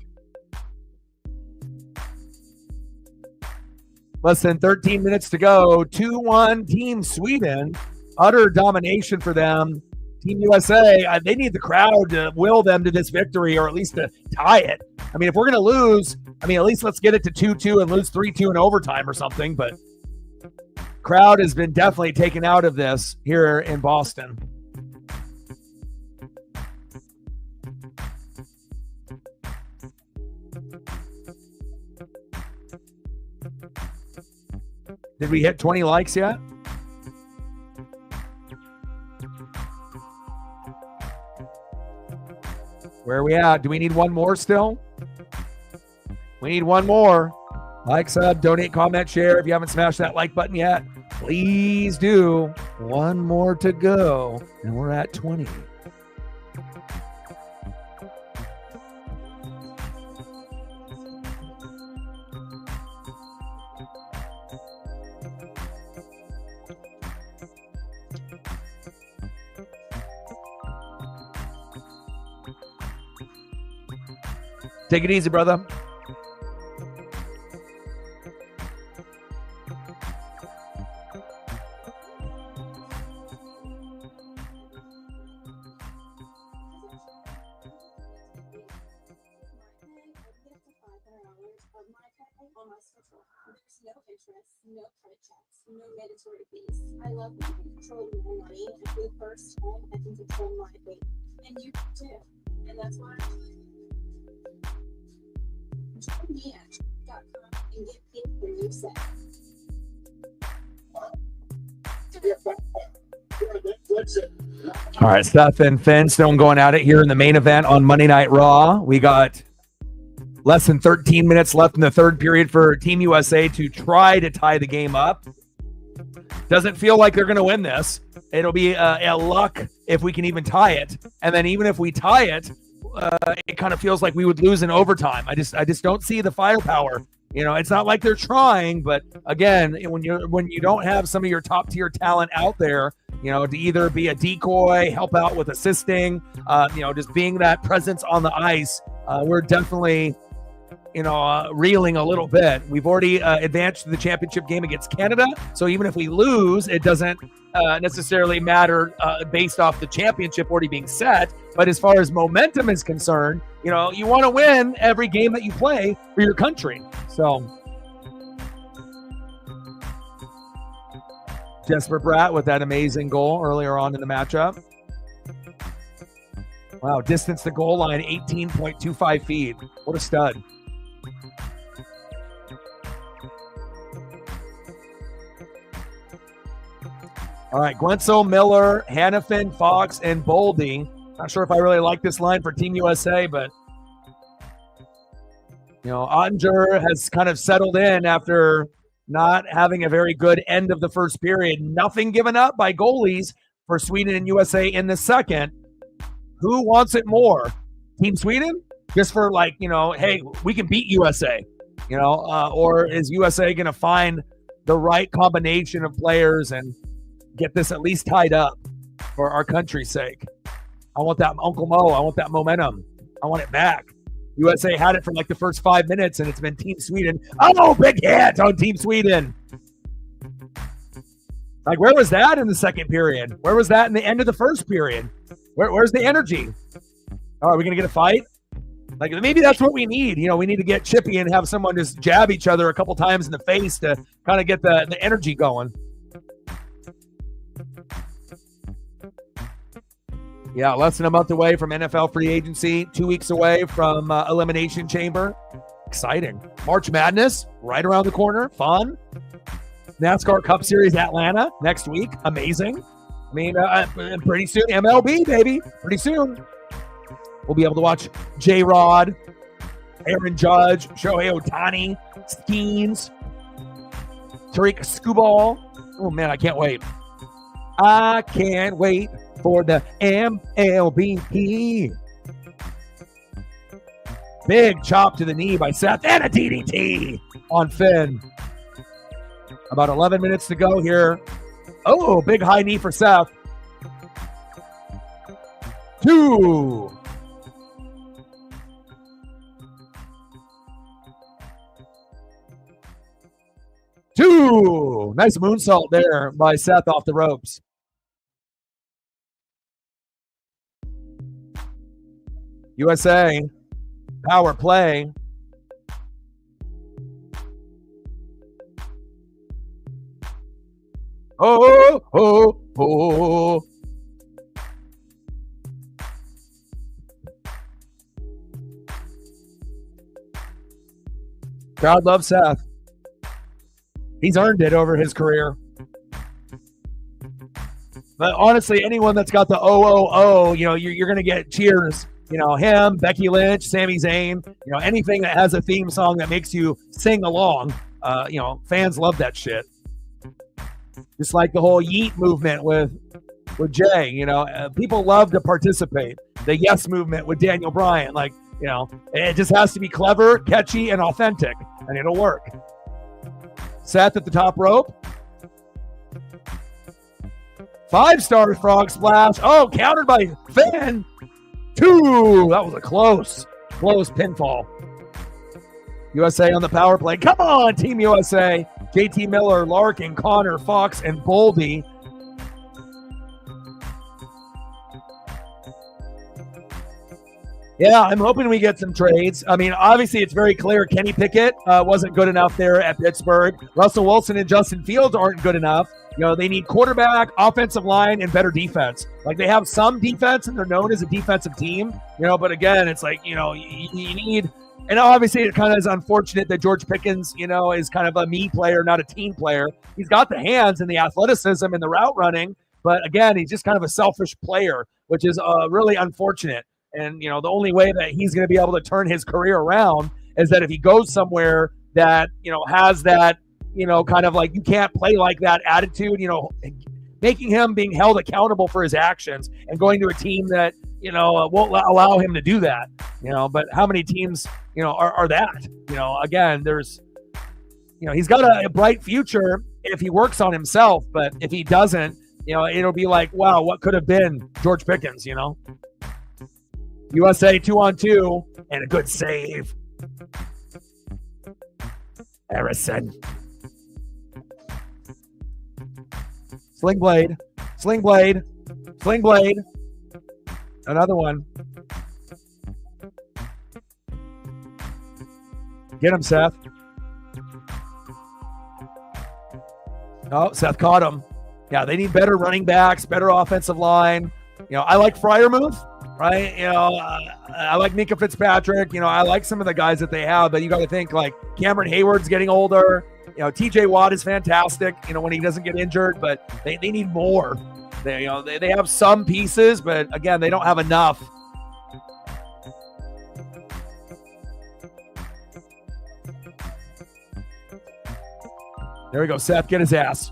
Less than 13 minutes to go. 2-1 Team Sweden. Utter domination for them. Team USA, they need the crowd to will them to this victory, or at least to tie it. I mean, if we're going to lose, at least let's get it to 2-2 and lose 3-2 in overtime or something. But crowd has been definitely taken out of this here in Boston. Did we hit 20 likes yet? Where are we at? Do we need one more still? We need one more. Like, sub, donate, comment, share. If you haven't smashed that like button yet, please do. One more to go, and we're at 20. Take it easy, brother. No interest, no credit checks, no mandatory fees. I love that I can control my money. And for the first time, I can control my fate. And you too. And that's why and get paid for your set. All right, Seth and Finstone going at it here in the main event on Monday Night Raw. We got less than 13 minutes left in the third period for Team USA to try to tie the game up. Doesn't feel like they're going to win this. It'll be a luck if we can even tie it. And then even if we tie it, it kind of feels like we would lose in overtime. I just don't see the firepower. It's not like they're trying, but again, when you don't have some of your top tier talent out there, to either be a decoy, help out with assisting, just being that presence on the ice, we're definitely, reeling a little bit. We've already advanced to the championship game against Canada, so even if we lose, it doesn't necessarily matter based off the championship already being set. But as far as momentum is concerned, you want to win every game that you play for your country. So Jesper Bratt with that amazing goal earlier on in the matchup. Wow, distance to goal line, 18.25 feet. What a stud. All right, Guentzel, Miller, Hannafin, Fox, and Boldy. Not sure if I really like this line for Team USA, but Ottinger has kind of settled in after not having a very good end of the first period. Nothing given up by goalies for Sweden and USA in the second. Who wants it more? Team Sweden? Just for hey, we can beat USA, or is USA going to find the right combination of players and get this at least tied up for our country's sake? I want that Uncle Mo. I want that momentum. I want it back. USA had it for the first 5 minutes, and it's been Team Sweden. Oh, big hit on Team Sweden. Where was that in the second period? Where was that in the end of the first period? Where's the energy? Oh, are we going to get a fight? Maybe that's what we need. We need to get chippy and have someone just jab each other a couple times in the face to kind of get the energy going. Yeah, less than a month away from NFL free agency, 2 weeks away from Elimination Chamber. Exciting. March Madness, right around the corner. Fun. NASCAR Cup Series Atlanta next week. Amazing. I mean, pretty soon, MLB, baby. Pretty soon. We'll be able to watch J-Rod, Aaron Judge, Shohei Ohtani, Skeens, Tariq Skubal. Oh, man, I can't wait. I can't wait for the MLB. Big chop to the knee by Seth and a DDT on Finn. About 11 minutes to go here. Oh, big high knee for Seth. 2. Nice moonsault there by Seth off the ropes. USA, power play. Oh. Crowd loves Seth. He's earned it over his career. But honestly, anyone that's got the you're going to get cheers. Him, Becky Lynch, Sami Zayn, anything that has a theme song that makes you sing along, fans love that shit. Just like the whole Yeet movement with Jay, people love to participate. The Yes movement with Daniel Bryan, it just has to be clever, catchy, and authentic, and it'll work. Seth at the top rope. 5-star frog splash. Oh, countered by Finn. 2. That was a close pinfall. USA on the power play. Come on, Team USA. JT Miller, Larkin, Connor, Fox, and Boldy. Yeah, I'm hoping we get some trades. I mean, obviously, it's very clear Kenny Pickett wasn't good enough there at Pittsburgh. Russell Wilson and Justin Fields aren't good enough. They need quarterback, offensive line, and better defense. They have some defense, and they're known as a defensive team. But again, it's you need. And obviously, it kind of is unfortunate that George Pickens, is kind of a me player, not a team player. He's got the hands and the athleticism and the route running, but again, he's just kind of a selfish player, which is really unfortunate. And, the only way that he's going to be able to turn his career around is that if he goes somewhere that, has that, kind of you can't play like that attitude, making him being held accountable for his actions and going to a team that, won't allow him to do that, but how many teams, are that, again, there's, he's got a bright future if he works on himself, but if he doesn't, it'll be wow, what could have been George Pickens, USA 2-on-2 and a good save. Harrison. Sling blade. Another one. Get him, Seth. Oh, Seth caught him. Yeah, they need better running backs, better offensive line. I like Freiermuth, right? I like Minka Fitzpatrick. I like some of the guys that they have, but you got to think like Cameron Hayward's getting older. TJ Watt is fantastic, when he doesn't get injured, but they need more. They have some pieces, but again, they don't have enough. There we go, Seth, get his ass.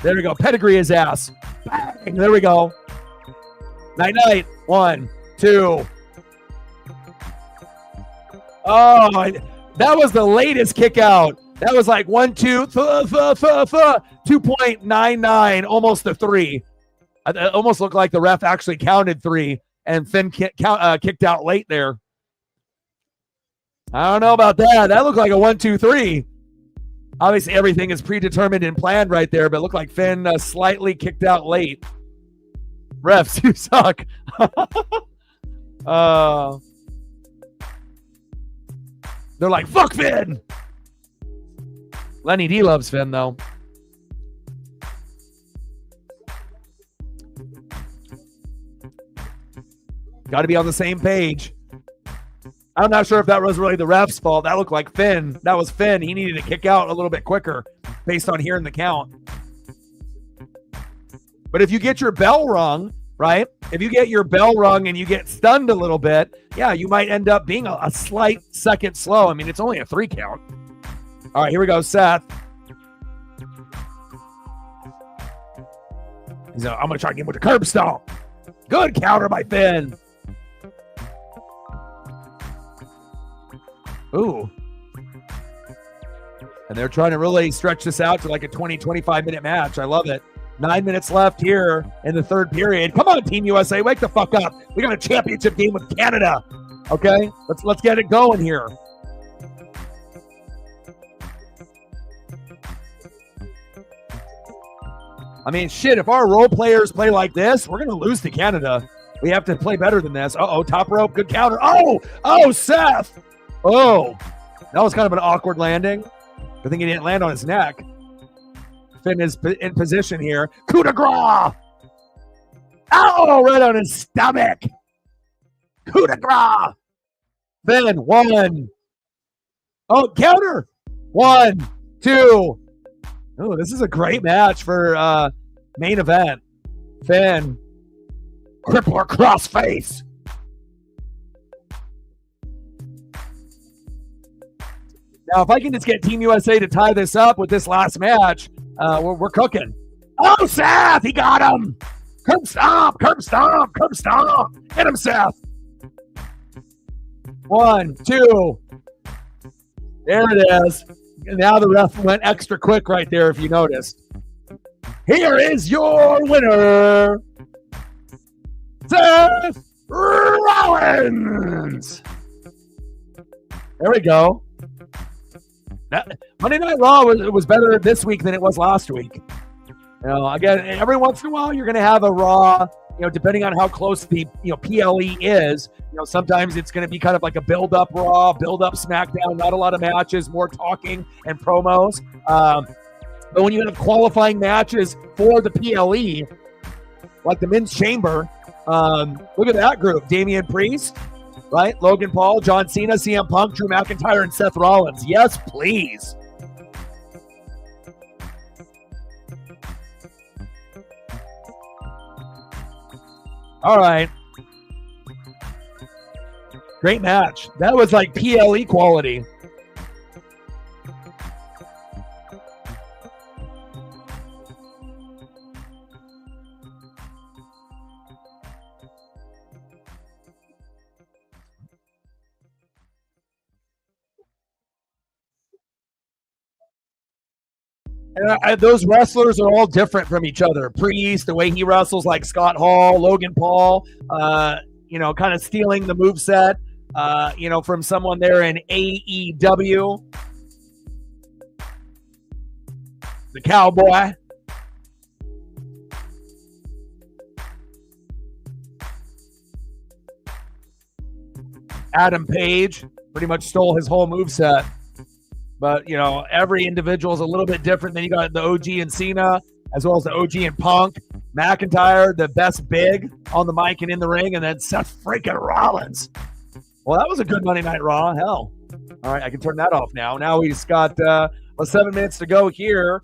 There we go, pedigree his ass. Bang, there we go. Night. 1, 2. Oh, that was the latest kick out. That was like 1, 2, 2.99, almost a 3. It almost looked like the ref actually counted 3, and Finn kicked out late there. I don't know about that. That looked like a 1, 2, 3. Obviously, everything is predetermined and planned right there, but it looked like Finn slightly kicked out late. Refs, you suck. They're like, fuck Finn. Lenny D loves Finn, though. Got to be on the same page. I'm not sure if that was really the ref's fault. That looked like Finn. That was Finn. He needed to kick out a little bit quicker based on hearing the count. But if you get your bell rung, right? If you get your bell rung and you get stunned a little bit, yeah, you might end up being a slight second slow. I mean, it's only a 3 count. All right, here we go, Seth. I'm going to try to get him with the curb stomp. Good counter by Finn. Ooh. And they're trying to really stretch this out to like a 20, 25-minute match. I love it. 9 minutes left here in the third period. Come on, Team USA, wake the fuck up. We got a championship game with Canada. Okay? Let's get it going here. I mean, shit, if our role players play like this, we're going to lose to Canada. We have to play better than this. Uh-oh, top rope, good counter. Oh, Seth. Oh, that was kind of an awkward landing. I think he didn't land on his neck. Finn is in position here. Coup de grace. Oh, right on his stomach. Coup de grace. Finn, 1. Oh, counter. 1, 2. Oh, this is a great match for main event. Finn. Crippler crossface. Now, if I can just get Team USA to tie this up with this last match, we're cooking. Oh, Seth, he got him. Curb stomp, curb stomp, curb stomp. Hit him, Seth. 1, 2. There it is. And now the ref went extra quick right there, if you noticed. Here is your winner, Seth Rollins. There we go. Monday Night Raw was better this week than it was last week. Again, every once in a while, you're going to have a Raw, depending on how close the, PLE is. Sometimes it's going to be kind of like a build-up Raw, build-up SmackDown, not a lot of matches, more talking and promos. But when you have qualifying matches for the PLE, like the Men's Chamber, look at that group. Damian Priest, right? Logan Paul, John Cena, CM Punk, Drew McIntyre, and Seth Rollins. Yes, please. All right. Great match. That was like PLE quality. And those wrestlers are all different from each other. Priest, the way he wrestles, like Scott Hall, Logan Paul, kind of stealing the moveset, from someone there in AEW. The Cowboy. Adam Page pretty much stole his whole moveset. But, every individual is a little bit different. Then you got the OG and Cena. as well as the OG and Punk, McIntyre, the best big on the mic and in the ring, and then Seth freaking Rollins. Well, that was a good Monday Night Raw. Hell. All right, I can turn that off now. Now we just got 7 minutes to go here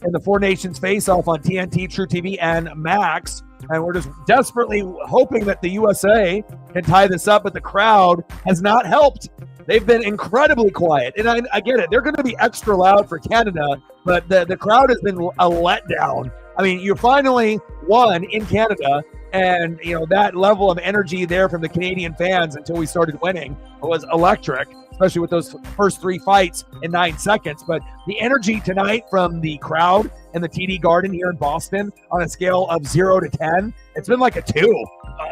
in the Four Nations face-off on TNT, True TV, and Max. And we're just desperately hoping that the USA can tie this up, but the crowd has not helped. They've been incredibly quiet. And I get it. They're going to be extra loud for Canada, but the crowd has been a letdown. I mean, you finally won in Canada, and that level of energy there from the Canadian fans until we started winning was electric, especially with those first 3 fights in 9 seconds. But the energy tonight from the crowd in the TD Garden here in Boston on a scale of 0 to 10, it's been like a 2.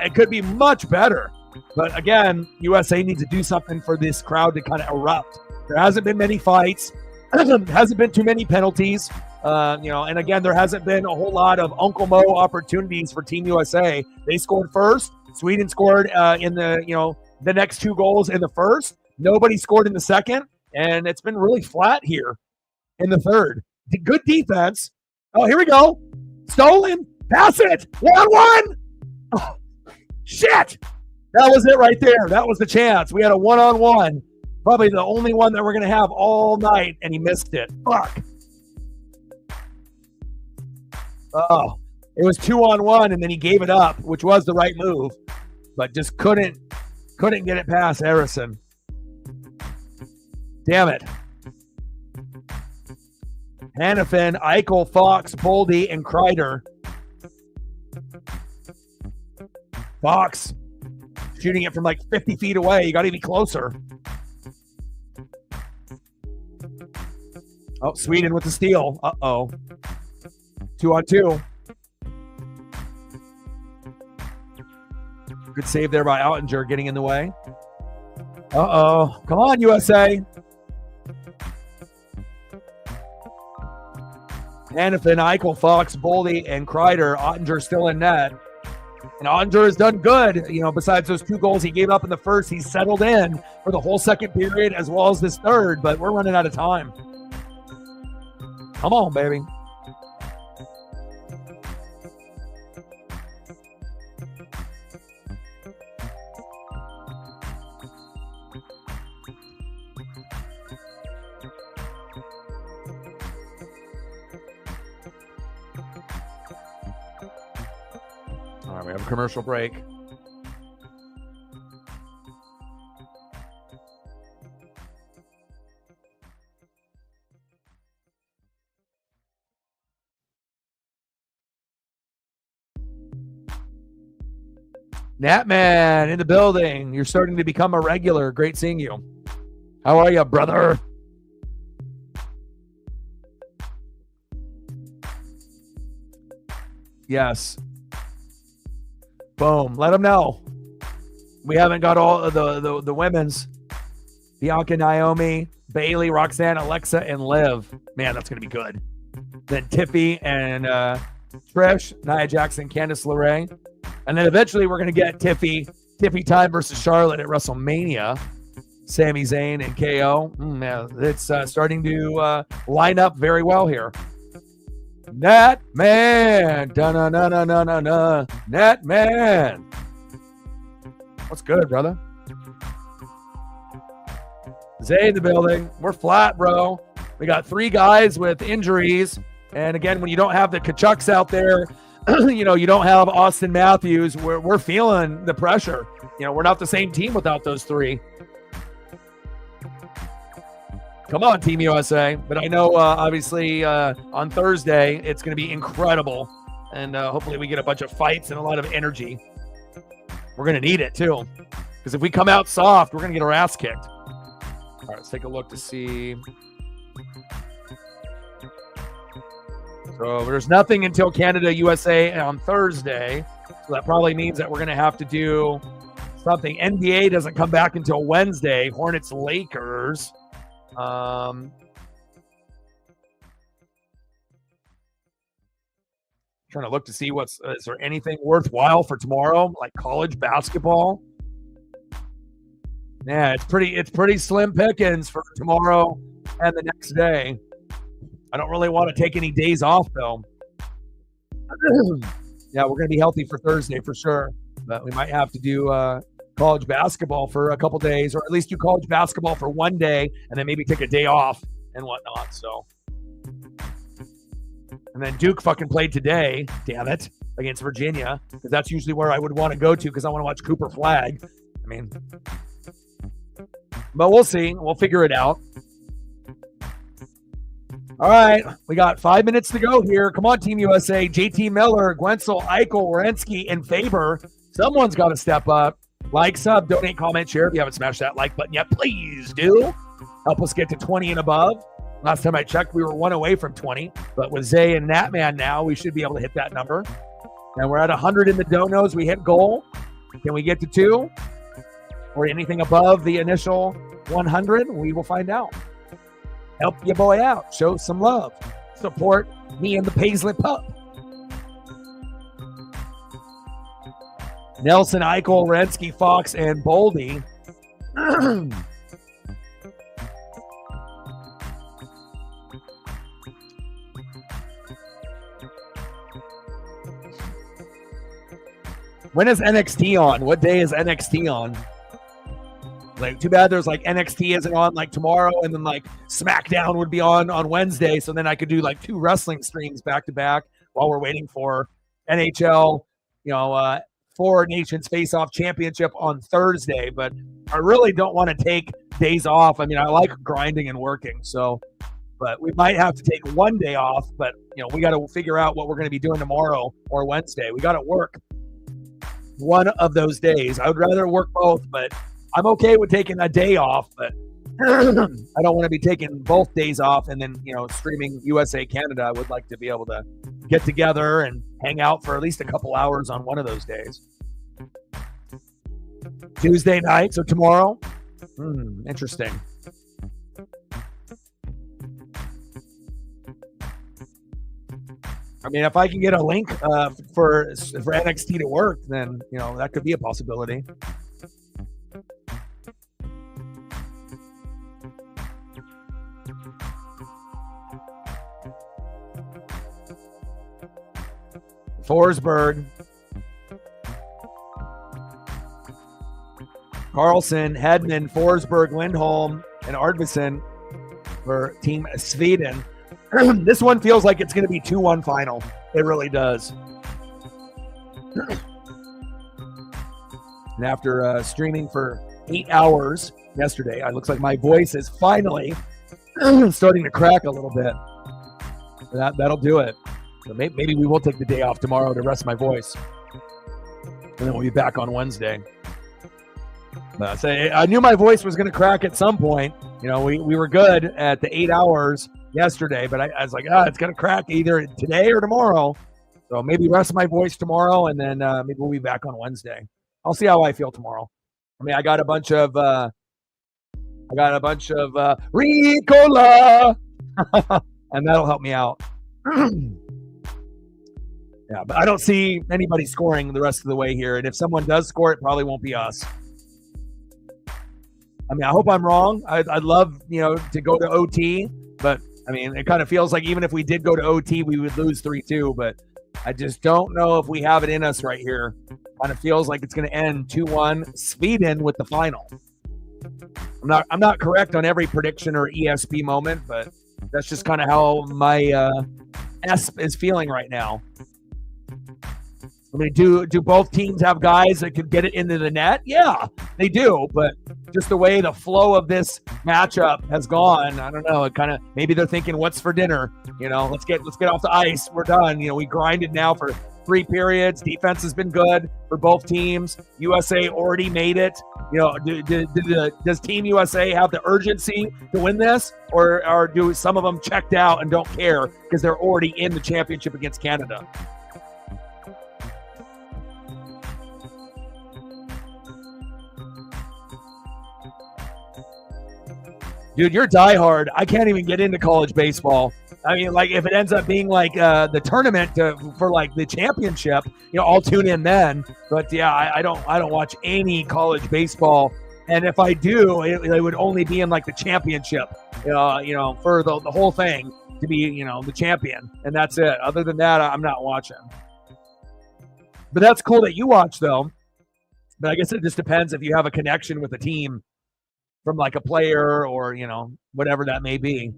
It could be much better. But again, USA needs to do something for this crowd to kind of erupt. There hasn't been many fights. Hasn't been too many penalties. And again, there hasn't been a whole lot of Uncle Mo opportunities for Team USA. They scored first. Sweden scored in the next 2 goals in the first. Nobody scored in the second, and it's been really flat here in the third. Good defense. Oh, here we go. Stolen. Pass it. 1-1. Oh, shit. That was it right there. That was the chance. We had a 1-on-1. Probably the only one that we're going to have all night, and he missed it. Fuck. Oh, it was 2-on-1, and then he gave it up, which was the right move, but just couldn't get it past Harrison. Damn it. Hannafin, Eichel, Fox, Boldy, and Kreider. Fox shooting it from like 50 feet away. You got to be closer. Oh, Sweden with the steal. Uh-oh. 2-on-2. Good save there by Oettinger getting in the way. Uh-oh. Come on, USA. Hannafin, Eichel, Fox, Boldy, and Kreider. Oettinger still in net. And Oettinger has done good. Besides those 2 goals he gave up in the first, he's settled in for the whole second period as well as this third, but we're running out of time. Come on, baby. All right, we have a commercial break. Natman in the building. You're starting to become a regular. Great seeing you. How are you, brother? Yes. Boom. Let them know. We haven't got all of the women's. Bianca, Naomi, Bailey, Roxanne, Alexa, and Liv. Man, that's going to be good. Then Tiffy and Trish, Nia Jackson, Candice LeRae. And then eventually we're going to get Tiffy time versus Charlotte at WrestleMania. Sami Zayn and KO. Man, it's starting to line up very well here. Nat Man. Da-na-na-na-na-na-na. Nat Man. What's good, brother? Zay in the building. We're flat, bro. We got 3 guys with injuries. And again, when you don't have the Kachucks out there, you don't have Austin Matthews. We're feeling the pressure. We're not the same team without those 3. Come on, Team USA. But I know, obviously, on Thursday, it's going to be incredible. And hopefully we get a bunch of fights and a lot of energy. We're going to need it, too. Because if we come out soft, we're going to get our ass kicked. All right, let's take a look to see. So there's nothing until Canada, USA on Thursday. So that probably means that we're going to have to do something. NBA doesn't come back until Wednesday. Hornets, Lakers. Trying to look to see is there anything worthwhile for tomorrow, like college basketball? Yeah, it's pretty slim pickings for tomorrow and the next day. I don't really want to take any days off, though. Yeah, we're going to be healthy for Thursday for sure, but we might have to do college basketball for a couple days, or at least do college basketball for one day and then maybe take a day off and whatnot. So, and then Duke fucking played today, damn it, against Virginia, because that's usually where I would want to go to because I want to watch Cooper Flag. I mean, but we'll see. We'll figure it out. All right, we got 5 minutes to go here. Come on, Team USA. JT Miller, Gwensel, Eichel, Werenski, and Faber. Someone's got to step up. Like, sub, donate, comment, share. If you haven't smashed that like button yet, please do. Help us get to 20 and above. Last time I checked, we were one away from 20. But with Zay and Natman now, we should be able to hit that number. And we're at 100 in the donos. We hit goal. Can we get to 2? Or anything above the initial 100? We will find out. Help your boy out. Show some love. Support me and the Paisley Pup. Nelson, Eichel, Werenski, Fox, and Boldy. When is NXT on? What day is NXT on? Like, too bad there's like NXT isn't on like tomorrow, and then like SmackDown would be on Wednesday. So then I could do like 2 wrestling streams back to back while we're waiting for NHL, Four Nations Face-Off Championship on Thursday. But I really don't want to take days off. I mean, I like grinding and working. So, but we might have to take one day off. But, we got to figure out what we're going to be doing tomorrow or Wednesday. We got to work one of those days. I would rather work both, but I'm okay with taking a day off, but I don't want to be taking both days off and then, streaming USA Canada. I would like to be able to get together and hang out for at least a couple hours on one of those days. Tuesday night, so tomorrow. Interesting. I mean, if I can get a link for NXT to work, then, that could be a possibility. Forsberg, Carlson, Hedman, Forsberg, Lindholm, and Arvidsson for Team Sweden. This one feels like it's going to be 2-1 final. It really does. And after streaming for 8 hours yesterday, it looks like my voice is finally starting to crack a little bit. That'll do it. So maybe we will take the day off tomorrow to rest my voice. And then we'll be back on Wednesday. I knew my voice was going to crack at some point. We were good at the 8 hours yesterday, but I was like, it's going to crack either today or tomorrow. So maybe rest my voice tomorrow, and then maybe we'll be back on Wednesday. I'll see how I feel tomorrow. I mean, I got a bunch of Ricola, and that'll help me out. Yeah, but I don't see anybody scoring the rest of the way here. And if someone does score, it probably won't be us. I mean, I hope I'm wrong. I'd love, to go to OT. But, I mean, it kind of feels like even if we did go to OT, we would lose 3-2. But I just don't know if we have it in us right here. Kind of feels like it's going to end 2-1 Sweden with the final. I'm not correct on every prediction or ESP moment, but that's just kind of how my ESP is feeling right now. I mean, do both teams have guys that could get it into the net? Yeah, they do. But just the way the flow of this matchup has gone, I don't know. It kind of, maybe they're thinking, what's for dinner? Let's get off the ice. We're done. We grinded now for 3 periods. Defense has been good for both teams. USA already made it. Does Team USA have the urgency to win this, or do some of them checked out and don't care because they're already in the championship against Canada? Dude, you're diehard. I can't even get into college baseball. I mean, like, if it ends up being like the tournament for like the championship, I'll tune in then. But yeah, I don't watch any college baseball. And if I do, it would only be in like the championship, for the whole thing. to be, the champion. And that's it. Other than that, I'm not watching. But that's cool that you watch, though. But I guess it just depends if you have a connection with the team from like a player or, whatever that may be.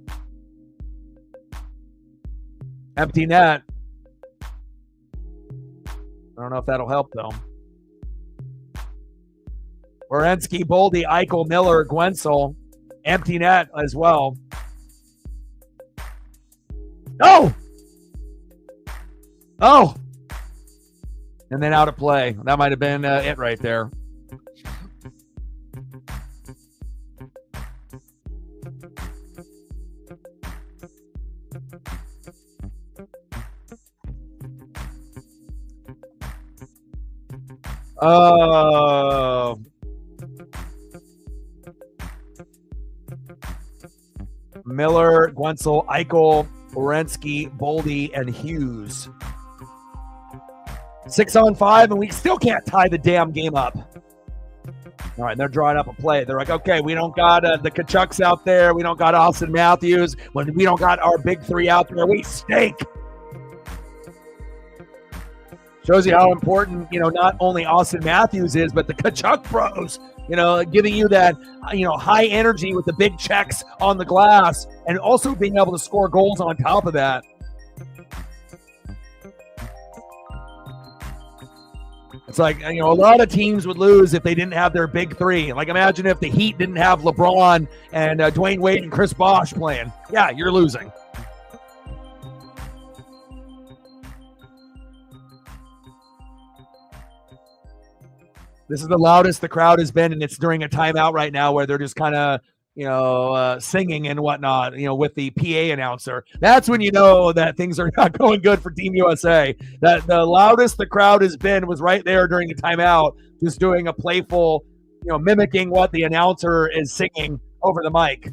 Empty net. I don't know if that'll help, though. Werenski, Boldy, Eichel, Miller, Guentzel. Empty net as well. Oh! Oh! And then out of play. That might have been it right there. Miller, Guentzel, Eichel, Werenski, Boldy, and Hughes. 6-on-5, and we still can't tie the damn game up. All right, they're drawing up a play. They're like, okay, we don't got the Kachucks out there. We don't got Austin Matthews. When we don't got our big three out there, we stink. Shows you how important, not only Austin Matthews is, but the Kachuk Bros, giving you that, high energy with the big checks on the glass and also being able to score goals on top of that. It's like, a lot of teams would lose if they didn't have their big three. Like, imagine if the Heat didn't have LeBron and Dwayne Wade and Chris Bosh playing. Yeah, you're losing. This is the loudest the crowd has been, and it's during a timeout right now where they're just kind of, singing and whatnot, with the PA announcer. That's when you know that things are not going good for Team USA. That the loudest the crowd has been was right there during the timeout, just doing a playful, mimicking what the announcer is singing over the mic.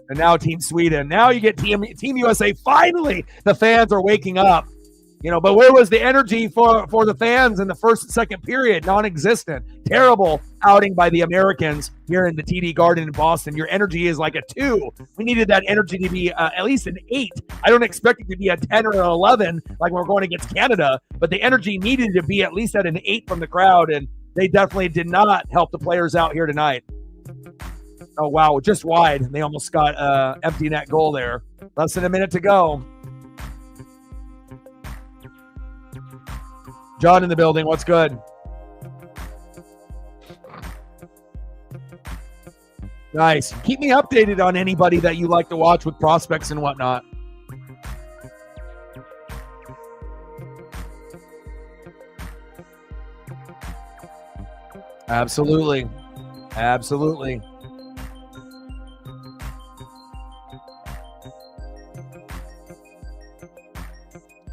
And now Team Sweden. Now you get Team USA. Finally, the fans are waking up. But where was the energy for the fans in the first and second period? Non-existent. Terrible outing by the Americans here in the TD Garden in Boston. Your energy is like a 2. We needed that energy to be at least an 8. I don't expect it to be a 10 or an 11 like we're going against Canada, but the energy needed to be at least at an 8 from the crowd, and they definitely did not help the players out here tonight. Oh, wow, just wide. They almost got empty net goal there. Less than a minute to go. John in the building. What's good? Nice. Keep me updated on anybody that you like to watch with prospects and whatnot. Absolutely. Absolutely.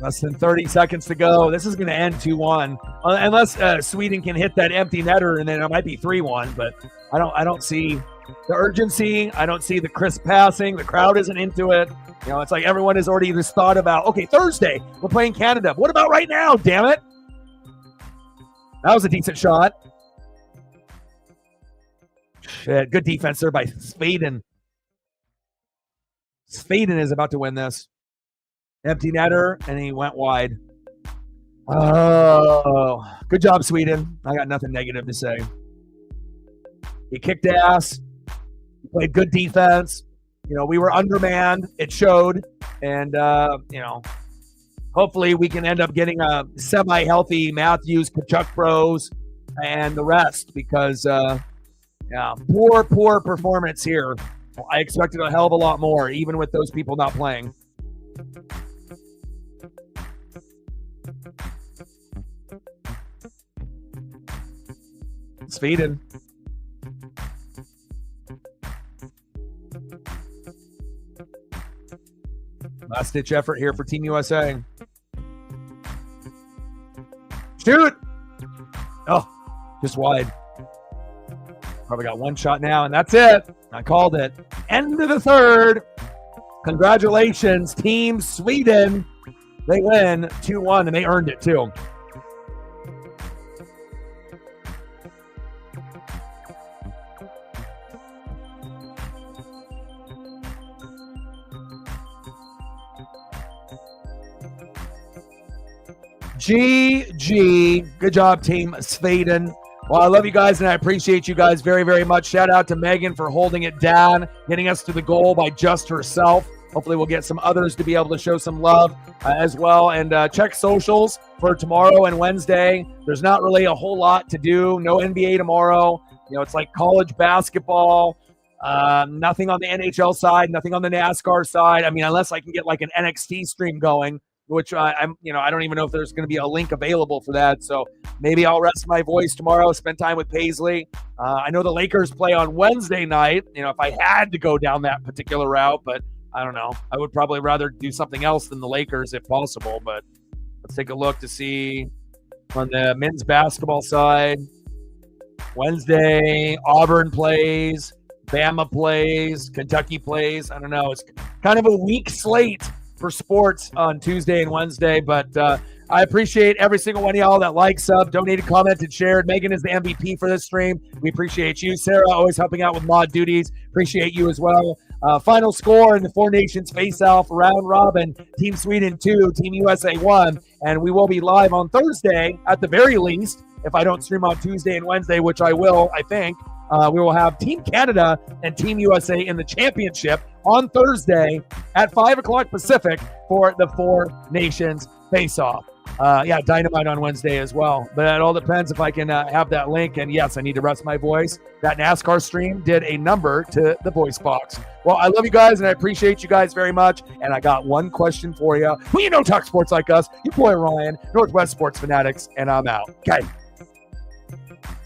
Less than 30 seconds to go. This is going to end 2-1, unless Sweden can hit that empty netter, and then it might be 3-1. But I don't see the urgency. I don't see the crisp passing. The crowd isn't into it. It's like everyone has already just thought about, okay, Thursday we're playing Canada. What about right now? Damn it! That was a decent shot. Shit, good defense there by Sweden. Sweden is about to win this. Empty netter, and he went wide. Oh, good job, Sweden. I got nothing negative to say. He kicked ass. He played good defense. We were undermanned. It showed. And, hopefully we can end up getting a semi-healthy Matthews, Kachuk Bros, and the rest because, poor performance here. I expected a hell of a lot more, even with those people not playing. Sweden. Last-ditch effort here for Team USA. Shoot! Oh, just wide. Probably got one shot now, and that's it. I called it. End of the third. Congratulations, Team Sweden. They win 2-1, and they earned it, too. GG. Good job, Team Sweden. Well, I love you guys, and I appreciate you guys very, very much. Shout out to Megan for holding it down, getting us to the goal by just herself. Hopefully we'll get some others to be able to show some love as well. And check socials for tomorrow and Wednesday. There's not really a whole lot to do. No NBA tomorrow. You know, it's like college basketball. Nothing on the NHL side, nothing on the NASCAR side. I mean, unless I can get like an NXT stream going, which I don't even know if there's going to be a link available for that. So maybe I'll rest my voice tomorrow, spend time with Paisley. I know the Lakers play on Wednesday night, you know, if I had to go down that particular route, but I don't know. I would probably rather do something else than the Lakers if possible, but let's take a look to see on the men's basketball side. Wednesday, Auburn plays, Bama plays, Kentucky plays. I don't know. It's kind of a weak slate for sports on Tuesday and Wednesday, but I appreciate every single one of y'all that liked, sub, donated, commented, shared. Megan is the MVP for this stream. We appreciate you. Sarah, always helping out with mod duties. Appreciate you as well. Final score in the Four Nations Face-Off round robin, Team Sweden 2, Team USA 1, and we will be live on Thursday at the very least. If I don't stream on Tuesday and Wednesday, which I will, I think, we will have Team Canada and Team USA in the championship on Thursday at 5 o'clock Pacific for the Four Nations Face-Off. Dynamite on Wednesday as well. But it all depends if I can have that link. And yes, I need to rest my voice. That NASCAR stream did a number to the voice box. Well, I love you guys, and I appreciate you guys very much. And I got one question for you. Who you know talk sports like us? Your boy Ryan, Northwest Sports Fanatics, and I'm out. Okay.